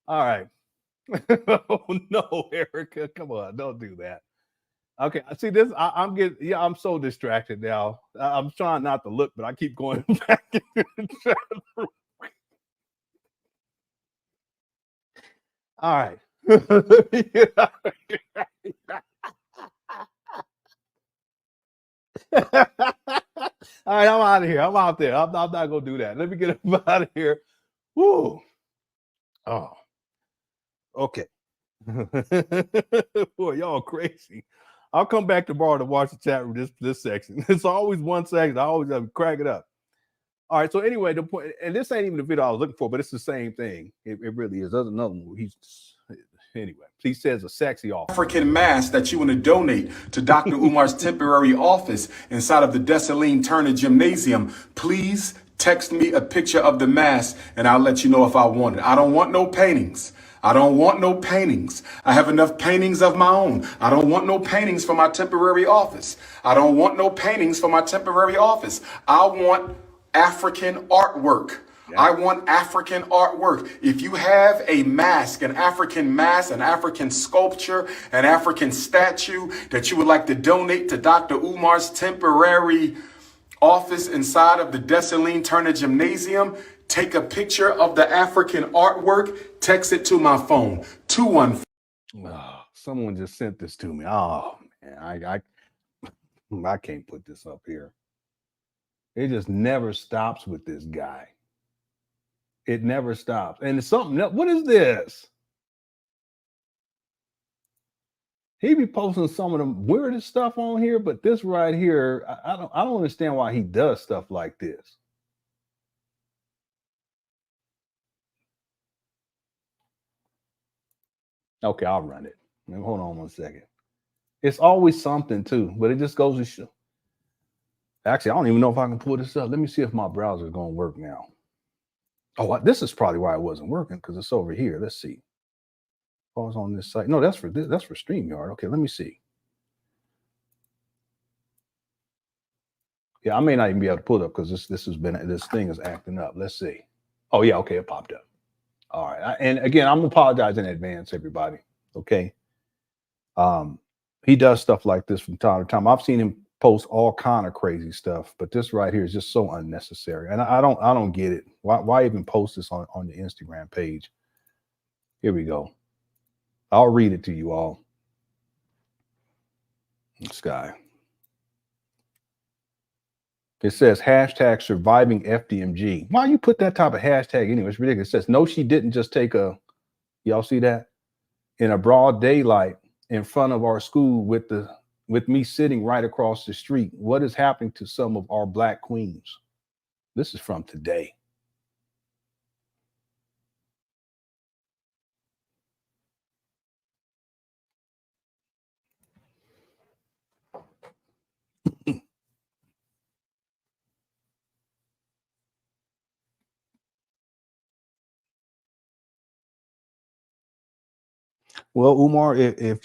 Speaker 1: All right. Oh no, Erica, come on, don't do that. Okay, I see this. I'm getting, yeah, I'm so distracted now. I'm trying not to look, but I keep going back. All right. All right, I'm out of here. I'm out there. I'm not gonna do that. Let me get out of here. Woo. Oh, okay. Boy, y'all crazy. I'll come back tomorrow to watch the chat room. This section. It's always one section. I always crack it up. All right. So anyway, the point, and this ain't even the video I was looking for, but it's the same thing. It really is. There's another one. Anyway, he says a sexy officer.
Speaker 6: African mask that you want to donate to Dr. Umar's temporary office inside of the Dessalines Turner Gymnasium, please text me a picture of the mask and I'll let you know if I want it. I don't want no paintings. I don't want no paintings. I have enough paintings of my own. I don't want no paintings for my temporary office. I don't want no paintings for my temporary office. I want African artwork. I want African artwork. If you have a mask, an African sculpture, an African statue that you would like to donate to Dr. Umar's temporary office inside of the Dessalines Turner Gymnasium, take a picture of the African artwork, text it to my phone, 214.
Speaker 1: Oh, someone just sent this to me. Oh, man, I can't put this up here. It just never stops with this guy. It never stops. And it's something else. What is this? He be posting some of the weirdest stuff on here, but this right here, I don't understand why he does stuff like this. Okay, I'll run it. Hold on 1 second. It's always something too, but it just goes to show. Actually, I don't even know if I can pull this up. Let me see if my browser is going to work now. Oh, this is probably why it wasn't working, because it's over here. Let's see. Pause on this site. No, that's for StreamYard. Okay, let me see. Yeah, I may not even be able to pull it up because this thing is acting up. Let's see. Oh yeah, okay, it popped up. All right, and again, I'm apologizing in advance, everybody. Okay. He does stuff like this from time to time. I've seen him post all kind of crazy stuff, but this right here is just so unnecessary, and I don't get it. Why even post this on the Instagram page? Here we go. I'll read it to you all. This guy. It says hashtag surviving FDMG. Why you put that type of hashtag anyway? It's ridiculous. It says no, she didn't just take a. Y'all see that? In a broad daylight in front of our school with me sitting right across the street. What is happening to some of our Black queens? This is from today. Well, Umar, if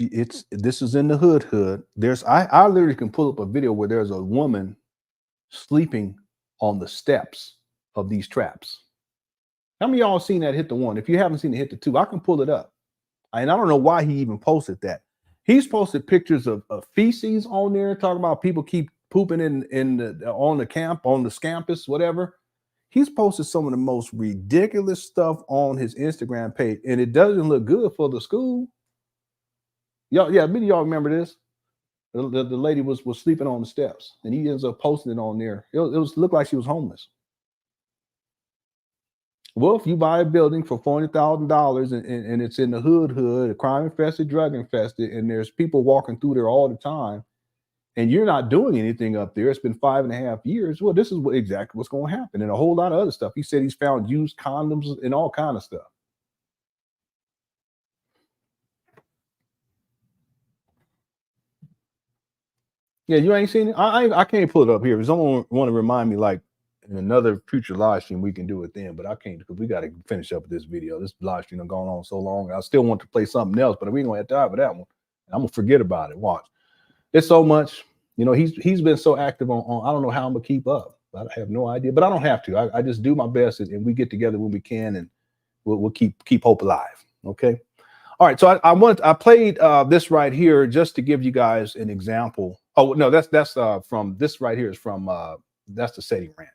Speaker 1: this is in the hood, there's I literally can pull up a video where there's a woman sleeping on the steps of these traps. How many of y'all seen that hit the one? If you haven't seen it hit the two, I can pull it up. And I don't know why he even posted that. He's posted pictures of feces on there, talking about people keep pooping on the campus, whatever. He's posted some of the most ridiculous stuff on his Instagram page, and it doesn't look good for the school. Y'all, yeah, many of y'all remember this. The lady was sleeping on the steps, and he ends up posting it on there. It looked like she was homeless. Well, if you buy a building for $40,000 and it's in the hood, crime infested, drug infested, and there's people walking through there all the time, and you're not doing anything up there, it's been 5.5 years. Well, this is exactly what's going to happen, and a whole lot of other stuff. He said he's found used condoms and all kind of stuff. Yeah, you ain't seen it. I can't pull it up here. If someone want to remind me, like in another future live stream, we can do it then. But I can't because we got to finish up with this video. This live stream has gone on so long. I still want to play something else, but we ain't gonna have time for that one. I'm gonna forget about it. Watch. It's so much. You know, he's been so active on. I don't know how I'm gonna keep up. I have no idea, but I don't have to. I just do my best, and we get together when we can, and we'll keep hope alive. Okay. All right, so I played this right here just to give you guys an example. Oh no, that's from this right here is from that's the setting rant.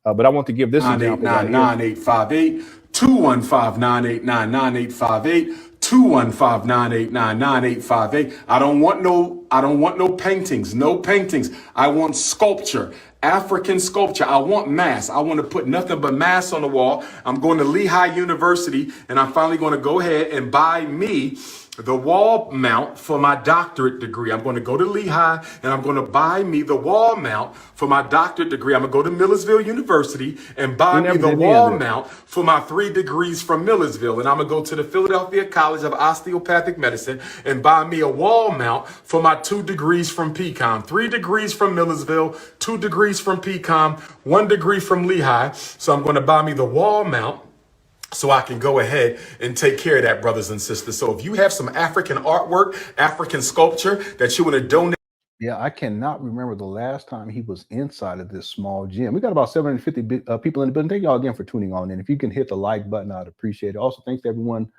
Speaker 1: But I want to give this example right here.
Speaker 6: 9858 215 9858 215 I don't want no paintings, no paintings. I want sculpture, African sculpture. I want mass. I want to put nothing but mass on the wall. I'm going to Lehigh University, and I'm finally going to go ahead and buy me the wall mount for my doctorate degree. I'm going to go to Lehigh and I'm going to buy me the wall mount for my doctorate degree. I'm going to go to Millersville University and buy me the wall mount for my 3 degrees from Millersville. And I'm going to go to the Philadelphia College of Osteopathic Medicine and buy me a wall mount for my 2 degrees from PCOM, 3 degrees from Millersville, 2 degrees from PCOM, 1 degree from Lehigh. So I'm going to buy me the wall mount so I can go ahead and take care of that, brothers and sisters. So if you have some African artwork, African sculpture that you want to donate.
Speaker 1: Yeah, I cannot remember the last time he was inside of this small gym. We got about 750 people in the building. Thank y'all again for tuning on in. If you can hit the like button, I'd appreciate it. Also, thanks to everyone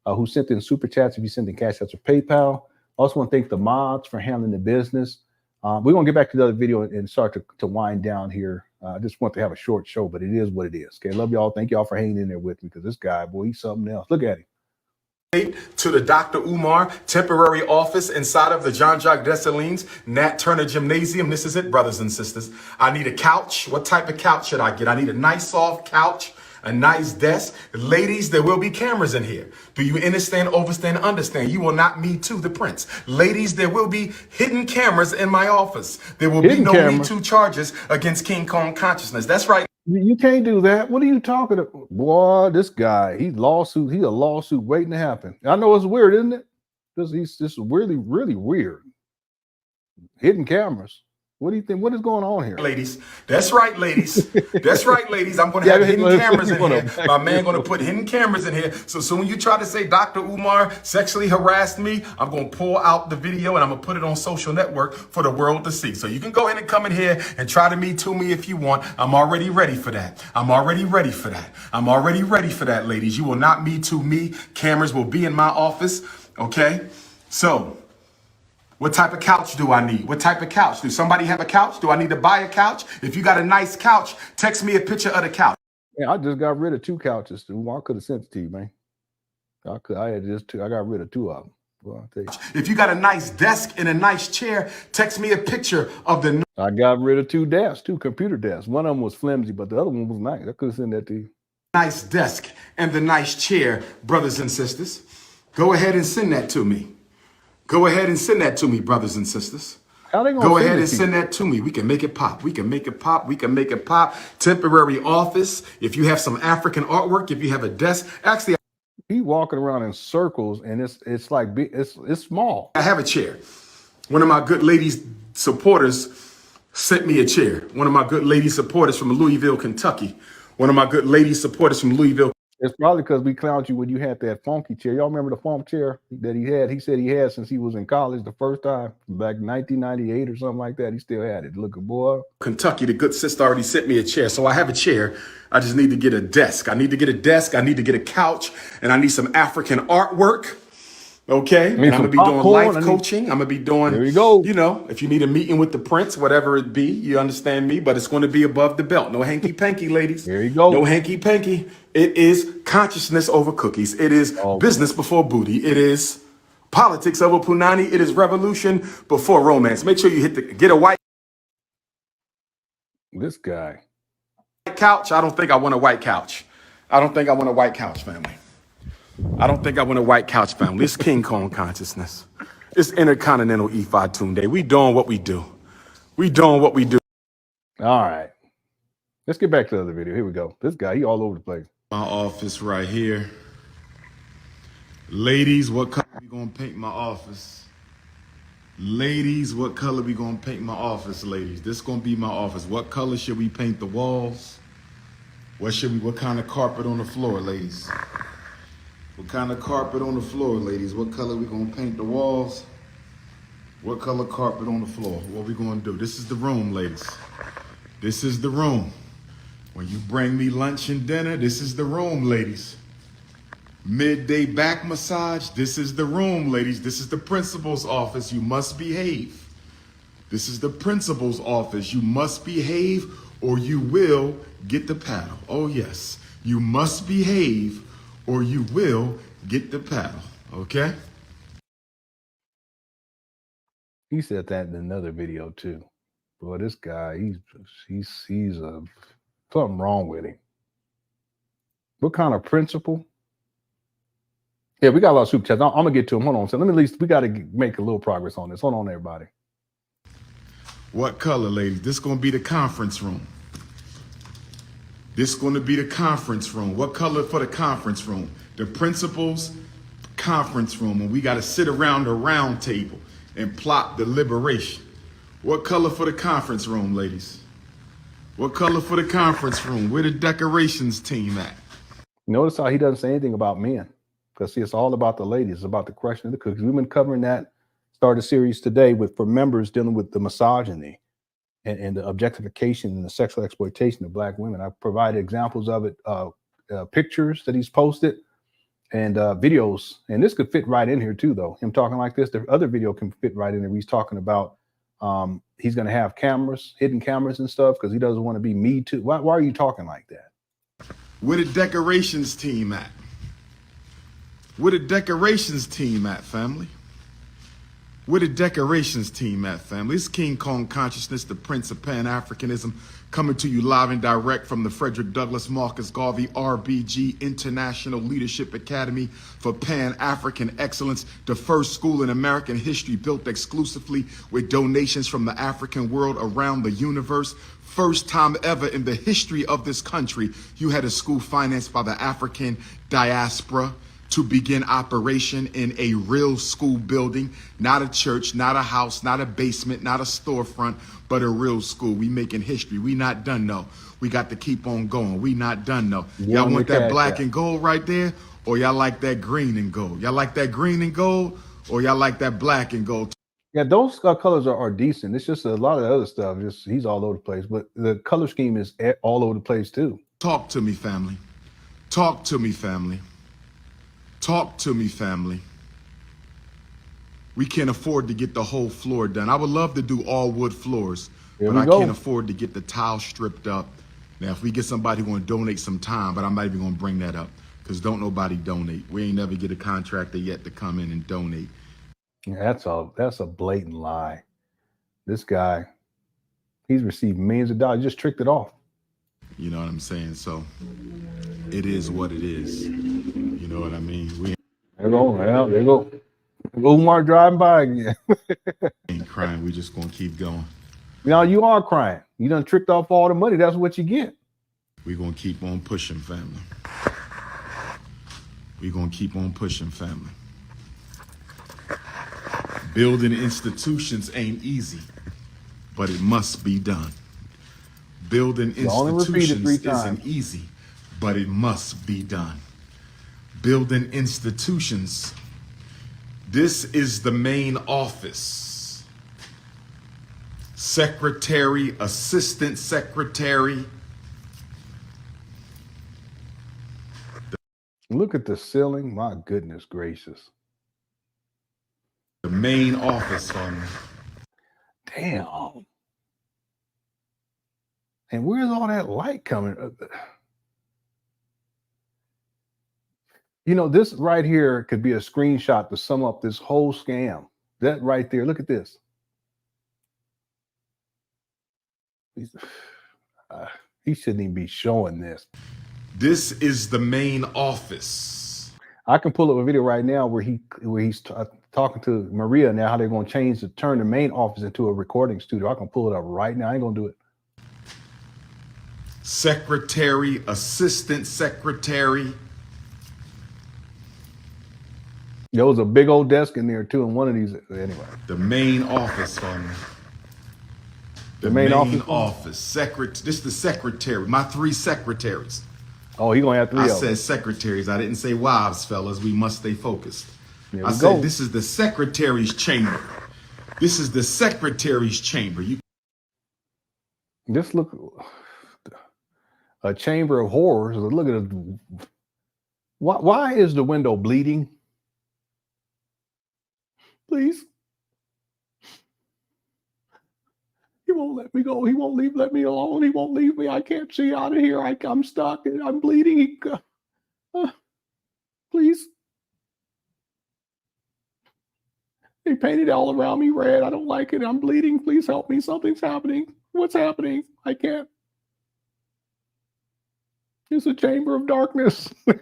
Speaker 1: who sent in super chats. If you sent in cash apps or PayPal. Also want to thank the mods for handling the business. We're going to get back to the other video and start to wind down here. I just want to have a short show, but it is what it is. Okay, love y'all. Thank y'all for hanging in there with me because this guy, boy, he's something else. Look at him.
Speaker 6: To the Dr. Umar temporary office inside of the Jean-Jacques Dessalines Nat Turner Gymnasium. This is it, brothers and sisters. I need a couch. What type of couch should I get? I need a nice soft couch, a nice desk. Ladies, there will be cameras in here. Do you understand, overstand, understand? You will not Me Too the prince. Ladies, there will be hidden cameras in my office. There will be no Me Too charges against King Kong consciousness. That's right.
Speaker 1: You can't do that. What are you talking about? Boy, this guy, he's a lawsuit waiting to happen. I know it's weird, isn't it? He's just really, really weird. Hidden cameras. What do you think? What is going on here?
Speaker 6: Ladies, that's right, ladies. That's right, ladies. I'm going to have hidden cameras in here. My man going to put hidden cameras in here. So when you try to say Dr. Umar sexually harassed me, I'm going to pull out the video and I'm going to put it on social network for the world to see. So you can go ahead and come in here and try to Me Too me if you want. I'm already ready for that. I'm already ready for that. I'm already ready for that, ladies. You will not Me Too me. Cameras will be in my office. Okay? So what type of couch do I need? What type of couch? Do somebody have a couch? Do I need to buy a couch? If you got a nice couch, text me a picture of the couch.
Speaker 1: Yeah, I just got rid of 2 couches. I could have sent it to you, man. I got rid of 2 of them. Well, I'll tell you.
Speaker 6: If you got a nice desk and a nice chair, text me a picture of the.
Speaker 1: I got rid of 2 desks, 2 computer desks. One of them was flimsy, but the other one was nice. I could have sent that to you.
Speaker 6: Nice desk and the nice chair, brothers and sisters. Go ahead and send that to me. Go ahead and send that to me, brothers and sisters. Go ahead and send that to me. We can make it pop. We can make it pop. We can make it pop. Temporary office. If you have some African artwork, if you have a desk, actually,
Speaker 1: he walking around in circles, and it's like it's small.
Speaker 6: I have a chair. One of my good ladies supporters sent me a chair. One of my good lady supporters from Louisville, Kentucky. One of my good lady supporters from Louisville.
Speaker 1: It's probably because we clowned you when you had that funky chair. Y'all remember the funk chair that he had? He said he had since he was in college the first time, back in 1998 or something like that. He still had it. Look, boy.
Speaker 6: Kentucky, the good sister already sent me a chair. So I have a chair. I just need to get a desk. I need to get a desk. I need to get a couch. And I need some African artwork. Okay, and I'm gonna be doing life coaching. I'm gonna be doing,
Speaker 1: there you go.
Speaker 6: You know, if you need a meeting with the prince, whatever it be, you understand me, but it's going to be above the belt. No hanky panky, ladies.
Speaker 1: There you go.
Speaker 6: No hanky panky. It is consciousness over cookies. It is business before booty. It is politics over punani. It is revolution before romance. Make sure you get a white.
Speaker 1: This guy.
Speaker 6: Couch. I don't think I want a white couch. I don't think I want a white couch, family. I don't think I want a white couch family. It's King Kong consciousness. It's Intercontinental Ifa Tunde. We doing what we do. We doing what we do.
Speaker 1: All right. Let's get back to the other video. Here we go. This guy, he all over the place.
Speaker 5: My office right here. Ladies, what color we gonna paint my office? Ladies, what color we gonna paint my office, ladies? This gonna be my office. What color should we paint the walls? What kind of carpet on the floor, ladies? What kind of carpet on the floor, ladies? What color we gonna paint the walls? What color carpet on the floor? What we gonna do? This is the room, ladies. This is the room. When you bring me lunch and dinner, this is the room, ladies. Midday back massage. This is the room, ladies. This is the principal's office. You must behave. This is the principal's office. You must behave or you will get the paddle. Oh, yes. You must behave or you will get the paddle. Okay?
Speaker 1: He said that in another video too. Boy, this guy, he's something wrong with him. What kind of principle? Yeah, we got a lot of super chats. I'm gonna get to him. Hold on. So we got to make a little progress on this. Hold on, everybody.
Speaker 5: What color, ladies? This is going to be the conference room. This is going to be the conference room. What color for the conference room? The principal's conference room. And we got to sit around a round table and plot deliberation. What color for the conference room, ladies? What color for the conference room? Where the decorations team at?
Speaker 1: Notice how he doesn't say anything about men. Because see, it's all about the ladies. It's about the question of the cookies. We've been covering that. Started a series today for members dealing with the misogyny and the objectification and the sexual exploitation of Black women. I provided examples of it, pictures that he's posted and videos. And this could fit right in here too, though. Him talking like this. The other video can fit right in there. He's talking about he's going to have cameras, hidden cameras and stuff because he doesn't want to be me too. Why are you talking like that?
Speaker 5: Where the decorations team at? Where the decorations team at, family? Where the decorations team at, family? It's King Kong Consciousness, the Prince of Pan Africanism, coming to you live and direct from the Frederick Douglass Marcus Garvey RBG International Leadership Academy for Pan African Excellence, the first school in American history built exclusively with donations from the African world around the universe. First time ever in the history of this country, you had a school financed by the African diaspora to begin operation in a real school building, not a church, not a house, not a basement, not a storefront, but a real school. We making history. We not done, no. We got to keep on going. We not done, no. Y'all want that black and gold right there? Or y'all like that green and gold? Y'all like that green and gold? Or y'all like that black and gold?
Speaker 1: Yeah, those colors are decent. It's just a lot of the other stuff. Just he's all over the place. But the color scheme is all over the place too.
Speaker 5: Talk to me, family. Talk to me, family. Talk to me, family. We can't afford to get the whole floor done. I would love to do all wood floors, but I can't afford to get the tile stripped up. Now, if we get somebody who want to donate some time, but I'm not even going to bring that up because don't nobody donate. We ain't never get a contractor yet to come in and donate.
Speaker 1: Yeah, that's a blatant lie. This guy, he's received millions of dollars. He just tricked it off.
Speaker 5: You know what I'm saying? So it is what it is. You know what I mean?
Speaker 1: There you go. Umar driving by again.
Speaker 5: Ain't crying. We just gonna keep going.
Speaker 1: Now you are crying. You done tricked off all the money. That's what you get.
Speaker 5: We gonna keep on pushing, family. We gonna keep on pushing, family. Building institutions ain't easy, but it must be done. Building institutions isn't easy, but it must be done. Building institutions. This is the main office. Secretary, assistant secretary.
Speaker 1: Look at the ceiling. My goodness gracious.
Speaker 5: The main office on.
Speaker 1: Damn. And where's all that light coming? You know, this right here could be a screenshot to sum up this whole scam. That right there. Look at this. He shouldn't even be showing this.
Speaker 5: This is the main office.
Speaker 1: I can pull up a video right now where he's talking to Maria now how they're going to turn the main office into a recording studio. I can pull it up right now. I ain't going to do it.
Speaker 5: Secretary, assistant secretary.
Speaker 1: There was a big old desk in there too, and one of these anyway.
Speaker 5: The main office on
Speaker 1: the main
Speaker 5: office. This is the secretary. My 3 secretaries.
Speaker 1: Oh, he gonna have 3
Speaker 5: I
Speaker 1: of
Speaker 5: said
Speaker 1: them.
Speaker 5: Secretaries. I didn't say wives, fellas. We must stay focused. I said
Speaker 1: go.
Speaker 5: This is the secretary's chamber. This is the secretary's chamber.
Speaker 1: This look a chamber of horrors. Look at it. Why is the window bleeding? Please. He won't let me go. He won't let me alone. He won't leave me. I can't see out of here. I'm stuck. I'm bleeding. Please. They painted all around me red. I don't like it. I'm bleeding. Please help me. Something's happening. What's happening? I can't. It's a chamber of darkness. I'm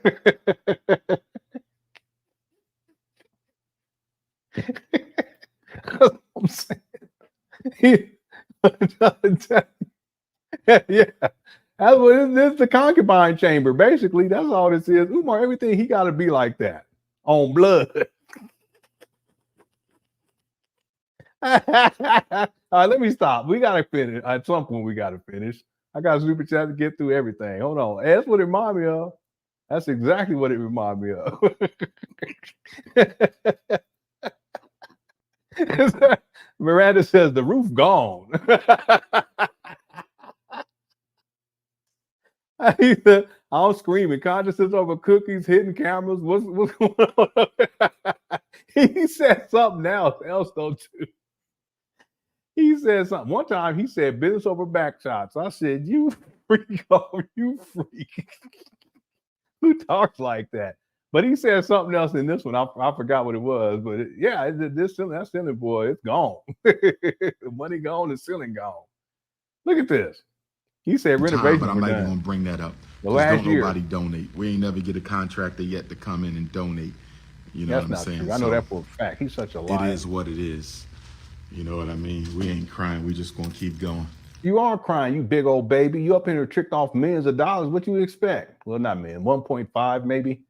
Speaker 1: saying. Yeah. That's what this is, the concubine chamber. Basically, that's all this is. Umar, everything he got to be like that on blood. All right, let me stop. We got to finish. At some point, we got to finish. I got a super chat to get through everything. Hold on. That's what it reminds me of. That's exactly what it reminds me of. Miranda says the roof gone. He said, I'm screaming. Consciousness over cookies, hidden cameras. What's going on? He said something else though too. He said something. One time he said business over back shots. I said, you freak, oh, you freak. Who talks like that? But he said something else in this one. I forgot what it was. But that ceiling boy, it's gone. The money gone, the ceiling gone. Look at this. He said renovation.
Speaker 5: But I'm not even gonna bring that up.
Speaker 1: Last year,
Speaker 5: nobody donate. We ain't never get a contractor yet to come in and donate. You know what I'm saying?
Speaker 1: True. I know that for a fact. He's such a liar.
Speaker 5: It is what it is. You know what I mean? We ain't crying. We just gonna keep going.
Speaker 1: You are crying, you big old baby. You up here tricked off millions of dollars. What you expect? Well, not million, 1.5 maybe.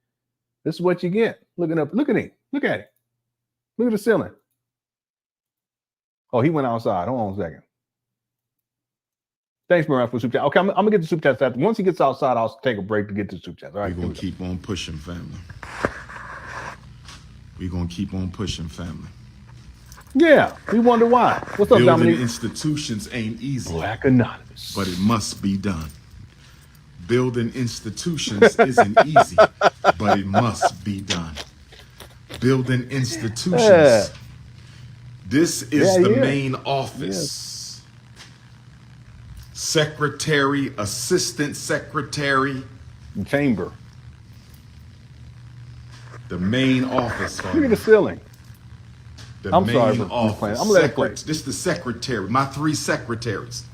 Speaker 1: This is what you get. Looking up. Look at him. Look at it. Look at the ceiling. Oh, he went outside. Hold on a second. Thanks, Miranda, for super chat. Okay, I'm gonna get the super chats after. Once he gets outside, I'll take a break to get the super chats. All right,
Speaker 5: we're gonna keep on pushing, family. We're gonna keep on pushing, family.
Speaker 1: Yeah, we wonder why. What's up, Dominique?
Speaker 5: Building institutions ain't easy.
Speaker 1: Black Anonymous.
Speaker 5: But it must be done. Building institutions isn't easy, but it must be done. Building institutions. This is the main office. Secretary, assistant secretary.
Speaker 1: Chamber.
Speaker 5: The main office.
Speaker 1: Look at the ceiling.
Speaker 5: I'm sorry, I'm gonna let it play. This is the secretary. My 3 secretaries.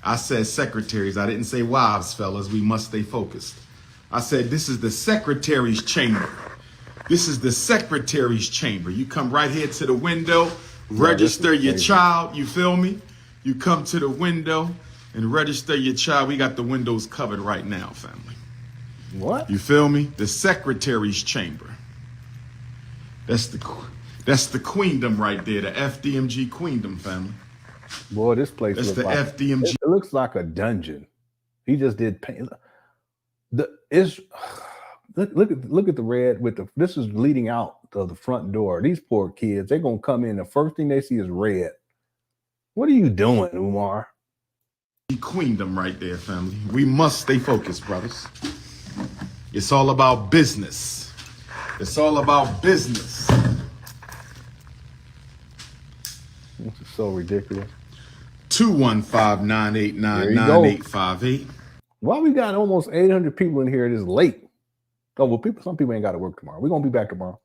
Speaker 5: I said secretaries. I didn't say wives, fellas. We must stay focused. I said this is the secretary's chamber. This is the secretary's chamber. You come right here to the window, register your child. You feel me? You come to the window and register your child. We got the windows covered right now, family.
Speaker 1: What?
Speaker 5: You feel me? The secretary's chamber. That's the queendom right there, the FDMG queendom, family.
Speaker 1: Boy, this place looks like
Speaker 5: FDMG.
Speaker 1: It looks like a dungeon. He just did paint. Look at the red with the. This is leading out of the front door. These poor kids, they're gonna come in. The first thing they see is red. What are you doing, Umar?
Speaker 5: Queendom right there, family. We must stay focused, brothers. It's all about business. It's all about business.
Speaker 1: This is so ridiculous.
Speaker 5: 215-989-9858.
Speaker 1: Why we got almost 800 people in here this late? Oh, well, some people ain't got to work tomorrow. We're going to be back tomorrow.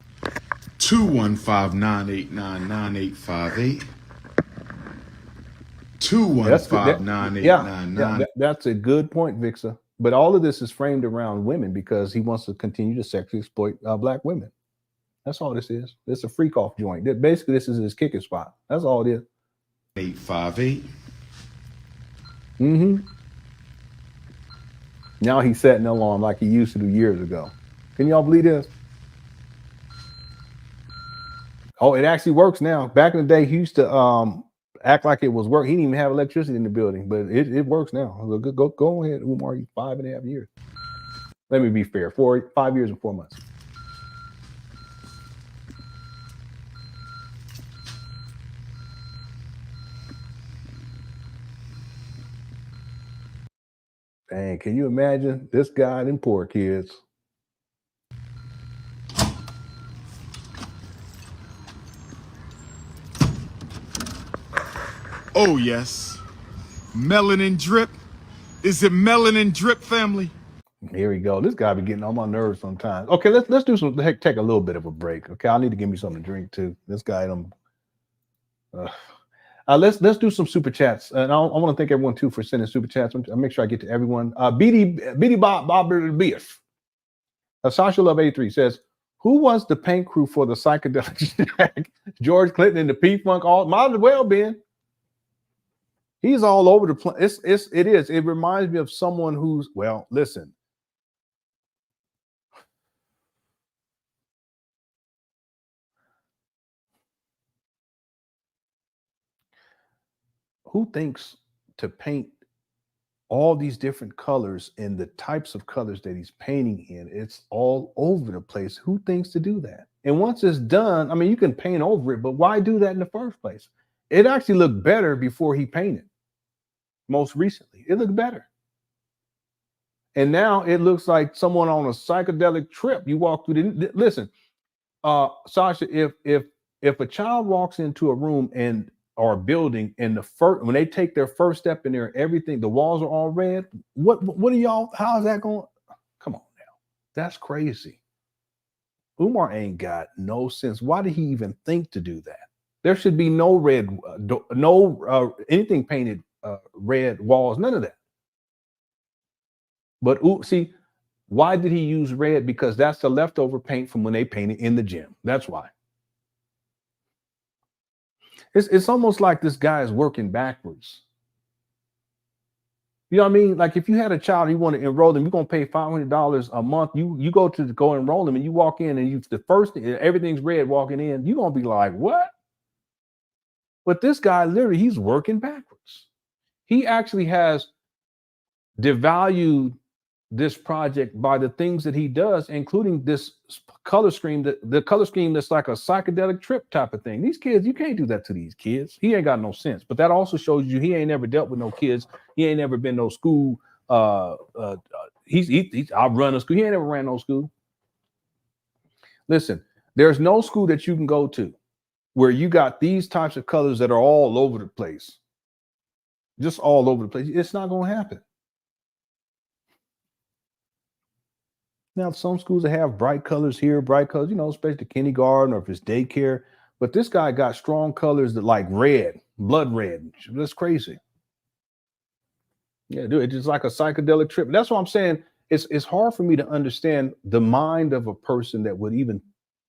Speaker 5: 215-989-9858. 215-989-9858.
Speaker 1: That's a good point, Vixa. But all of this is framed around women because he wants to continue to sexually exploit black women. That's all this is. It's a freak off joint. Basically, this is his kicking spot. That's all it is.
Speaker 5: 858.
Speaker 1: Now he's setting the alarm like he used to do years ago. Can y'all believe this? Oh, it actually works now. Back in the day, he used to act like it was work. He didn't even have electricity in the building, but it works now. Go ahead, Umar. 5.5 years. Let me be fair. 5 years and 4 months. Dang, can you imagine this guy and poor kids?
Speaker 5: Oh, yes. Melanin drip. Is it melanin drip, family?
Speaker 1: Here we go. This guy be getting on my nerves sometimes. Okay, let's do some. Take a little bit of a break. Okay, I need to give me something to drink too. This guy, let's do some super chats, and I want to thank everyone too for sending super chats. I'll make sure I get to everyone. BD Bob Beef. Sasha Love 83 says, "Who was the paint crew for the psychedelic track? George Clinton and the P-Funk. All might as well been. He's all over the place. It is. It reminds me of someone who's well. Listen." Who thinks to paint all these different colors and the types of colors that he's painting in? It's all over the place. Who thinks to do that? And once it's done, I mean, you can paint over it, but why do that in the first place? It actually looked better before he painted. Most recently, it looked better. And now it looks like someone on a psychedelic trip. You walk through the, listen, Sasha, if a child walks into a room or a building, and when they take their first step in there, everything, the walls are all red. What are y'all? How is that going? Come on now, that's crazy. Umar ain't got no sense. Why did he even think to do that? There should be no red, anything painted red walls, none of that. But see, why did he use red? Because that's the leftover paint from when they painted in the gym. That's why. It's almost like this guy is working backwards. You know what I mean? Like if you had a child and you want to enroll them, you're gonna pay $500 a month. You go enroll them, and you walk in, and the first thing, everything's red walking in. You're gonna be like, what? But this guy literally, he's working backwards. He actually has devalued this project by the things that he does, including this color scheme, the color scheme that's like a psychedelic trip type of thing. These kids, you can't do that to these kids. He ain't got no sense. But that also shows you he ain't never dealt with no kids. He ain't never been no school. He's I'll run a school. He ain't never ran no school. Listen, there's no school that you can go to where you got these types of colors that are all over the place. Just all over the place. It's not going to happen. Now, some schools that have bright colors here, bright colors, especially kindergarten or if it's daycare. But this guy got strong colors that like red, blood red. That's crazy. Yeah, dude, it's just like a psychedelic trip. That's what I'm saying. It's hard for me to understand the mind of a person that would even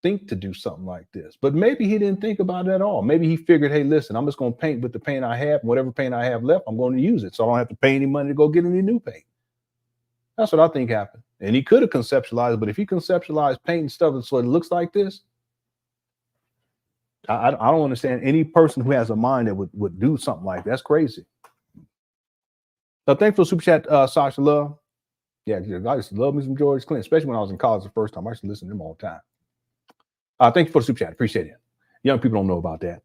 Speaker 1: think to do something like this. But maybe he didn't think about it at all. Maybe he figured, hey, listen, I'm just going to paint with the paint I have. Whatever paint I have left, I'm going to use it. So I don't have to pay any money to go get any new paint. That's what I think happened. And he could have conceptualized, but if he conceptualized painting stuff so it looks like this, I don't understand any person who has a mind that would do something like that. That's crazy. So thanks for the super chat, Sasha Love. Yeah, I used to love me some George Clinton, especially when I was in college the first time. I used to listen to him all the time. Thank you for the super chat. Appreciate it. Young people don't know about that.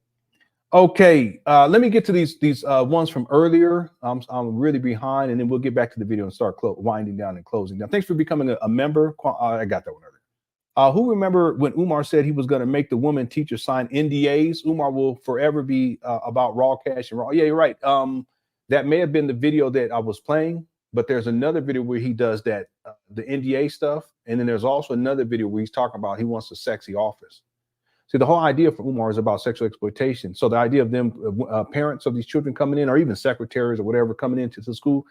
Speaker 1: Okay, let me get to these ones from earlier. I'm really behind, and then we'll get back to the video and start winding down and closing down. Thanks for becoming a member. I got that one earlier. Who remember when Umar said he was going to make the woman teacher sign NDAs? Umar will forever be about raw cash and raw. Yeah, you're right. That may have been the video that I was playing, but there's another video where he does that, the NDA stuff, and then there's also another video where he's talking about he wants a sexy office. See, the whole idea for Umar is about sexual exploitation. So the idea of them, parents of these children coming in, or even secretaries or whatever coming into the school,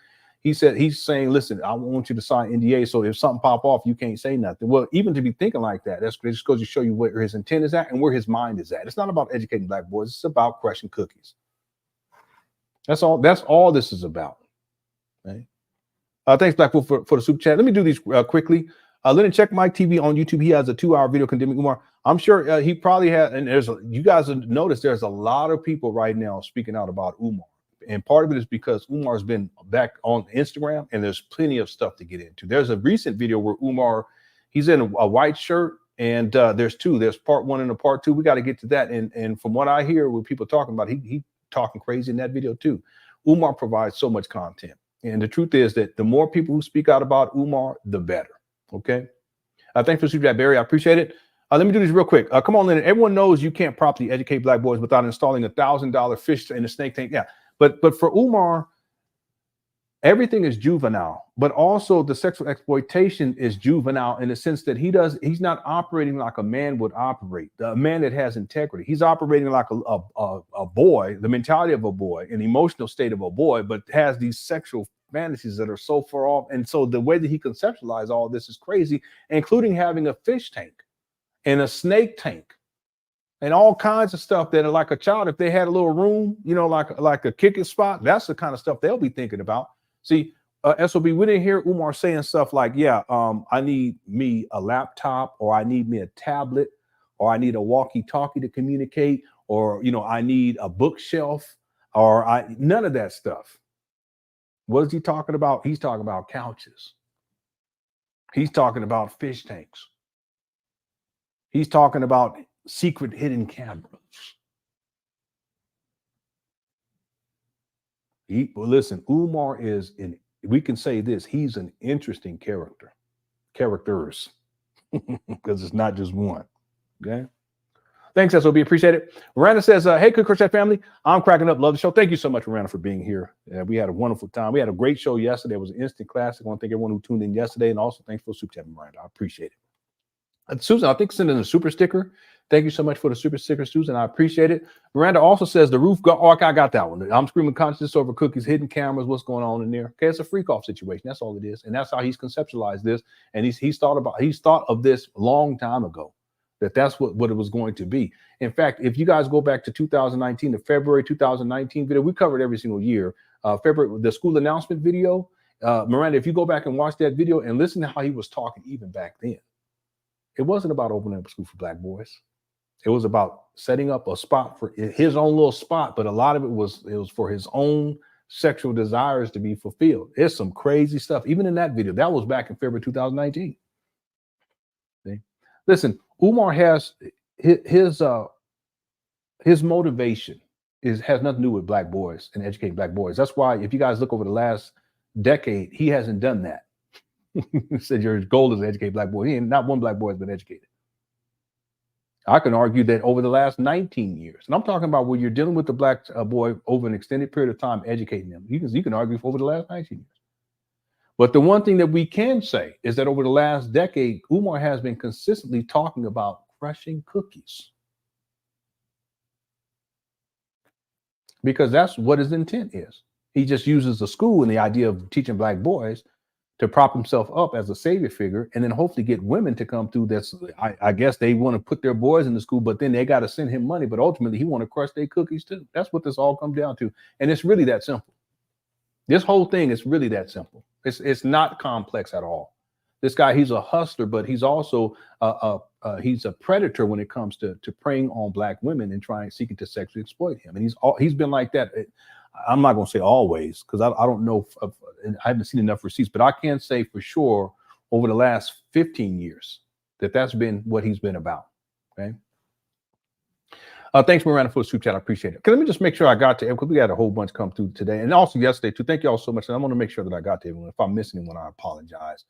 Speaker 1: he's saying, listen, I want you to sign NDA. So if something pop off, you can't say nothing. Well, even to be thinking like that, that just goes to show you where his intent is at and where his mind is at. It's not about educating black boys. It's about crushing cookies. That's all this is about. Okay? Thanks, Black Wolf, for the super chat. Let me do these quickly. Lenon, check Mike TV on YouTube. He has a 2-hour video condemning Umar. I'm sure he probably had, and you guys have noticed there's a lot of people right now speaking out about Umar. And part of it is because Umar's been back on Instagram, and there's plenty of stuff to get into. There's a recent video where Umar, he's in a white shirt, and there's two. There's part 1 and a part 2. We got to get to that. And from what I hear, with people talking about, he talking crazy in that video too. Umar provides so much content. And the truth is that the more people who speak out about Umar, the better. Okay. Thanks for super chat, Barry. I appreciate it. Let me do this real quick. Come on, Lenon. Everyone knows you can't properly educate black boys without installing $1,000 fish in a snake tank. Yeah, but for Umar, everything is juvenile, but also the sexual exploitation is juvenile in the sense that he's not operating like a man would operate, a man that has integrity. He's operating like a boy, the mentality of a boy, an emotional state of a boy, but has these sexual fantasies that are so far off. And so the way that he conceptualized all this is crazy, including having a fish tank and a snake tank and all kinds of stuff that are like a child, if they had a little room, you know, like a kicking spot, that's the kind of stuff they'll be thinking about. See, SOB, we didn't hear Umar saying stuff like, yeah, I need me a laptop, or I need me a tablet, or I need a walkie-talkie to communicate, or, you know, I need a bookshelf, or none of that stuff. What is he talking about? He's talking about couches. He's talking about fish tanks. He's talking about secret hidden cameras. Well, listen, Umar we can say this, he's an interesting characters, because it's not just one, okay? Thanks, SOB, appreciate it. Miranda says, hey, Cook Chat family, I'm cracking up, love the show. Thank you so much, Miranda, for being here. We had a wonderful time. We had a great show yesterday. It was an instant classic. I want to thank everyone who tuned in yesterday, and also thanks for the super chat, Miranda. I appreciate it. Susan, I think sending a super sticker. Thank you so much for the super sticker, Susan. I appreciate it. Miranda also says the roof. I got that one. I'm screaming consciousness over cookies, hidden cameras. What's going on in there? Okay, it's a freak off situation. That's all it is, and that's how he's conceptualized this. And he's thought of this a long time ago. That's what it was going to be. In fact, if you guys go back to 2019, the February 2019 video, we covered every single year. February, the school announcement video. Miranda, if you go back and watch that video and listen to how he was talking even back then, it wasn't about opening up a school for black boys. It was about setting up a spot for his own little spot, but a lot of it was for his own sexual desires to be fulfilled. There's some crazy stuff, even in that video. That was back in February 2019. See? Listen, Umar has his motivation has nothing to do with black boys and educating black boys. That's why if you guys look over the last decade, he hasn't done that. He said your goal is to educate black boys. Not one black boy has been educated. I can argue that over the last 19 years, and I'm talking about when you're dealing with the black boy over an extended period of time, educating them. You can argue for over the last 19 years. But the one thing that we can say is that over the last decade, Umar has been consistently talking about crushing cookies, because that's what his intent is. He just uses the school and the idea of teaching black boys to prop himself up as a savior figure, and then hopefully get women to come through. I guess they want to put their boys in the school, but then they got to send him money. But ultimately, he want to crush their cookies too. That's what this all comes down to, and it's really that simple. This whole thing is really that simple. It's not complex at all. This guy, he's a hustler, but he's also he's a predator when it comes to preying on black women and seeking to sexually exploit him. And he's been like that. I'm not going to say always, because I don't know. I haven't seen enough receipts, but I can say for sure over the last 15 years that's been what he's been about. Okay. Thanks, Miranda, for the super chat. I appreciate it. Let me just make sure I got to everyone, because we had a whole bunch come through today and also yesterday too. Thank you all so much. And I want to make sure that I got to everyone. If I'm missing anyone, I apologize.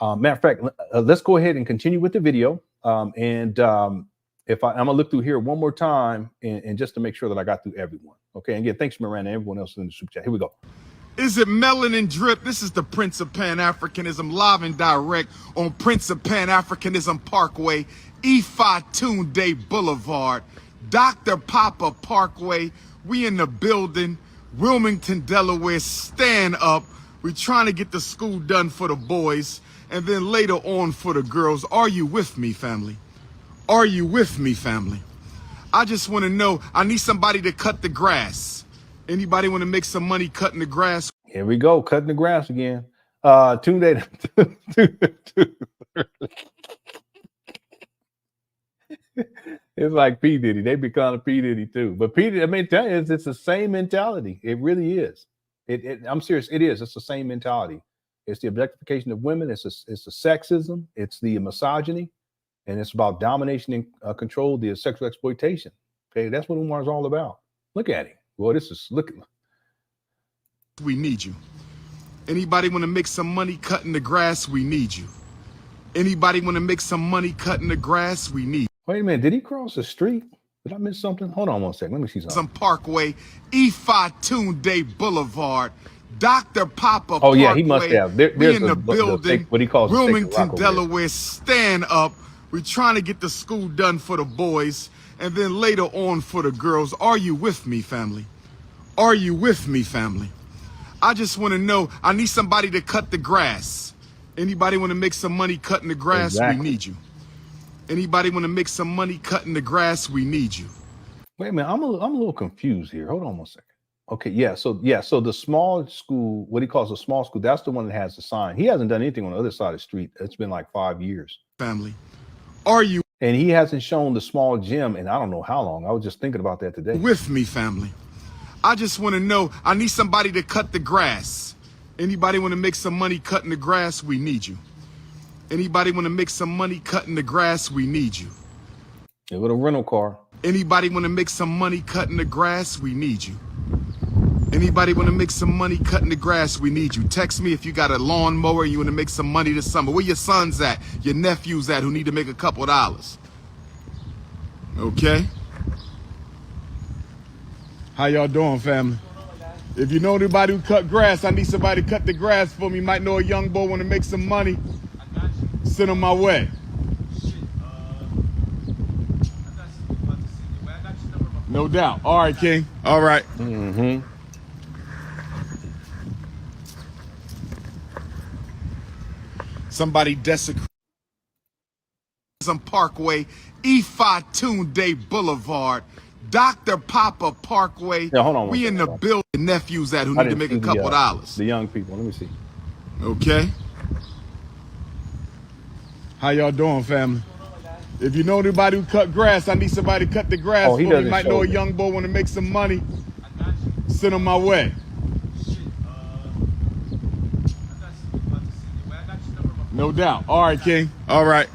Speaker 1: Matter of fact, let's go ahead and continue with the video. If I'm gonna look through here one more time and just to make sure that I got through everyone. Okay. And again, thanks, Miranda, and everyone else in the super chat. Here we go.
Speaker 5: Is it Melanin Drip? This is the Prince of Pan Africanism, live and direct on Prince of Pan Africanism Parkway, Ifa Tunde Boulevard, Dr. Papa Parkway. We in the building, Wilmington, Delaware. Stand up. We're trying to get the school done for the boys and then later on for the girls. Are you with me, family? Are you with me, family? I just want to know, I need somebody to cut the grass. Anybody want to make some money cutting the grass?
Speaker 1: Here we go, cutting the grass again. Tunde. It's like P. Diddy. They be calling P. Diddy too. But P. Diddy, I mean, tell you, it's the same mentality. It really is. I'm serious. It is. It's the same mentality. It's the objectification of women. It's the sexism. It's the misogyny. And it's about domination and control, the sexual exploitation. Okay, that's what Umar's all about. Look at him. Well, look.
Speaker 5: We need you. Anybody want to make some money cutting the grass? We need you. Anybody want to make some money cutting the grass? We need
Speaker 1: Wait a minute, did he cross the street? Did I miss something? Hold on one second. Let me see something.
Speaker 5: some Parkway, Ifatunde Boulevard, Dr. Papa
Speaker 1: Oh yeah, he must
Speaker 5: Parkway.
Speaker 1: have.
Speaker 5: We
Speaker 1: There's
Speaker 5: in the building,
Speaker 1: what he calls
Speaker 5: Wilmington, Delaware. Stand up. We're trying to get the school done for the boys, and then later on for the girls. Are you with me, family? Are you with me, family? I just want to know. I need somebody to cut the grass. Anybody want to make some money cutting the grass?
Speaker 1: Exactly.
Speaker 5: We need you. Anybody want to make some money cutting the grass? We need you.
Speaker 1: Wait a minute, I'm a little confused here. Hold on one second. Okay, so the small school, what he calls a small school, that's the one that has the sign. He hasn't done anything on the other side of the street. It's been like 5 years.
Speaker 5: Family, are you
Speaker 1: And he hasn't shown the small gym in I don't know how long. I was just thinking about that today.
Speaker 5: with me, family? I just want to know. I need somebody to cut the grass. Anybody want to make some money cutting the grass? We need you. Anybody want to make some money cutting the grass? We need you.
Speaker 1: Yeah, with a rental car.
Speaker 5: Anybody want to make some money cutting the grass? We need you. Anybody want to make some money cutting the grass? We need you. Text me if you got a lawnmower and you want to make some money this summer. Where your sons at? Your nephews at who need to make a couple dollars? Okay? How y'all doing, family? If you know anybody who cut grass, I need somebody to cut the grass for me. Might know a young boy want to make some money. Send him my way. No doubt. All right, King. All right.
Speaker 1: Mm-hmm.
Speaker 5: Somebody desecrated some Parkway, Ifatunde Boulevard, Dr. Papa Parkway.
Speaker 1: Yeah, hold on.
Speaker 5: We in the building. Nephews at who need to make a couple dollars.
Speaker 1: The young people. Let me see.
Speaker 5: Okay. How y'all doing, family? If you know anybody who cut grass, I need somebody to cut the grass
Speaker 1: Oh, he
Speaker 5: for me.
Speaker 1: doesn't
Speaker 5: Might
Speaker 1: show
Speaker 5: know a
Speaker 1: me.
Speaker 5: young boy want to make some money. Send him my way. No doubt. All right, King. All right.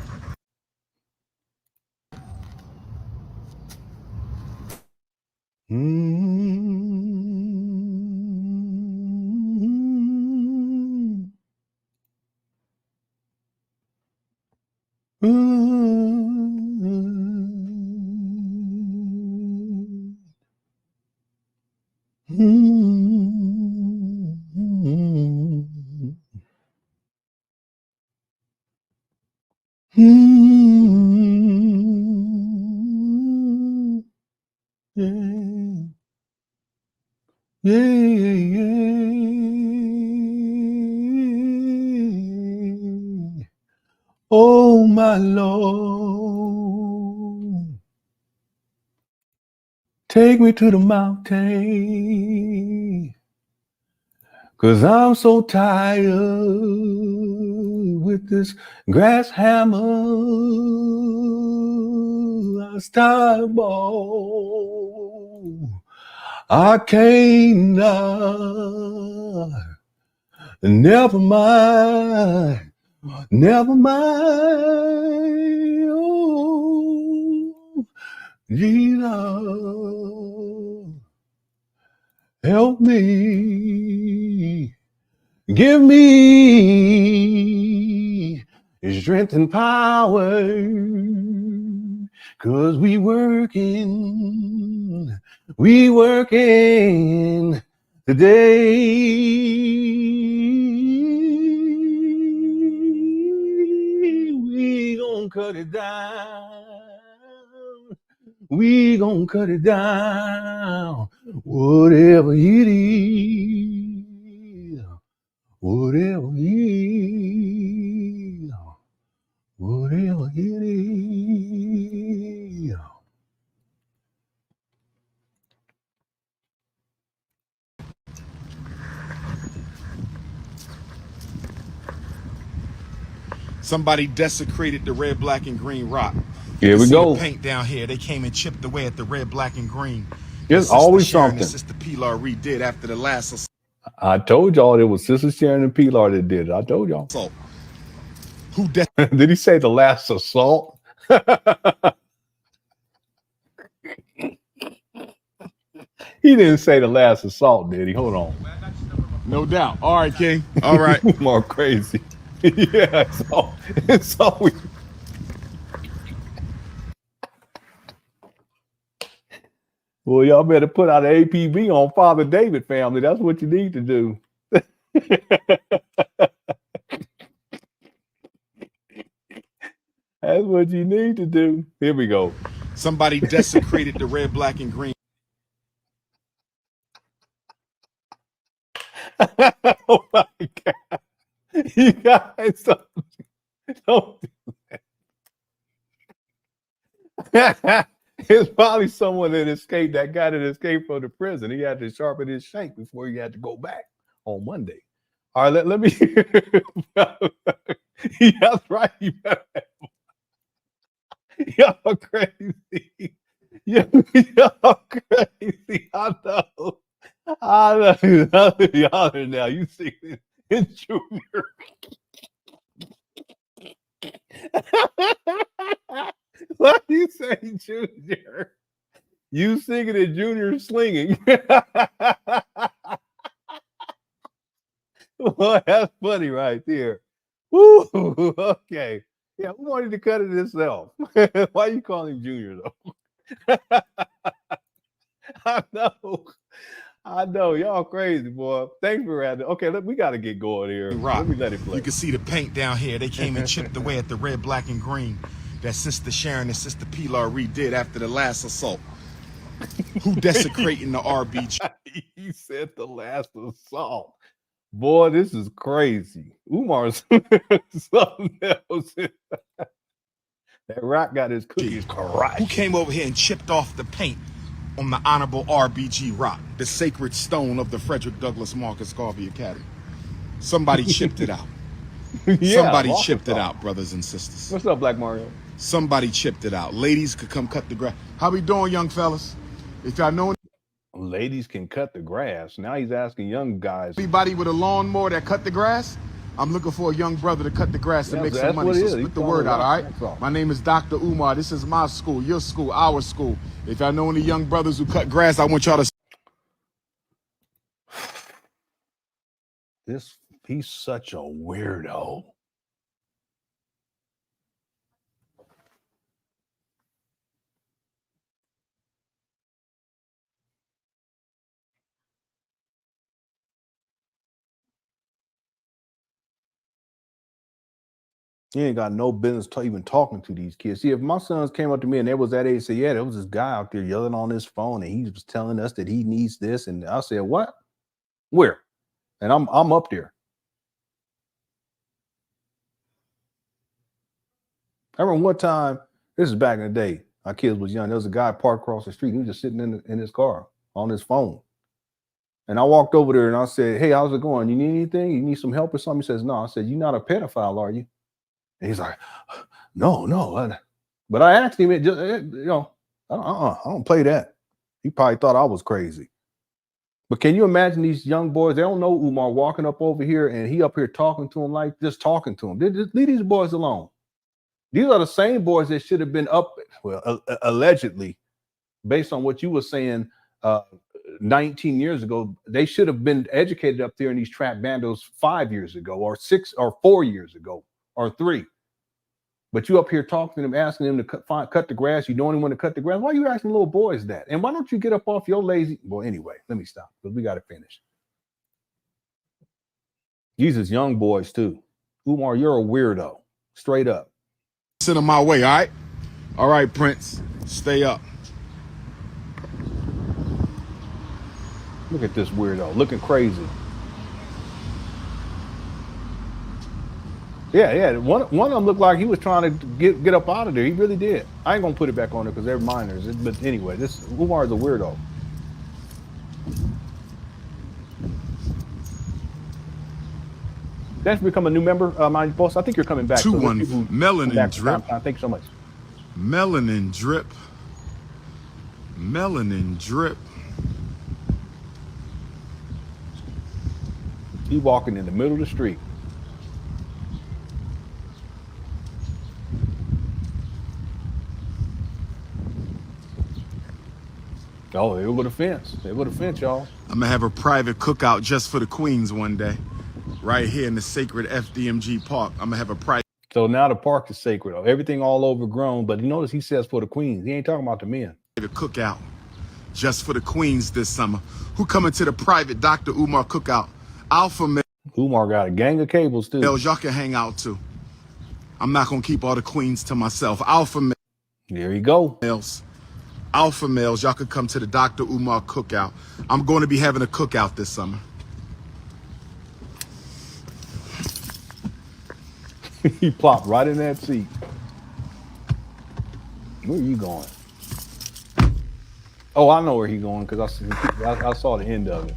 Speaker 1: Oh my Lord, take me to the mountain, 'cause I'm so tired with this grass hammer. I stumble, I can't not. Never mind. Never mind, oh, Jesus, help me, give me strength and power, 'cause we working today. We gon' cut it down. We gon' cut it down. Whatever it is. Whatever it is. Whatever it is.
Speaker 5: Somebody desecrated the red, black, and green rock.
Speaker 1: Here we go.
Speaker 5: The paint down here. They came and chipped away at the red, black, and green.
Speaker 1: There's always something.
Speaker 5: Sister Pilar redid after the last
Speaker 1: I told y'all it was Sister Sharon and Pilar that did it. I told y'all.
Speaker 5: assault. Who
Speaker 1: Did he say the last assault? He didn't say the last assault, did he? Hold on.
Speaker 5: No doubt. All right, King. All right.
Speaker 1: More crazy. Yeah, so we. Well, y'all better put out an APB on Father David family. That's what you need to do. That's what you need to do. Here we go.
Speaker 5: Somebody desecrated the red, black, and green.
Speaker 1: Oh my God. You guys don't do that. It's probably someone that escaped, that guy that escaped from the prison. He had to sharpen his shank before he had to go back on Monday. All right, let me. Yeah, that's right. You better. Y'all crazy. Y'all crazy. I know. Y'all are now. You see it, Junior. What you say, Junior? You singing and Junior slinging. Well, that's funny right there. Woo, okay. Yeah, who wanted to cut it himself? Why you calling him Junior though? I know. Y'all crazy, boy. Thanks for having. Okay, we got to get going here. Let me let it play.
Speaker 5: You can see the paint down here. They came and chipped away at the red, black, and green that Sister Sharon and Sister Pilar redid after the last assault. Who desecrating the RBG?
Speaker 1: He said the last assault. Boy, this is crazy. Umar's something else. That rock got his cookies correct.
Speaker 5: Who came over here and chipped off the paint on the Honorable RBG rock, the sacred stone of the Frederick Douglass Marcus Garvey Academy? Somebody chipped it out.
Speaker 1: Yeah,
Speaker 5: Somebody chipped it out, brothers and sisters.
Speaker 1: What's up, Black Mario?
Speaker 5: Somebody chipped it out. Ladies could come cut the grass. How we doing, young fellas? If y'all know
Speaker 1: Ladies can cut the grass. Now he's asking young guys.
Speaker 5: anybody with a lawnmower that cut the grass, I'm looking for a young brother to cut the grass and make some money. So split the word out, all right? My name is Dr. Umar. This is my school, your school, our school. If y'all know any young brothers who cut grass, I want y'all to.
Speaker 1: He's such a weirdo. You ain't got no business even talking to these kids. See, if my sons came up to me and they was that age, say, yeah, there was this guy out there yelling on his phone and he was telling us that he needs this. And I said, what? Where? And I'm up there. I remember one time, this is back in the day, my kids was young. There was a guy parked across the street. He was just sitting in his car on his phone. And I walked over there and I said, hey, how's it going? You need anything? You need some help or something? He says, no. I said, you're not a pedophile, are you? And he's like, no. But I asked him, I don't play that. He probably thought I was crazy. But can you imagine these young boys? They don't know Umar walking up over here and he up here talking to them, like just talking to them. Just leave these boys alone. These are the same boys that should have been up, well, allegedly, based on what you were saying 19 years ago. They should have been educated up there in these trap bandos 5 years ago, or 6 or 4 years ago, or 3. But you up here talking to them, asking them to cut the grass. You don't even want to cut the grass. Why are you asking little boys that? And why don't you get up off your lazy? Well, anyway, let me stop because we got to finish. Jesus, young boys too. Umar, you're a weirdo. Straight up.
Speaker 5: Send them my way, all right? All right, Prince. Stay up.
Speaker 1: Look at this weirdo, looking crazy. Yeah. One of them looked like he was trying to get up out of there. He really did. I ain't gonna put it back on there because they're minors. But anyway, this Umar is a weirdo. That's become a new member, mind boss. I think you're coming back.
Speaker 5: 2-1 melanin drip.
Speaker 1: Thanks so much.
Speaker 5: Melanin drip. Melanin drip.
Speaker 1: He walking in the middle of the street. Oh, they over the fence. They over the fence, y'all.
Speaker 5: I'm gonna have a private cookout just for the queens one day. right here in the sacred FDMG park. I'm gonna have a private.
Speaker 1: So now the park is sacred. Everything all overgrown. But you notice he says for the queens. He ain't talking about the men.
Speaker 5: Cookout just for the queens this summer. Who coming to the private Dr. Umar cookout? Alpha males.
Speaker 1: Umar got a gang of cables too.
Speaker 5: Y'all can hang out too. I'm not gonna keep all the queens to myself. Alpha males.
Speaker 1: There you go.
Speaker 5: Alpha males, y'all could come to the Dr. Umar cookout. I'm going to be having a cookout this summer.
Speaker 1: He plopped right in that seat. Where are you going? Oh, I know where he's going because I saw the end of it.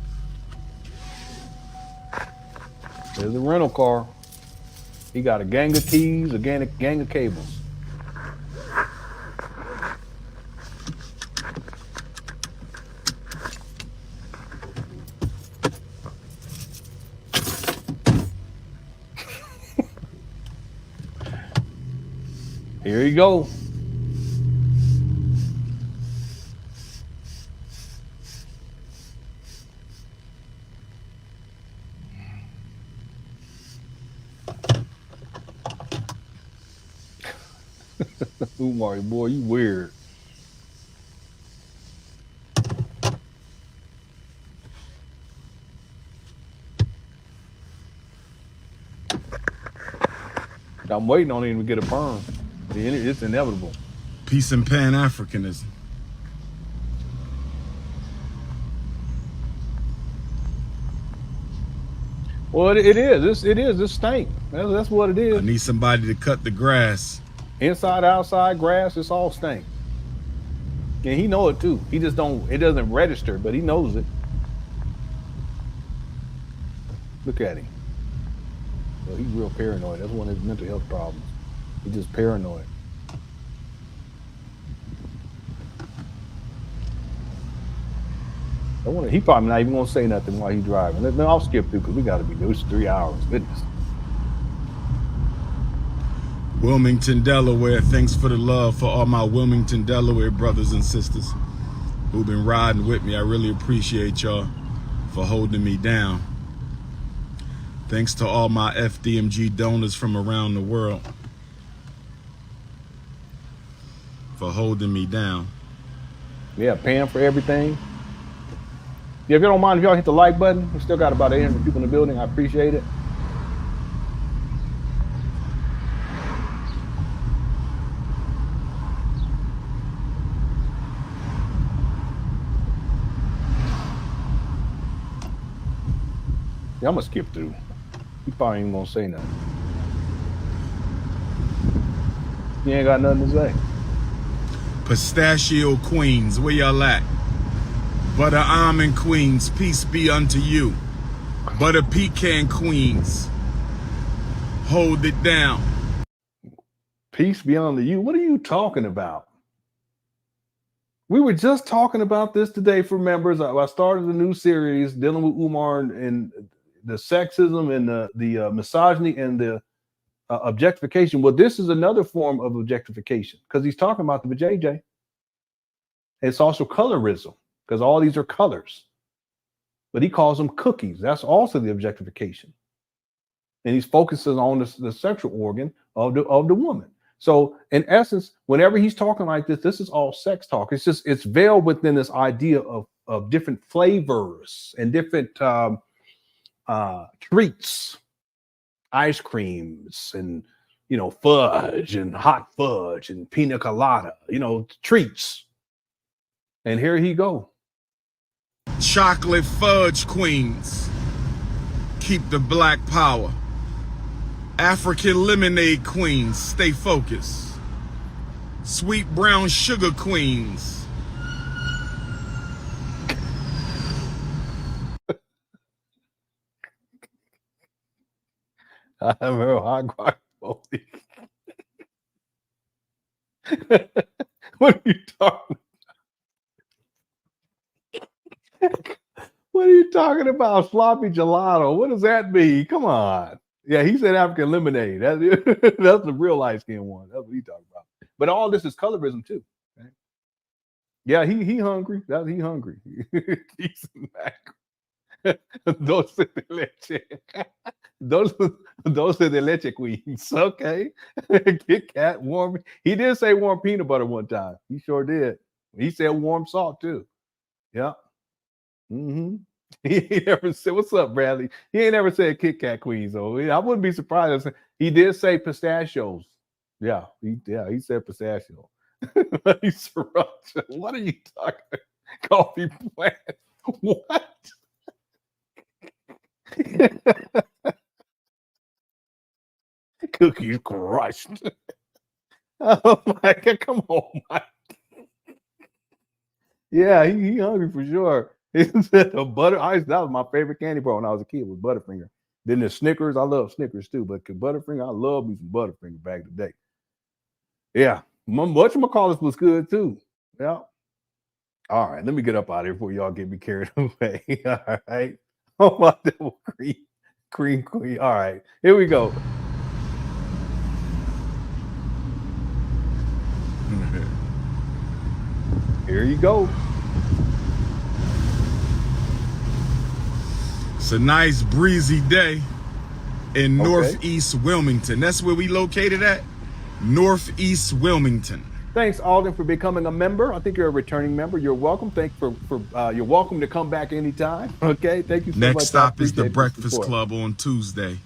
Speaker 1: There's a rental car. He got a gang of keys, a gang of cables. Here you go. Umar, boy, you weird. I'm waiting on him to get a perm. It's inevitable.
Speaker 5: Peace and Pan Africanism.
Speaker 1: Well, it is. It is. It stink. That's what it is.
Speaker 5: I need somebody to cut the grass.
Speaker 1: Inside, outside, grass, it's all stink. And he know it too. He just don't, it doesn't register, but he knows it. Look at him. Well, he's real paranoid. That's one of his mental health problems. He's just paranoid. He probably not even gonna say nothing while he's driving. I'll skip through because we gotta be there. It's 3 hours. Goodness.
Speaker 5: Wilmington, Delaware. Thanks for the love for all my Wilmington, Delaware brothers and sisters who've been riding with me. I really appreciate y'all for holding me down. Thanks to all my FDMG donors from around the world for holding me down.
Speaker 1: Yeah, paying for everything. Yeah, if you don't mind, if y'all hit the like button, we still got about 800 people in the building. I appreciate it. Yeah, I'm gonna skip through. He probably ain't gonna say nothing. He ain't got nothing to say.
Speaker 5: Pistachio Queens, where y'all at? Butter Almond Queens, peace be unto you. Butter Pecan Queens, hold it down.
Speaker 1: Peace be unto you. What are you talking about? We were just talking about this today for members. I started a new series dealing with Umar and the sexism and the misogyny and the objectification. Well, this is another form of objectification because he's talking about the vajayjay. It's also colorism because all these are colors, but he calls them cookies. That's also the objectification, and he's focusing on the sexual organ of the woman. So in essence, whenever he's talking like this is all sex talk. It's veiled within this idea of different flavors and different treats, ice creams and, fudge and hot fudge and pina colada, treats. And here he go.
Speaker 5: Chocolate Fudge Queens, keep the black power. African Lemonade Queens, stay focused. Sweet Brown Sugar Queens.
Speaker 1: I remember hot guacamole. What are you talking about? What are you talking about? Sloppy gelato. What does that mean? Come on. Yeah, he said African lemonade. That's the real light skinned one. That's what he talking about. But all this is colorism too. Okay? Yeah, he hungry. He hungry. He's those are the leche queens. Okay. Kit Kat, warm. He did say warm peanut butter one time. He sure did. He said warm salt too. Yeah. Mm-hmm. He ain't never said, what's up, Bradley? He ain't never said Kit Kat queens, though. I wouldn't be surprised. He did say pistachios. Yeah, he said pistachio. He's sriracha. What are you talking about? Coffee plant. What? Cookies crushed. Oh my God, come on, Mike. Yeah, he hungry for sure. He said the butter ice, that was my favorite candy bar when I was a kid, was Butterfinger. Then the Snickers, I love Snickers too, but Butterfinger, I love me some Butterfinger back in the day. Yeah, whatchamacallit was good too. Yeah. All right, let me get up out of here before y'all get me carried away. All right. Oh my devil cream queen. All right, here we go. Here you go.
Speaker 5: It's a nice breezy day in Northeast Wilmington. That's where we located at. Northeast Wilmington.
Speaker 1: Thanks, Alden, for becoming a member. I think you're a returning member. You're welcome. Thanks for you're welcome to come back anytime. Okay, thank you so much.
Speaker 5: Next stop is the Breakfast Club on Tuesday.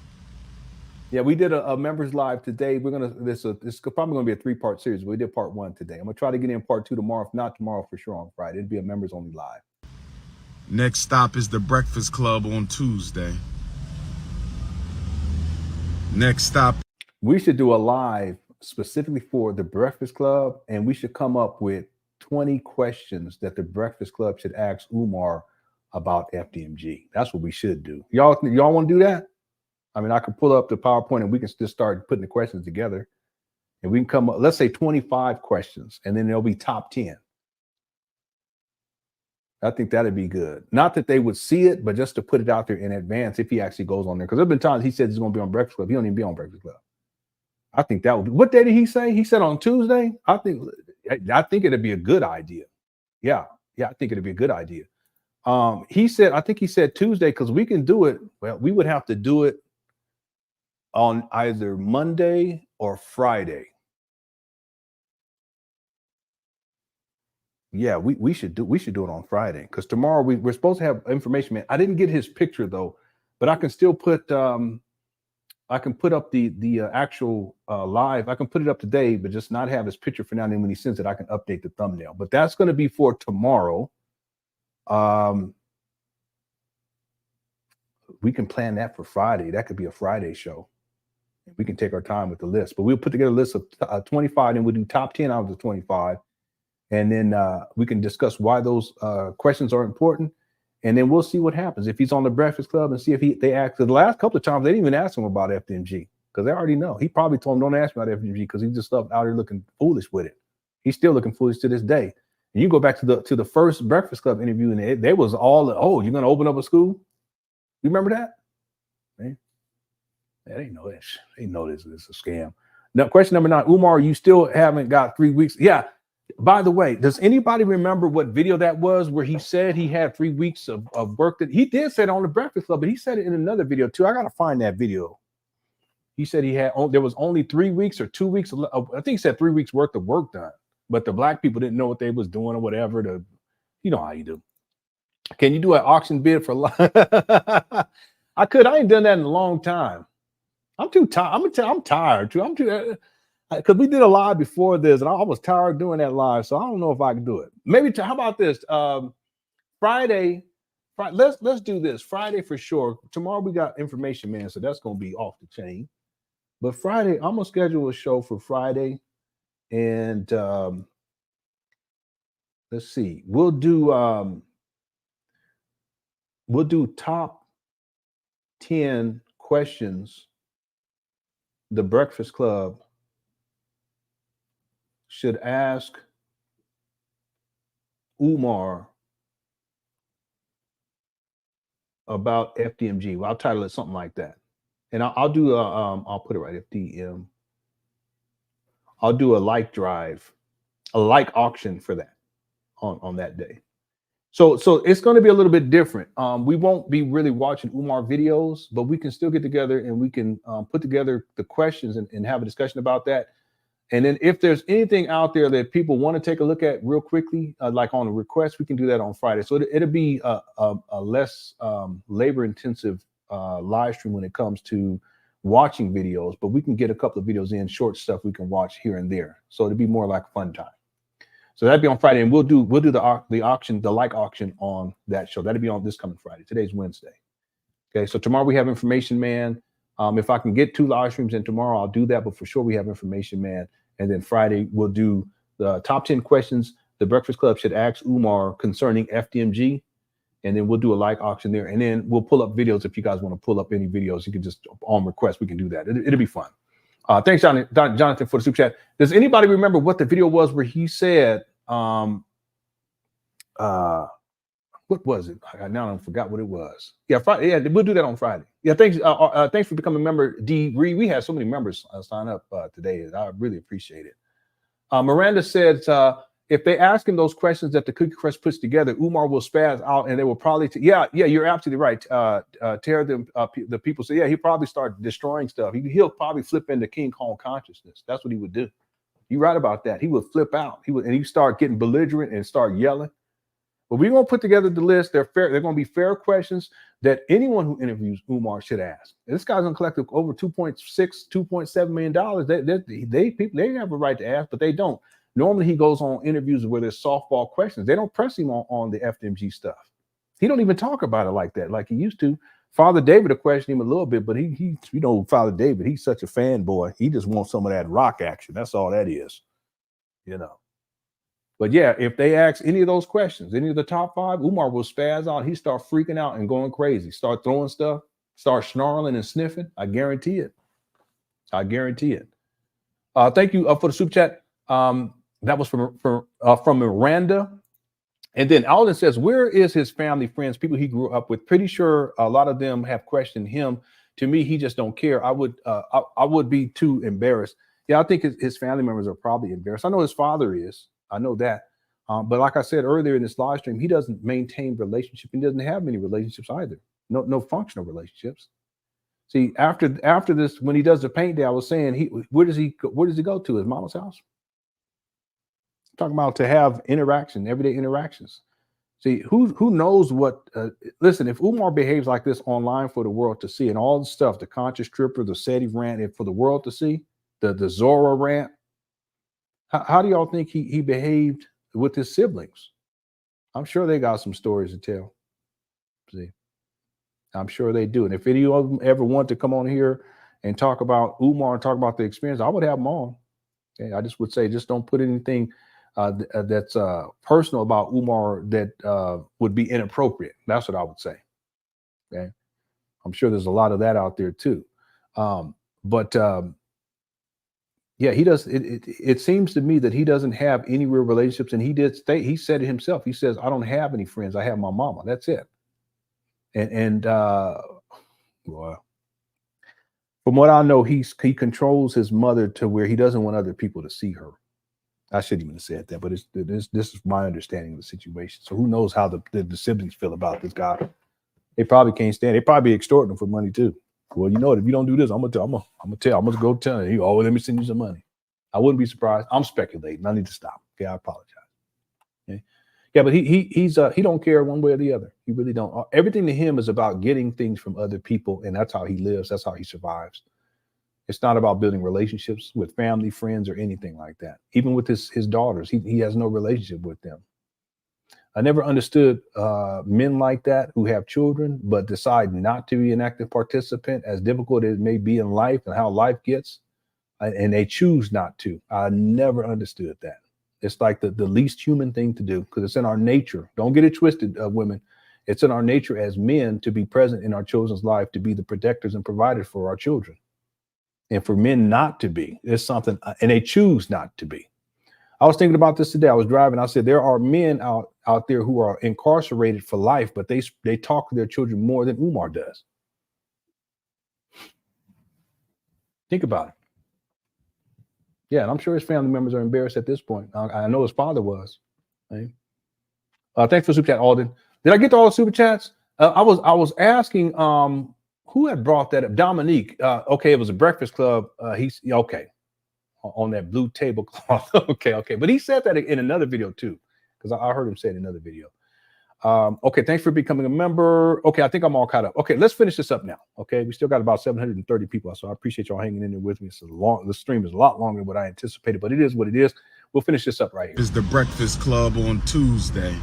Speaker 1: Yeah, we did a members live today. We're gonna this is probably gonna be a 3-part series. We did part 1 today. I'm gonna try to get in part 2 tomorrow. If not tomorrow, for sure on Friday. It'd be a members only live.
Speaker 5: Next stop is the Breakfast Club on Tuesday. Next stop.
Speaker 1: We should do a live specifically for the Breakfast Club, and we should come up with 20 questions that the Breakfast Club should ask Umar about FDMG. That's what we should do. Y'all want to do that? I mean, I can pull up the PowerPoint and we can just start putting the questions together, and we can come up, let's say 25 questions, and then there'll be top 10. I think that'd be good. Not that they would see it, but just to put it out there in advance if he actually goes on there. Because there have been times he said he's going to be on Breakfast Club. He don't even be on Breakfast Club. I think that would be. What day did he say? He said on Tuesday. I think it'd be a good idea. Yeah, I think it'd be a good idea. He said Tuesday because we can do it. Well, we would have to do it on either Monday or Friday. Yeah, we should do it on Friday because tomorrow we're supposed to have information. Man, I didn't get his picture though, but I can still put I can put up the actual live. I can put it up today, but just not have his picture for now. And then when he sends it, I can update the thumbnail. But that's going to be for tomorrow. We can plan that for Friday. That could be a Friday show. We can take our time with the list, but we'll put together a list of 25, and we'll do top 10 out of the 25. And then we can discuss why those questions are important. And then we'll see what happens if he's on the Breakfast Club and see if they ask. The last couple of times, they didn't even ask him about FDMG because they already know. He probably told him, don't ask me about FDMG because he just out here looking foolish with it. He's still looking foolish to this day. And you go back to the first Breakfast Club interview, and they was all, oh, you're going to open up a school? You remember that? Man, they know this. They know this is a scam. Now, question number 9, Umar, you still haven't got 3 weeks. Yeah. By the way, does anybody remember what video that was where he said he had 3 weeks of work? That he did say it on the Breakfast Club, but he said it in another video too. I got to find that video. He said there was only 3 weeks or 2 weeks. I think he said 3 weeks worth of work done, but the black people didn't know what they was doing or whatever. You know how you do. Can you do an auction bid for life? I could. I ain't done that in a long time. I'm too tired. I'm tired too. I'm too. Because we did a live before this, and I was tired doing that live, so I don't know if I can do it. Maybe how about this? Friday. Let's do this Friday for sure. Tomorrow we got Information Man, so that's gonna be off the chain. But Friday, I'm gonna schedule a show for Friday, and let's see. We'll do top 10 questions the Breakfast Club should ask Umar about FDMG. Well, I'll title it something like that, and I'll do I'll put it right, FDM. I'll do a like drive, a like auction for that on that day, So it's going to be a little bit different. We won't be really watching Umar videos, but we can still get together and we can put together the questions and have a discussion about that. And then if there's anything out there that people want to take a look at real quickly, like on a request, we can do that on Friday. So it'll be a less labor intensive live stream when it comes to watching videos, but we can get a couple of videos in, short stuff we can watch here and there. So it'll be more like a fun time. So that'd be on Friday, and we'll do the auction, the like auction on that show. That'll be on this coming Friday. Today's Wednesday. Okay, so tomorrow we have Information Man. If I can get 2 live streams in tomorrow, I'll do that. But for sure, we have Information Man. And then Friday, we'll do the top 10 questions the Breakfast Club should ask Umar concerning FDMG. And then we'll do a like auction there. And then we'll pull up videos. If you guys want to pull up any videos, you can just on request, we can do that. It'll be fun. Thanks, Jonathan, for the super chat. Does anybody remember what the video was where he said, what was it? Now I forgot what it was. Yeah, Friday. Yeah, we'll do that on Friday. Yeah, thanks. Thanks for becoming a member, D. Reed. We had so many members sign up today. I really appreciate it. Miranda said, if they ask him those questions that the Cookie Crush puts together, Umar will spaz out, and they will probably. Yeah, you're absolutely right. Tear them. The people say, yeah, he'll probably start destroying stuff. He'll probably flip into King Kong consciousness. That's what he would do. You're right about that. He would flip out. He'd start getting belligerent and start yelling. But we're going to put together the list. They're fair. They're going to be fair questions that anyone who interviews Umar should ask. And this guy's going to collect over $2.7 million. They have a right to ask, but they don't. Normally, he goes on interviews where there's softball questions. They don't press him on the FDMG stuff. He don't even talk about it like that, like he used to. Father David will question him a little bit, but he Father David, he's such a fanboy. He just wants some of that rock action. That's all that is, But yeah, if they ask any of those questions, any of the top 5, Umar will spaz out. He start freaking out and going crazy, start throwing stuff, start snarling and sniffing. I guarantee it. I guarantee it. Thank you for the super chat. That was from Miranda. And then Alden says, where is his family, friends, people he grew up with? Pretty sure a lot of them have questioned him. To me, he just don't care. I would be too embarrassed. Yeah, I think his family members are probably embarrassed. I know his father is. I know that. But like I said earlier in this live stream, he doesn't maintain relationships. He doesn't have many relationships either. No functional relationships. See, after this, when he does the paint day, I was saying, where does he go to? His mama's house? Talking about to have interaction, everyday interactions. See, who knows what? Listen, if Umar behaves like this online for the world to see, and all the stuff, the conscious tripper, the SETI rant, and for the world to see, the Zora rant, how do y'all think he behaved with his siblings? I'm sure they got some stories to tell. See, I'm sure they do. And if any of them ever want to come on here and talk about Umar and talk about the experience, I would have them on. Okay? I just would say, just don't put anything that's personal about Umar that would be inappropriate. That's what I would say. Okay, I'm sure there's a lot of that out there too. Yeah, he does. It seems to me that he doesn't have any real relationships, and he said it himself. He says, "I don't have any friends. I have my mama. That's it." Well, from what I know, he controls his mother to where he doesn't want other people to see her. I shouldn't even have said that, but this is my understanding of the situation. So who knows how the siblings feel about this guy? They probably can't stand. They probably extorting him for money too. Well, you know what? If you don't do this, I'm gonna go tell you. Oh, let me send you some money. I wouldn't be surprised. I'm speculating. I need to stop. Okay, I apologize. Okay, yeah, but he don't care one way or the other. He really don't. Everything to him is about getting things from other people, and that's how he lives. That's how he survives. It's not about building relationships with family, friends, or anything like that. Even with his daughters, he has no relationship with them. I never understood men like that who have children but decide not to be an active participant, as difficult as it may be in life and how life gets, and they choose not to. I never understood that. It's like the least human thing to do, because it's in our nature. Don't get it twisted, women. It's in our nature as men to be present in our children's life, to be the protectors and providers for our children. And for men not to be, it's something, and they choose not to be. I was thinking about this today. I was driving. I said, there are men out there who are incarcerated for life, but they talk to their children more than Umar does. Think about it. Yeah, and I'm sure his family members are embarrassed at this point. I know his father was. Right? Thanks for super chat, Alden. Did I get to all the super chats? I was asking who had brought that up. Dominique. Okay, it was a Breakfast Club. He's okay on that blue tablecloth. okay. But he said that in another video too, because I heard him say it in another video. Okay, thanks for becoming a member. Okay, I think I'm all caught up. Okay, let's finish this up now. Okay, we still got about 730 people, so I appreciate y'all hanging in there with me. It's the stream is a lot longer than what I anticipated, but it is what it is. We'll finish this up right here.
Speaker 5: It's the Breakfast Club on Tuesday.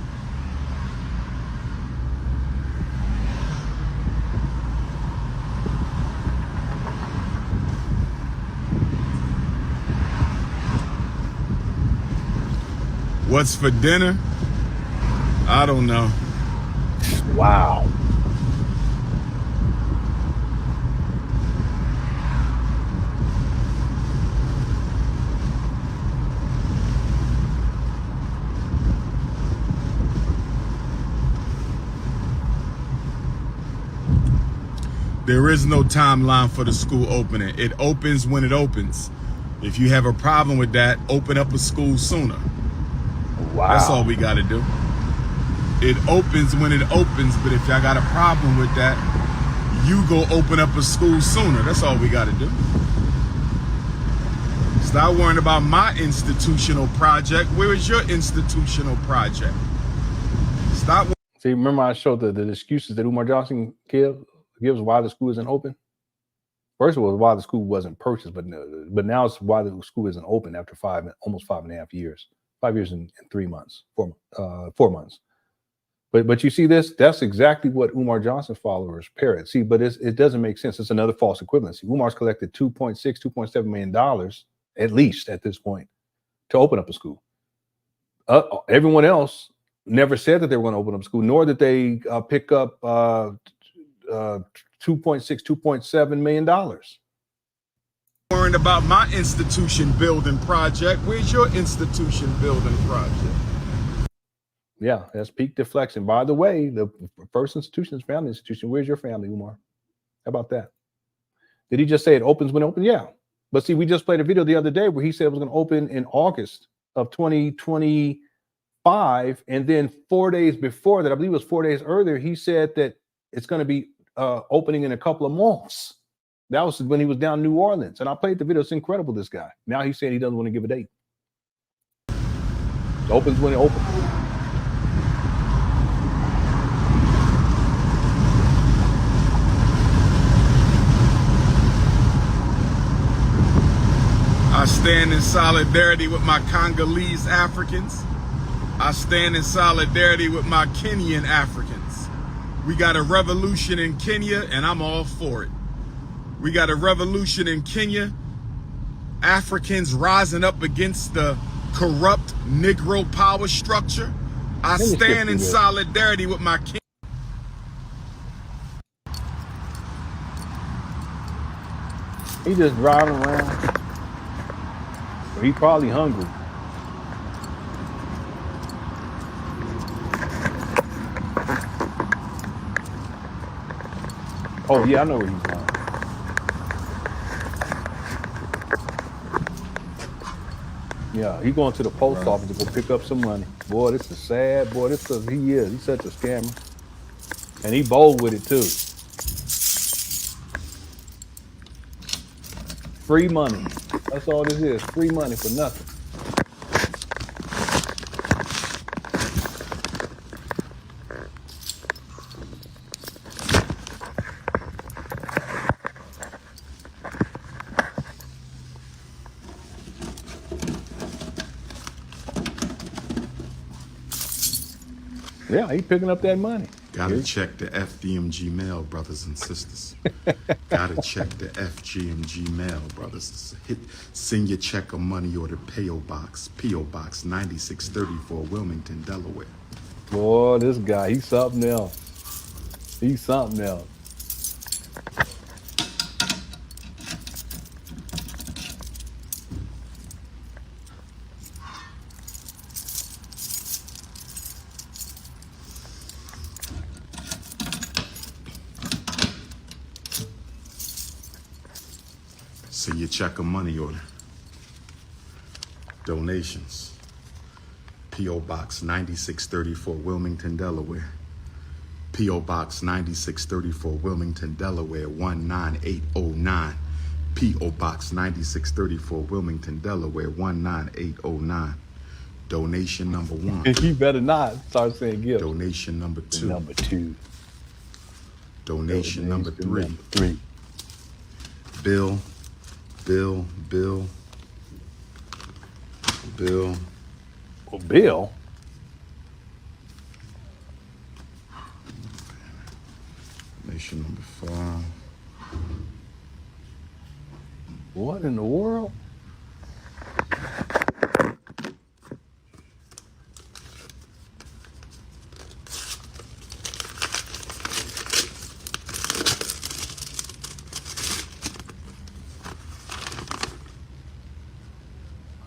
Speaker 5: What's for dinner? I don't know.
Speaker 1: Wow.
Speaker 5: There is no timeline for the school opening. It opens when it opens. If you have a problem with that, open up a school sooner.
Speaker 1: Wow.
Speaker 5: That's all we got to do. It opens when it opens, but if y'all got a problem with that, you go open up a school sooner. That's all we got to do. Stop worrying about my institutional project. Where is your institutional project? Stop.
Speaker 1: See, remember I showed the excuses that Umar Johnson gives why the school isn't open? First of all, why the school wasn't purchased, but now it's why the school isn't open after almost 5.5 years. 5 years and 3 months, 4 months. But you see this, that's exactly what Umar Johnson followers parrot. See, but it doesn't make sense. It's another false equivalency. Umar's collected $2.7 million, at least at this point, to open up a school. Everyone else never said that they were going to open up a school, nor did they pick up $2.7 million.
Speaker 5: Worrying about my institution building project. Where's your institution building project?
Speaker 1: Yeah, that's peak deflection. By the way, the first institution is family institution. Where's your family, Umar? How about that? Did he just say it opens when it opens? Yeah. But see, we just played a video the other day where he said it was going to open in August of 2025. And then 4 days before that, I believe it was 4 days earlier, he said that it's going to be opening in a couple of months. That was when he was down in New Orleans. And I played the video. It's incredible, this guy. Now he's saying he doesn't want to give a date. It opens when it opens.
Speaker 5: I stand in solidarity with my Congolese Africans. I stand in solidarity with my Kenyan Africans. We got a revolution in Kenya, and I'm all for it. We got a revolution in Kenya. Africans rising up against the corrupt Negro power structure. I stand in solidarity with my Kenyan.
Speaker 1: He just driving around. He probably hungry. Oh yeah, I know where he's going. Yeah, he going to the post office to go pick up some money. Boy, this is sad. Boy, he's such a scammer. And he bold with it too. Free money. That's all this is. Free money for nothing. Yeah, he picking up that money.
Speaker 5: Gotta check the FDMG mail, brothers and sisters. Gotta check the FGMG mail, brothers. Send your check or money order P.O. Box 9634, Wilmington, Delaware.
Speaker 1: Boy, this guy, he's something else. He's something else.
Speaker 5: Send your check or money order. Donations. P.O. Box 9634, Wilmington, Delaware. P.O. Box 9634, Wilmington, Delaware 19809. P.O. Box 9634, Wilmington, Delaware 19809. Donation number 1.
Speaker 1: You better not start saying gifts.
Speaker 5: Donation number 2.
Speaker 1: Number 2.
Speaker 5: Donation number 3.
Speaker 1: Number 3.
Speaker 5: Bill.
Speaker 1: Well, Bill.
Speaker 5: Donation number 5.
Speaker 1: What in the world?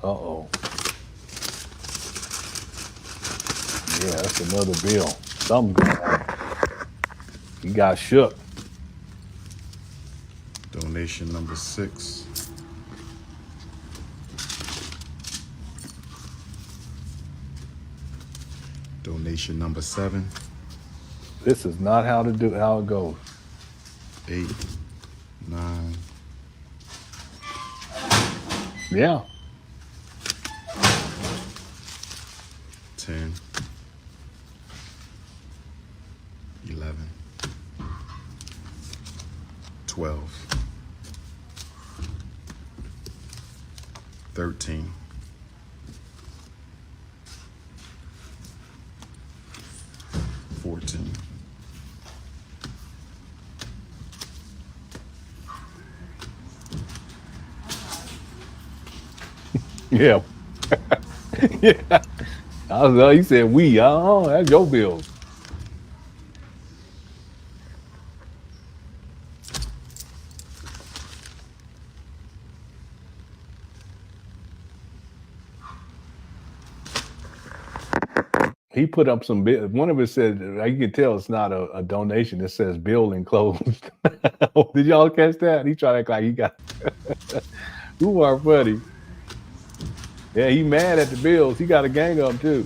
Speaker 1: Uh-oh. Yeah, that's another bill. Something going on. He got shook.
Speaker 5: Donation number 6. Donation number 7.
Speaker 1: This is not how it goes.
Speaker 5: 8, 9.
Speaker 1: Yeah.
Speaker 5: 10, 11, 12, 13, 14,
Speaker 1: Yeah. Yeah. He said we. Oh, that's your bill. He put up some bill. One of it said, you can tell it's not a donation. It says bill enclosed. Did y'all catch that? He tried to act like he got. Who are funny? Yeah, he mad at the bills. He got a gang of them too.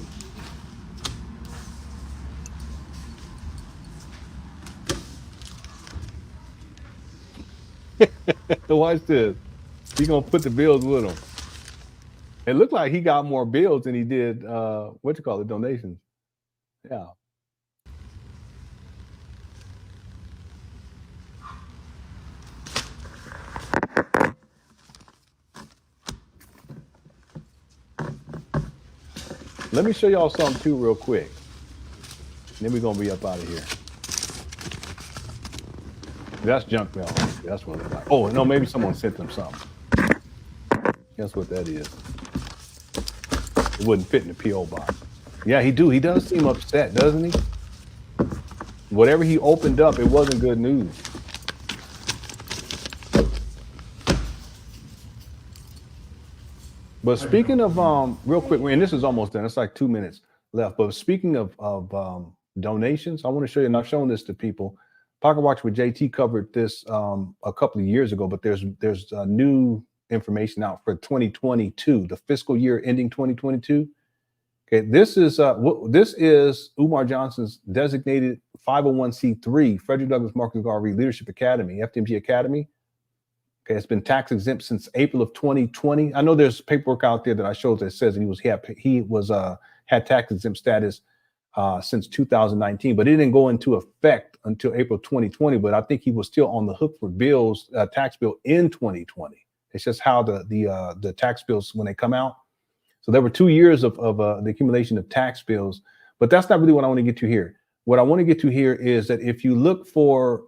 Speaker 1: Watch this. He gonna put the bills with him. It looked like he got more bills than he did donations. Yeah. Let me show y'all something too real quick. Then we're gonna be up out of here. That's junk mail. That's what it's like. Oh no, maybe someone sent them something. Guess what that is. It wouldn't fit in the P.O. box. Yeah, he does seem upset, doesn't he? Whatever he opened up, it wasn't good news. But speaking of real quick, and this is almost done. It's like 2 minutes left. But speaking of donations, I want to show you, and I've shown this to people. Pocket Watch with JT covered this a couple of years ago, but there's new information out for 2022, the fiscal year ending 2022. Okay, this is Umar Johnson's designated 501c3 Frederick Douglass Marcus Garvey Leadership Academy, FDMG Academy. Okay, it's been tax exempt since April of 2020. I know there's paperwork out there that I showed that says he had tax exempt status since 2019, but it didn't go into effect until April 2020. But I think he was still on the hook for bills, tax bill in 2020. It's just how the tax bills when they come out. So there were 2 years of the accumulation of tax bills, but that's not really what I want to get to here. What I want to get to here is that if you look for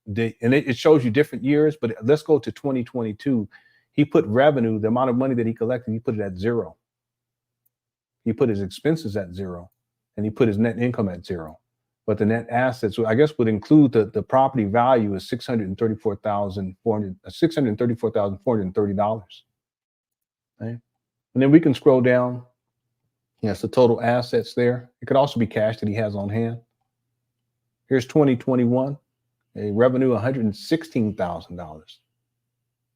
Speaker 1: it shows you different years, but let's go to 2022. He put revenue, the amount of money that he collected, he put it at 0. He put his expenses at 0, and he put his net income at 0. But the net assets, I guess, would include the property value is $634,430. Right? And then we can scroll down. Yes, the total assets there. It could also be cash that he has on hand. Here's 2021, a revenue $116,000.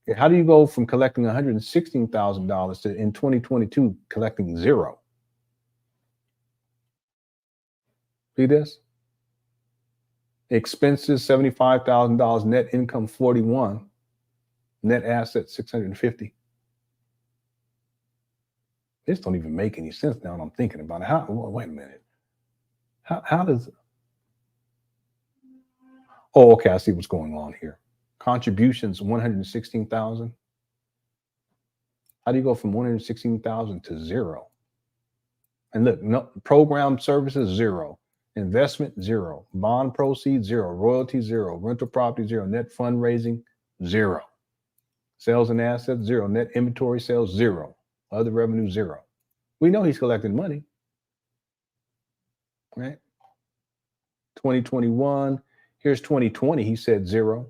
Speaker 1: Okay, how do you go from collecting $116,000 to in 2022 collecting 0? See this? Expenses $75,000, net income 41, net assets 650. This don't even make any sense now that I'm thinking about it. How? Well, wait a minute. How does? Oh, okay. I see what's going on here. Contributions 116,000. How do you go from 116,000 to zero? And look, no program services 0, investment 0, bond proceeds 0, royalty 0, rental property 0, net fundraising 0, sales and assets 0, net inventory sales 0, other revenue 0. We know he's collecting money, right? 2021, here's 2020. He said 0.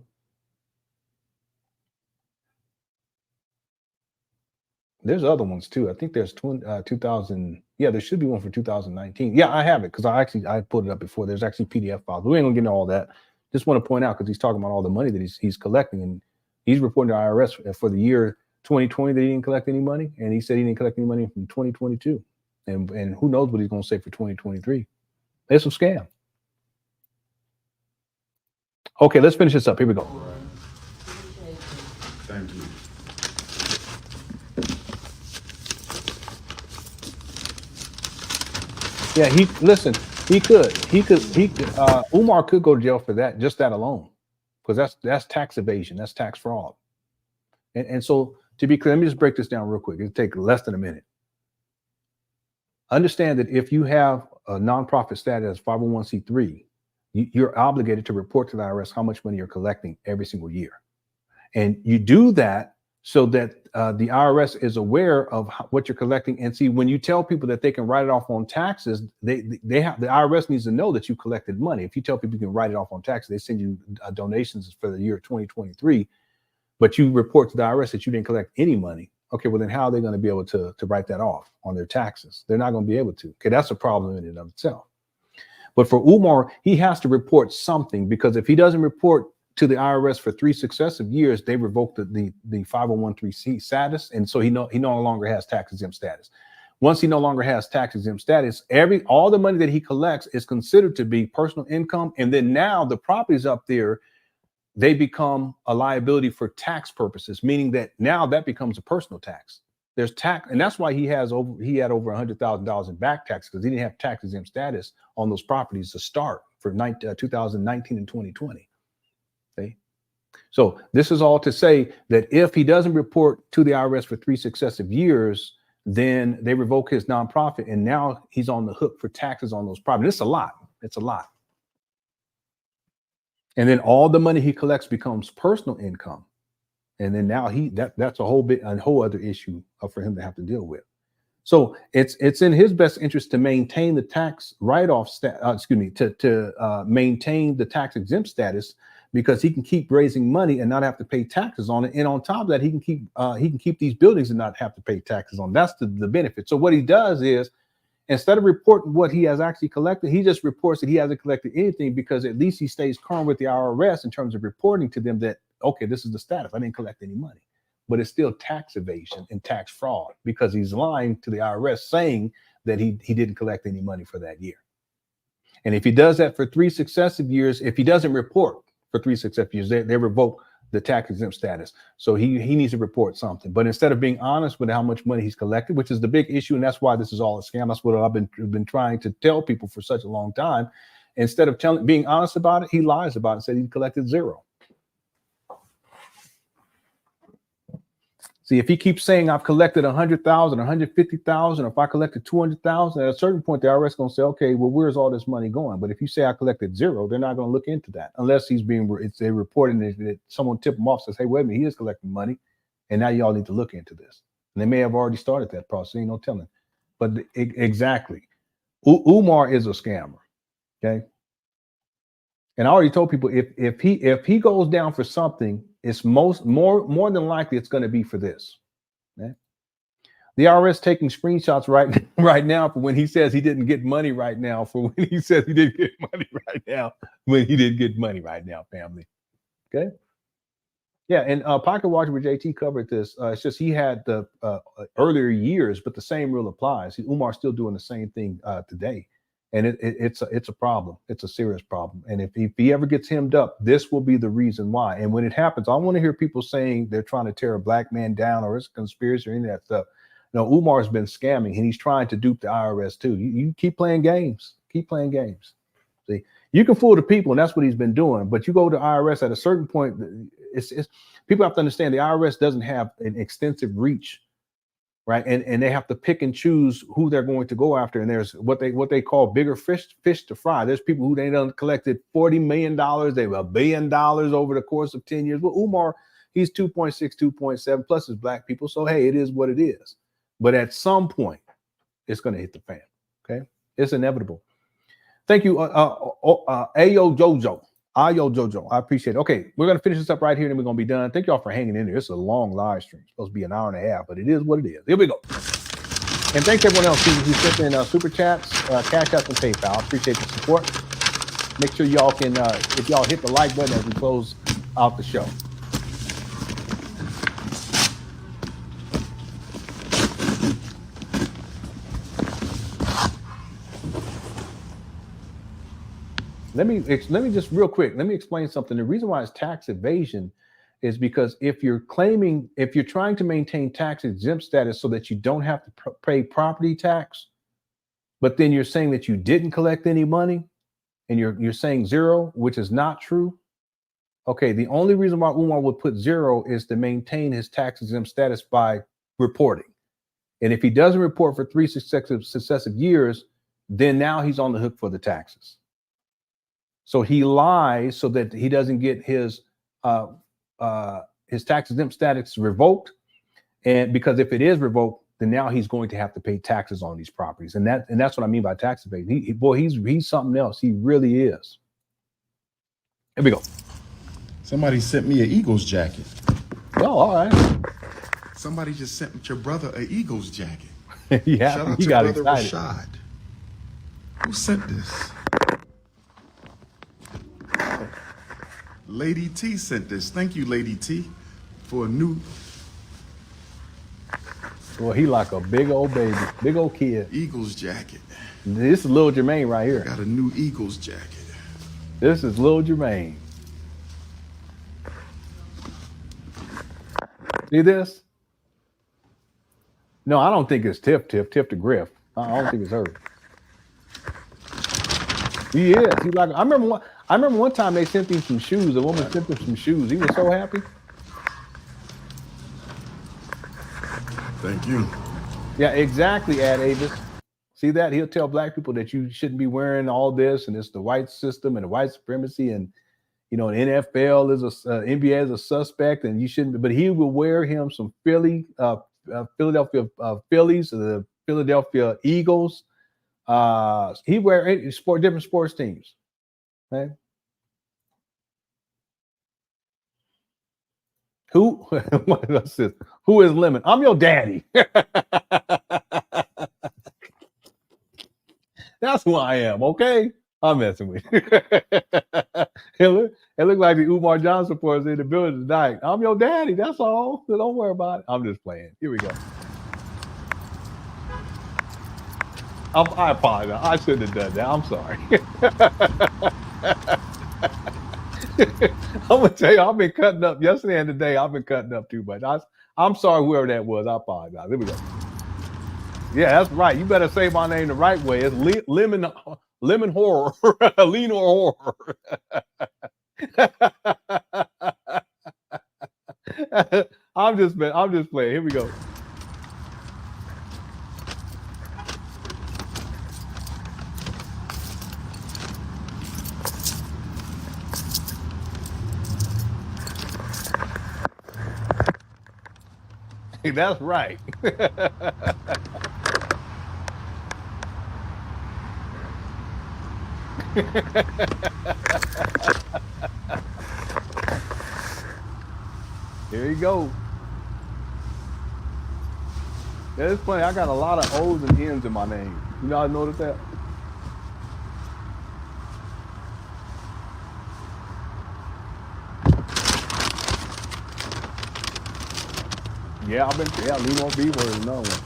Speaker 1: There's other ones too. I think there's 2000. Yeah, there should be one for 2019. Yeah, I have it because I put it up before. There's actually PDF files. We ain't gonna get into all that. Just want to point out because he's talking about all the money that he's collecting, and he's reporting to IRS for the year 2020 that he didn't collect any money, and he said he didn't collect any money from 2022, and who knows what he's gonna say for 2023. It's a scam. Okay, let's finish this up. Here we go.
Speaker 5: Thank you.
Speaker 1: Yeah, Umar could go to jail for that, just that alone, because that's tax evasion, that's tax fraud. And so to be clear, let me just break this down real quick. It'll take less than a minute. Understand that if you have a nonprofit status, 501c3, you're obligated to report to the IRS how much money you're collecting every single year. And you do that so that the IRS is aware of what you're collecting. And see, when you tell people that they can write it off on taxes, the IRS needs to know that you collected money. If you tell people you can write it off on taxes, they send you donations for the year 2023, but you report to the IRS that you didn't collect any money. Okay, well then how are they going to be able to write that off on their taxes? They're not going to be able to. Okay, that's a problem in and of itself. But for Umar, he has to report something, because if he doesn't report to the IRS for 3 successive years, they revoke the 501(c)(3) status, and so he no longer has tax exempt status. Once he no longer has tax exempt status, all the money that he collects is considered to be personal income, and then now the properties up there, they become a liability for tax purposes, meaning that now that becomes a personal tax. There's tax, and that's why he had over $100,000 in back tax, because he didn't have tax exempt status on those properties to start for 2019 and 2020. Okay? So this is all to say that if he doesn't report to the IRS for 3 successive years, then they revoke his nonprofit, and now he's on the hook for taxes on those properties. It's a lot. It's a lot. And then all the money he collects becomes personal income. And then now that's a whole other issue for him to have to deal with. So it's in his best interest to maintain the tax write-off to maintain the tax exempt status, because he can keep raising money and not have to pay taxes on it. And on top of that, he can keep these buildings and not have to pay taxes on. That's the benefit. So what he does is, instead of reporting what he has actually collected, he just reports that he hasn't collected anything, because at least he stays current with the IRS in terms of reporting to them that, okay, this is the status. I didn't collect any money. But it's still tax evasion and tax fraud, because he's lying to the IRS saying that he didn't collect any money for that year. And if he does that for 3 successive years, if he doesn't report for 3 successive years, they revoke the tax exempt status. So he needs to report something. But instead of being honest with how much money he's collected, which is the big issue, and that's why this is all a scam. That's what I've been trying to tell people for such a long time. Instead of being honest about it, he lies about it and said he collected 0. See, if he keeps saying I've collected 100,000, 150,000, or if I collected 200,000, at a certain point the IRS is going to say, okay, well, where's all this money going? But if you say I collected 0, they're not going to look into that unless they're reporting that someone tip them off, says, hey, wait a minute, he is collecting money, and now y'all need to look into this. And they may have already started that process. Ain't no telling. But exactly, Umar is a scammer. Okay. And I already told people if he goes down for something, it's more than likely it's going to be for this. Okay? The IRS taking screenshots right now for when he says he didn't get money right now, for when he says he didn't get money right now, when he didn't get money right now, family. Okay. Yeah, and Pocket Watcher with JT covered this. It's just he had the earlier years, but the same rule applies. Umar's still doing the same thing today. And it's a problem. It's a serious problem. And if he ever gets hemmed up, this will be the reason why. And when it happens, I want to hear people saying they're trying to tear a black man down or it's a conspiracy or any of that stuff. No, Umar's been scamming and he's trying to dupe the IRS too. You keep playing games. Keep playing games. See, you can fool the people, and that's what he's been doing. But you go to IRS at a certain point, it's people have to understand the IRS doesn't have an extensive reach. Right. And they have to pick and choose who they're going to go after. And there's what they call bigger fish to fry. There's people who they done collected $40 million. They have $1 billion over the course of 10 years. Well, Umar, he's 2.6, 2.7 plus his black people. So, hey, it is what it is. But at some point, it's going to hit the fan. OK, it's inevitable. Thank you. Ayo Jojo. Ayo Jojo. I appreciate it. OK, we're going to finish this up right here and we're going to be done. Thank y'all for hanging in there. It's a long live stream. It's supposed to be an hour and a half, but it is what it is. Here we go. And thanks everyone else who sent in super chats, Cash App, and PayPal. I appreciate the support. Make sure y'all can, if y'all hit the like button as we close out the show. Let me just real quick, let me explain something. The reason why it's tax evasion is because if you're trying to maintain tax exempt status so that you don't have to pay property tax, but then you're saying that you didn't collect any money and you're saying zero, which is not true. Okay, the only reason why Umar would put zero is to maintain his tax exempt status by reporting. And if he doesn't report for 3 successive years, then now he's on the hook for the taxes. So he lies so that he doesn't get his tax exempt status revoked. And because if it is revoked, then now he's going to have to pay taxes on these properties. And that's what I mean by tax evasion. He's something else. He really is. Here we go.
Speaker 5: Somebody sent me an Eagles jacket.
Speaker 1: Oh, all right.
Speaker 5: Somebody just sent your brother an Eagles jacket.
Speaker 1: Yeah,
Speaker 5: Shout out
Speaker 1: he
Speaker 5: to
Speaker 1: got
Speaker 5: brother
Speaker 1: excited.
Speaker 5: Rashad. Who sent this? Lady T sent this. Thank you, Lady T, for a new.
Speaker 1: Well, he like a big old baby, big old kid.
Speaker 5: Eagles jacket.
Speaker 1: This is Lil Jermaine right here.
Speaker 5: Got a new Eagles jacket.
Speaker 1: This is Lil Jermaine. See this? No, I don't think it's Tiff to Griff. I don't think it's her. He is. He's like, I remember one time they sent him some shoes. A woman sent him some shoes. He was so happy.
Speaker 5: Thank you.
Speaker 1: Yeah, exactly, Ad Avis. See that? He'll tell black people that you shouldn't be wearing all this, and it's the white system and the white supremacy, and the NFL is NBA is a suspect, and you shouldn't be. But he will wear him some Philadelphia Phillies, the Philadelphia Eagles. He wear different sports teams. Okay. Who is Lemon? I'm your daddy. That's who I am, okay? I'm messing with you. It look like the Umar Johnson supporters in the building tonight. I'm your daddy, that's all. So don't worry about it. I'm just playing. Here we go. I apologize. I shouldn't have done that. I'm sorry. I'm gonna tell you, I've been cutting up yesterday and today. I've been cutting up too much. I'm sorry, whoever that was. I apologize. Here we go. Yeah, that's right. You better say my name the right way. It's Lemon Horror, Lenon Horror. I'm just playing. Here we go. That's right. Here you go. Yeah, it's funny. I got a lot of O's and N's in my name. You know, I noticed that. Yeah, Lenon B word is another one.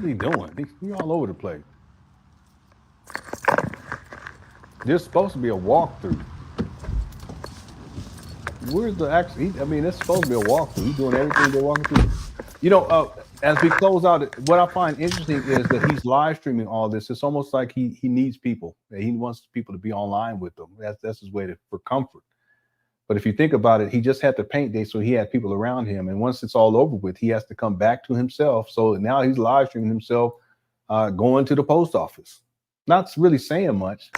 Speaker 1: What are he doing? He's all over the place. There's supposed to be a walkthrough. Where's the actual? I mean, it's supposed to be a walkthrough. He's doing everything they're walking through. You know, as we close out, what I find interesting is that he's live streaming all this. It's almost like he needs people. He wants people to be online with him. That's his way for comfort. But if you think about it, he just had the paint day, so he had people around him. And once it's all over with, he has to come back to himself. So now he's live streaming himself going to the post office. Not really saying much.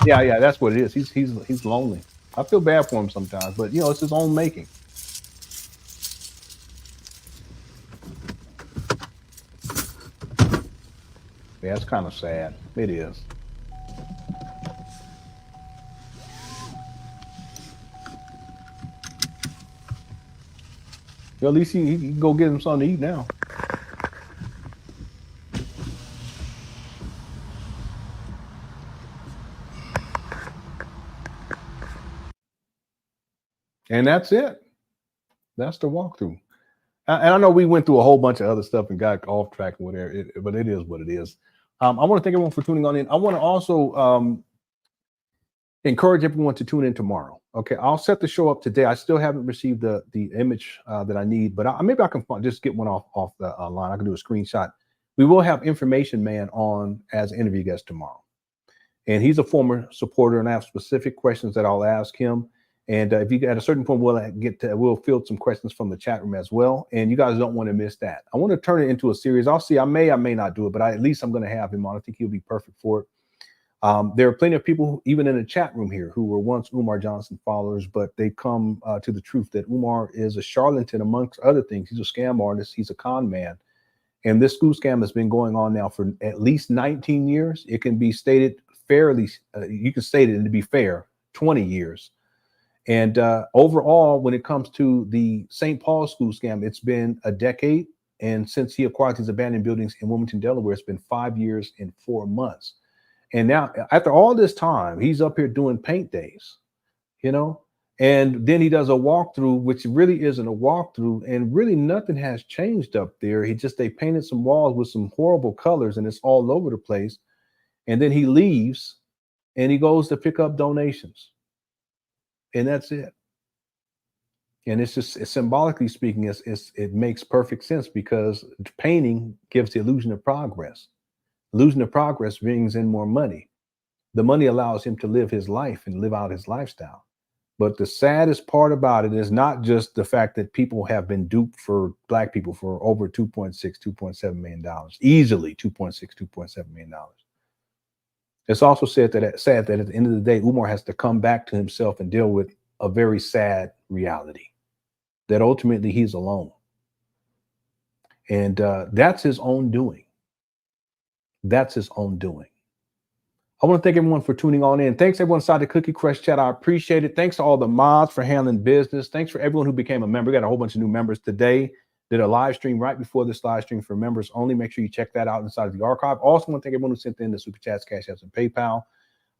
Speaker 1: Yeah, that's what it is. He's lonely. I feel bad for him sometimes, but you know, it's his own making. Yeah, it's kind of sad. It is. Well, at least he can go get him something to eat now. And that's it. That's the walkthrough. And I know we went through a whole bunch of other stuff and got off track and whatever, but it is what it is. I want to thank everyone for tuning on in. I want to also encourage everyone to tune in tomorrow. Okay, I'll set the show up today. I still haven't received the image that I need, but maybe I can just get one off the line. I can do a screenshot. We will have Information Man on as an interview guest tomorrow. And he's a former supporter, and I have specific questions that I'll ask him. And if you at a certain point, we'll field some questions from the chat room as well. And you guys don't want to miss that. I want to turn it into a series. I'll see. I may not do it, but at least I'm going to have him on. I think he'll be perfect for it. There are plenty of people, even in the chat room here, who were once Umar Johnson followers, but they come to the truth that Umar is a charlatan amongst other things. He's a scam artist. He's a con man. And this school scam has been going on now for at least 19 years. It can be stated fairly. You can state it, and to be fair, 20 years. And overall, when it comes to the St. Paul school scam, it's been a decade. And since he acquired these abandoned buildings in Wilmington, Delaware, it's been 5 years and 4 months. And now, after all this time, he's up here doing paint days, you know, and then he does a walkthrough, which really isn't a walkthrough. And really nothing has changed up there. They painted some walls with some horrible colors, and it's all over the place. And then he leaves and he goes to pick up donations. And that's it. And it's just symbolically speaking, it makes perfect sense, because painting gives the illusion of progress. Illusion of progress brings in more money. The money allows him to live his life and live out his lifestyle. But the saddest part about it is not just the fact that people have been duped for Black people for over $2.7 million, easily $2.7 million. It's also sad that at the end of the day, Umar has to come back to himself and deal with a very sad reality, that ultimately he's alone. And that's his own doing. That's his own doing. I want to thank everyone for tuning on in. Thanks everyone inside the Cookie Crush chat. I appreciate it. Thanks to all the mods for handling business. Thanks for everyone who became a member. We got a whole bunch of new members today. Did a live stream right before this live stream for members only. Make sure you check that out inside of the archive. Also want to thank everyone who sent in the super chats, cash apps, and PayPal.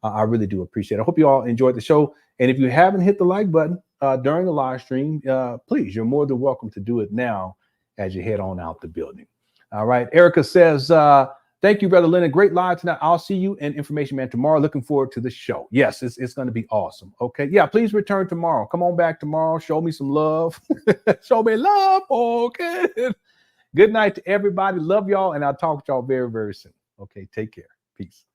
Speaker 1: I really do appreciate it. I hope you all enjoyed the show. And if you haven't hit the like button during the live stream, please, you're more than welcome to do it now as you head on out the building. All right. Erica says, thank you, Brother Lenon. Great live tonight. I'll see you in Information Man tomorrow. Looking forward to the show. Yes, it's going to be awesome. Okay. Yeah, please return tomorrow. Come on back tomorrow. Show me some love. Show me love. Okay. Good night to everybody. Love y'all. And I'll talk to y'all very, very soon. Okay. Take care. Peace.